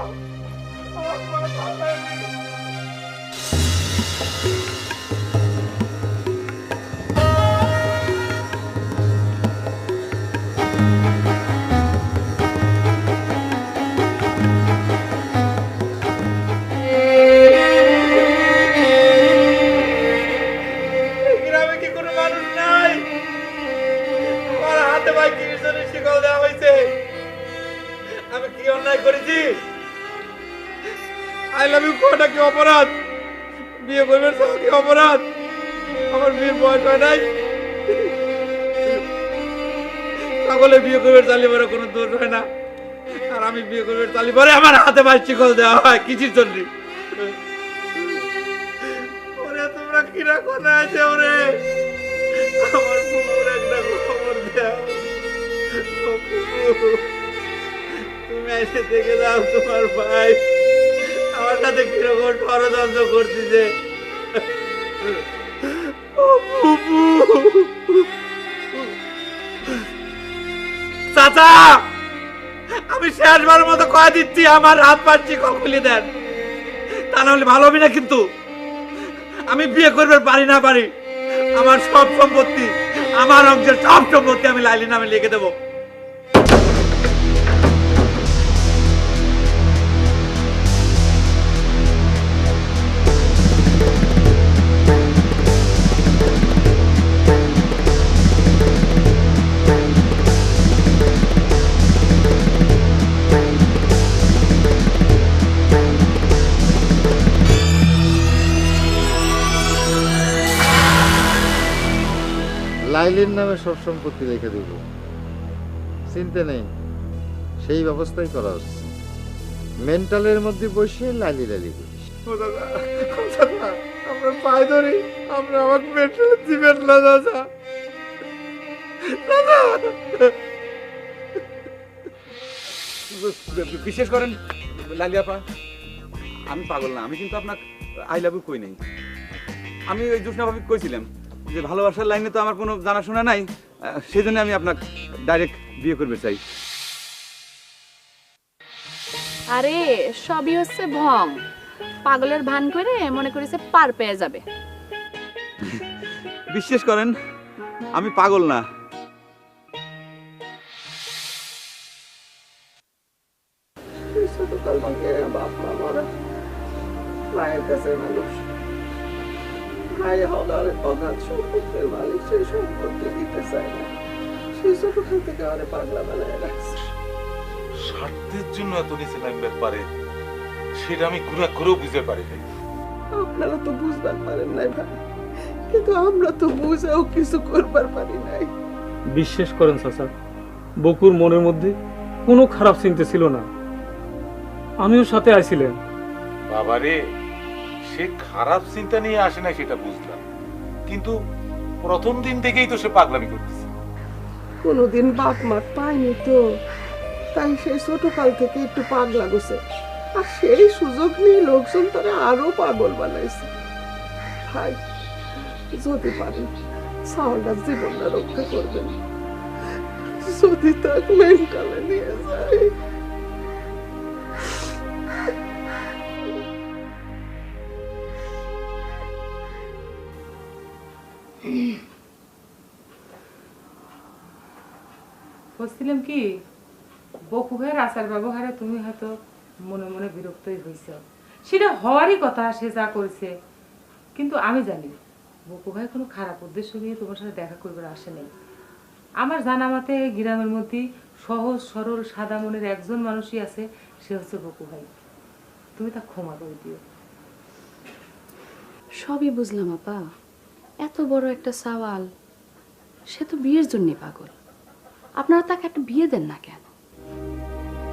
গ্রামে কি কোনো মানুষ নাই? আমার হাতে ভাই কিরিশনের শিকল দেওয়া হয়েছে। আমি কি অন্যায় করেছি? আই লাভ ইউ কোটা কি অপরাধ? বিয়ে করবেন সব কি অপরাধ? আমার বিয়ের বয়স হয় নাই। সকলে বিয়ে করবে চালিবারে কোনো দোষ হয় না, আর আমি বিয়ে করবে চালিবারে আমার হাতে ভাই শিকল দেওয়া হয় কিছুর জন্য। ওরে তোমরা কিরা কোনা আছে? ওরে আমার পুকুর একটা খবর দাও। তুমি এসে দেখে দাও তোমার ভাই আমার সাথে কিরকম ষড়যন্ত্র করতেছে। চাচা আমি শেষবার মতো কয়ে দিচ্ছি আমার হাত পাচ্ছি খুলে দেন, তা না হলে ভালো হবে না। কিন্তু আমি বিয়ে করবে পারি না পারি আমার সব সম্পত্তি, আমার অংশের সব সম্পত্তি আমি লাইলির নামে লিখে দেবো। লাইলির নামে সব সম্পত্তি রেখে দেব, চিন্তা নেই, সেই ব্যবস্থাই করা হচ্ছে। মেন্টালের মধ্যে বসে লাইলি লাইলি করিস। আমরা পাই ধরি, আমরা আমাকে মেন্টালে দিবেন না দাদা। বিশেষ করেন লালি আপা, আমি পাগল না, আমি কিন্তু আপনাকে আই লাভ ইউ কই নাই। আমি ওই জোসনা ভাবি কইছিলাম যে ভালোবাসার লাইনে তো আমার কোনো জানাশোনা নাই, সেই জন্য আমি আপনাকে ডাইরেক্ট বিয়ে করতে চাই। আরে সবই হচ্ছে ভং, পাগলের ভান করে মনে করেছে পার পেয়ে যাবে। বিশ্বাস করেন আমি পাগল না। ছোটকাল থেকে বাপ মা মারা, মায়ের কাছে মানুষ, ভাই হওয়ার অগাধ সম্পত্তির মালিক, সেই সম্পত্তি দিতে চায় না। সেই ছোটকাল থেকে আরে পাগলা বানায় রাখছে। স্বার্থের জন্য এত নিচে নামবার পারে সেটা আমি ঘুরা ঘুরেও বুঝতে পারি নাই। আপনারা তো বুঝবার পারেন নাই ভাই, কিন্তু আমরা তো বুঝেও কিছু করবার পারি নাই। বিশ্বাস করেন চাচা, বকুর মনের মধ্যে কোনো খারাপ চিন্তা ছিল না, আমিও সাথে আইছিলেন। বাবারে, সে খারাপ চিন্তা নিয়ে আসে না সেটা বুঝলাম, কিন্তু প্রথম দিন থেকেই তো সে পাগলামি করতেছে। কোনোদিন বাপ মা পায়নি তো, তাই সেই ছোটকাল থেকে একটু পাগলা গেছে, আর সেই সুযোগ নিয়ে লোকজন তারা আরো পাগল বানাইছে। ভাই যদি পারেন সাওয়ালটার জীবনটা রক্ষা করবেন, যদি তাক মেন্টালে নিয়ে যায়। বলছিলাম কি, বকু ভাইয়ের আচার ব্যবহারে তুমি হয়তো মনে মনে বিরক্তই হয়েছ, সেটা হওয়ারই কথা, সে যা করেছে। কিন্তু আমি জানি বকু ভাই কোনো খারাপ উদ্দেশ্য নিয়ে তোমার সাথে দেখা করবার আসে নেই। আমার জানা মতে গ্রামের মধ্যে সহজ সরল সাদা মনের একজন মানুষই আছে, সে হচ্ছে বকু ভাই। তুমি তা ক্ষমা করে দিও। সবই বুঝলাম আপা, এত বড় একটা সওয়াল, সে তো বিয়ের জন্যই পাগল, আপনারা তাকে একটা বিয়ে দেন না কেন?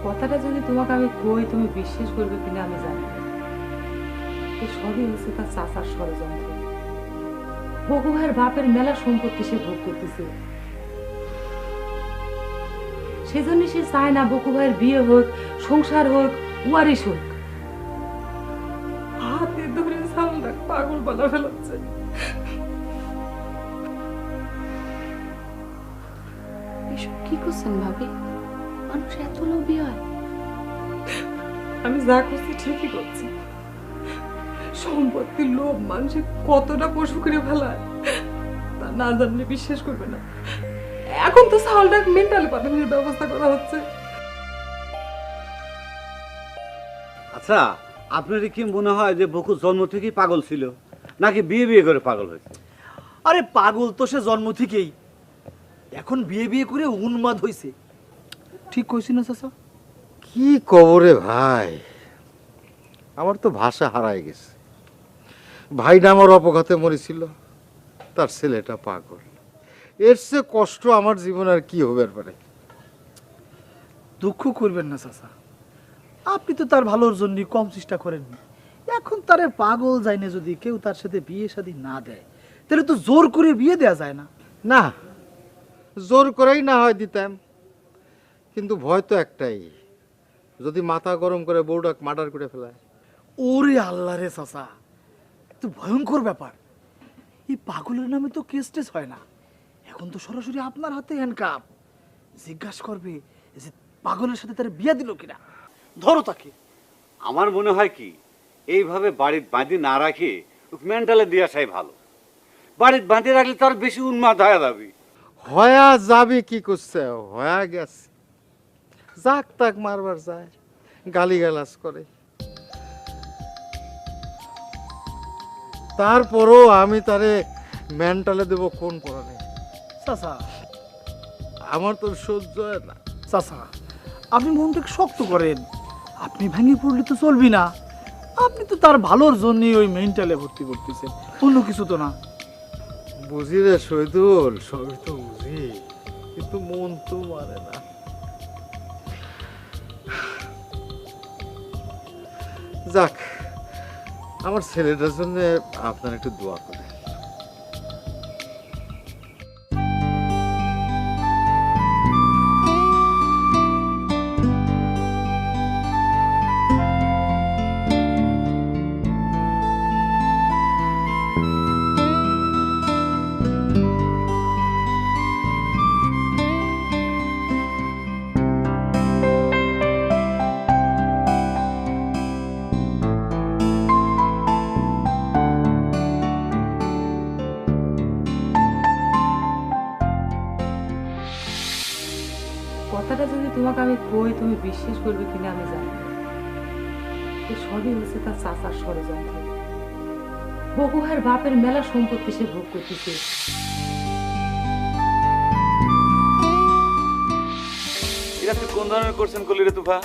কথাটা যদি তোমাকে আমি কই তুমি বিশ্বাস করবে কিনা আমি জানি না। এই সবই হচ্ছে তার চাচার ষড়যন্ত্র। বকু ভাইয়ের বাপের মেলা সম্পত্তি সে ভোগ করতেছে, সেজন্য সে চায় না বকু ভাইয়ের বিয়ে হোক, সংসার হোক, ওয়ারিশ হোক। হাতে ধরে সামনে পাগল বানা ফেলাচ্ছে। এসব কি করছেন ভাবি? মানুষ এত লোভী হয়? আমি যা করছি ঠিকই করছি। সম্পত্তির লোভ মানুষের কতটা পশু করে ফেলায় তা না জানলে বিশ্বাস করবে না। এখন তো সাওয়ালটা মেন্টালি পাঠানোর ব্যবস্থা করা হচ্ছে। আচ্ছা, আপনার কি মনে হয় যে বকু জন্ম থেকেই পাগল ছিল, নাকি বিয়ে বিয়ে করে পাগল হয়েছে? আরে পাগল তো সে জন্ম থেকেই, এখন বিয়ে বিয়ে করে উন্মাদ হয়েছে। ঠিক কইছি না চাচা? কি কবরে ভাই, আমার তো ভাষা হারাই গেছে। ভাইটা আমার অপঘাতে মরেছিল, তার ছেলেটা পাগল। এর চেয়ে কষ্ট আমার জীবন আর কি হবে পারে? দুঃখ করবেন না চাচা, আপনি তো তার ভালোর জন্য কম চেষ্টা করেননি। এখন তারে পাগল যায়নি, যদি কেউ তার সাথে বিয়ে শাদী না দেয় তাহলে তো জোর করে বিয়ে দেয়া যায় না। না, জোর করেই না হয় দিতাম, কিন্তু ভয় তো একটাই, যদি মাথা গরম করে বউটা মার্ডার করে ফেলায়। ওরে আল্লাহ রে চাচা, তো ভয়ঙ্কর ব্যাপার। এই পাগলের নামে তো কেস টেস হয় না, এখন তো সরাসরি আপনার হাতে হ্যান্ডকাপ। জিজ্ঞাসা করবে যে পাগলের সাথে তার বিয়ে দিল কিনা, ধরো তাকে। আমার মনে হয় কি, এইভাবে বাড়ির বাঁধি না রাখে মেন্টালে দিয়ে আসাই ভালো। বাড়িতে বাঁধে রাখলে তার বেশি উন্মাদ হয়ে যাবি। হয়া যাবি কি করছে, হয়া গেছে, যাক তাক মারবার যায়, গালিগালাজ করে। তারপরও আমি তারে মেন্টালে দেব কোন পরানে? চাচা আমার তো সহ্য হয় না। চাচা আপনি মনটাকে শক্ত করেন, আপনি ভেঙে পড়লে তো চলবি না। আপনি তো তার ভালোর জন্যই ওই মেন্টালে ভর্তি করতেছেন, অন্য কিছু তো না। বুঝি রে শহীদুল, সবই তো বুঝি, কিন্তু মন তো মানে না। যাক, আমার ছেলেটার জন্য আপনার একটু দোয়া করে। কথাটা যদি তোমাকে আমি কই তুমি বিশ্বাস করবে কিনা আমি জানি না। এই সবই হচ্ছে তার চাচার ষড়যন্ত্র। বকু ভাইয়ের বাপের মেলা সম্পত্তি সে ভোগ করতেছে। এরা তুই কোন ধরনের করছেন করলি রে তুফা?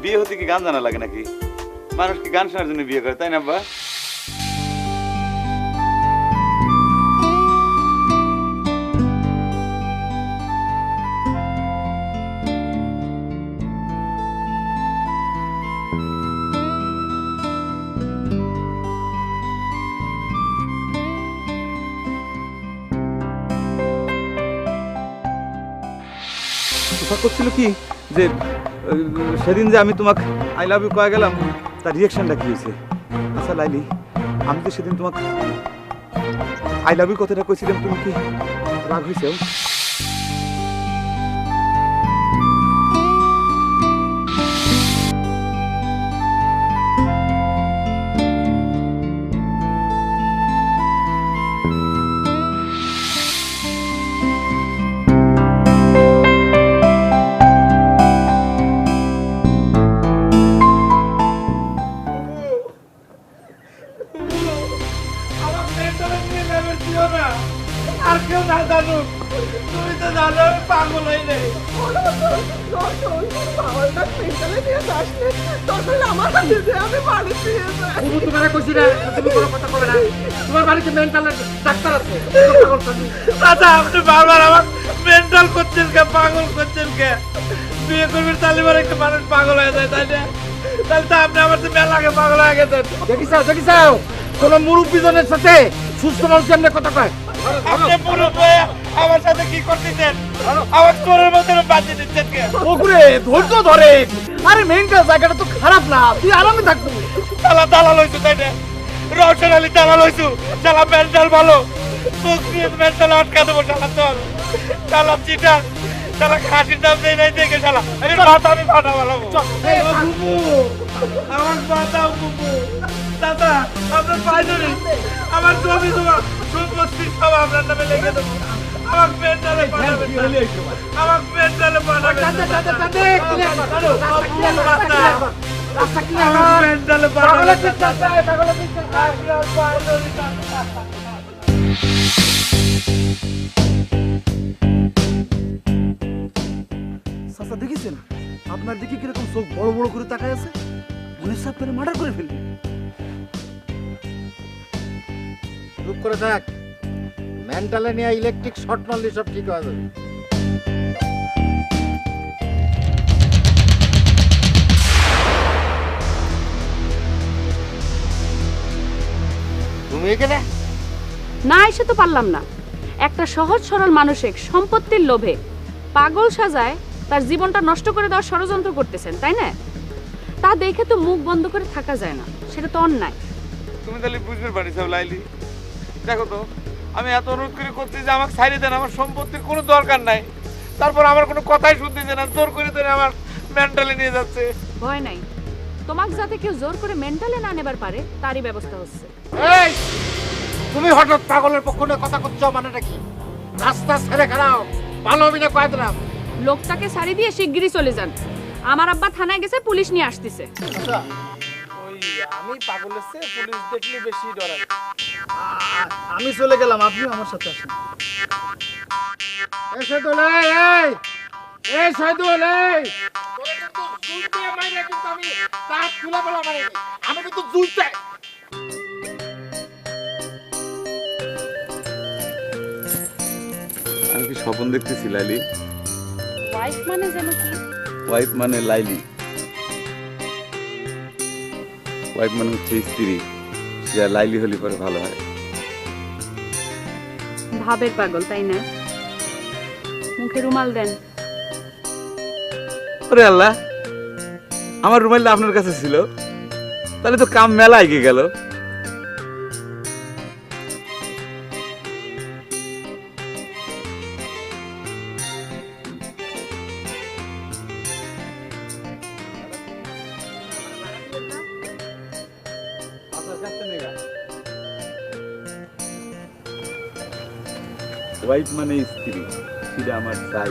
বিয়ে হতে কি গান জানা লাগে নাকি? মানুষ কি গান শোনার জন্য বিয়ে করে, তাই না আব্বা? তুফা করছিল কি যে সেদিন যে আমি তোমাকে আই লাভ ইউ কয়ে গেলাম, তার রিয়াকশনটা কি হয়েছে? আচ্ছা লাইলি, আমি তো সেদিন তোমাকে আই লাভ ইউ কথাটা কইছিলাম, তুমি কি রাগ হয়েছে? আর কেউ না জানুক, তুমি তো জানো আমি পাগল হই নাই। চাচা আপনি বারবার আমার মেন্টাল করছেন কে, পাগল করছেন কে? বিয়ে করবেন তাহলে পরে একটা মানুষ পাগল হয়ে যায়, তাই না? তাহলে তো আপনি আমার মেলা আগে পাগল হয়ে গেছেন। দেখি চাও কোন মুরব্বী জনের সাথে সুস্থ মানুষ এমনি কথা কয়? আপনি পুরো বয়ে আমার সাথে কি করতেছেন? আমার চোরের মধ্যে বাঁচিয়ে দিচ্ছেন কে? ওগুরে ধৈর্য ধরে, আরে মেন্টাল জায়গাটা তো খারাপ না, তুই আরামে থাকবো। তালা দালাল হইছো, তাই না? রওশন আলী দালাল হইছো, শালা মেন্টাল ভালো, মেন্টাল আটকা দেবো শালা। চল শালা চিটার, শালা খাসির দাম দেয় নাই দেখে শালা আমি ভাত আমি ফাটা বলাবো। আমার বাতাও বুবু দাদা, আপনার পাইজনে আমার জমি তোমার সম্পত্তি সব আপনার নামে লিখে দেবো। আমার মেন্টালে পাঠাবেন, আমার মেন্টালে পাঠাবেন, মেন্টালে পাঠাবেন। চাচা দেখেছেন আপনার দিকে কিরকম চোখ বড় বড় করে তাকায় আছে? মনে হচ্ছে আপনারা মার্ডার করে ফেলবেন। চুপ করে থাক, মেন্টালে নিয়ে ইলেকট্রিক শর্ট মারলে সব ঠিক হয়ে যাবে। তুমি এখানে না এসে তো পারলাম না। একটা সহজ সরল মানুষের সম্পত্তির লোভে পাগল সাজায় তার জীবনটা নষ্ট করে দেওয়ার ষড়যন্ত্র করতেছেন, তাই না? তা দেখে তো মুখ বন্ধ করে থাকা যায় না, সেটা তো অন্যায়। তুমি তাহলে বুঝবে পারিস লাইলি, দেখো তো আমি এত অনুরোধ করে করছি যে আমাকে ছাড়িয়ে দেন, আমার সম্পত্তির কোনো দরকার নাই, তারপর আমার কোনো কথাই শুনতেছে না, জোর করে ধরে আমার মেন্টালি নিয়ে যাচ্ছে। ভয় নাই, তোমাকে যাতে কেউ জোর করে মেন্টালে না নেবার পারে তারই ব্যবস্থা হচ্ছে। এই তুমি হঠাৎ পাগলের পক্ষ নিয়ে কথা করছো, মানেটা কি? রাস্তা ছেড়ে খারাপ, ভালো আমি না কয়ে দিলাম। লোকটাকে সারি দিয়ে শিগগিরই চলে যান। আমার আব্বা থানায় গেছে, পুলিশ নিয়ে আসতেছে। আচ্ছা ওই আমি পাগলের চেয়ে পুলিশ দেখলে বেশি ডরাই। আমি চলে গেলাম, আপনি আমার সাথে আসেন। এই শহীদুল, এই শহীদুল, তোরে কিন্তু জুলতে মাইরে কিন্তু আমি তার খুলে বলা মারিনি, আমি কিন্তু জুলতে। আমি কি স্বপ্ন দেখতেছি লাইলি? ওয়াইফ মানে যেন কি? ওয়াইফ মানে লাইলি, ওয়াইফ মানে হচ্ছে স্ত্রী। যা লাইলি হলে পরে ভালো হয়। ভাবের পাগল তাই না? মুখে রুমাল দেন। ওরে আল্লাহ, আমার রুমালটা আপনার কাছে ছিল, তাহলে তো কাম মেলা এগিয়ে গেল। ওয়াইফ মানে স্ত্রী, সেটা আমার চাই।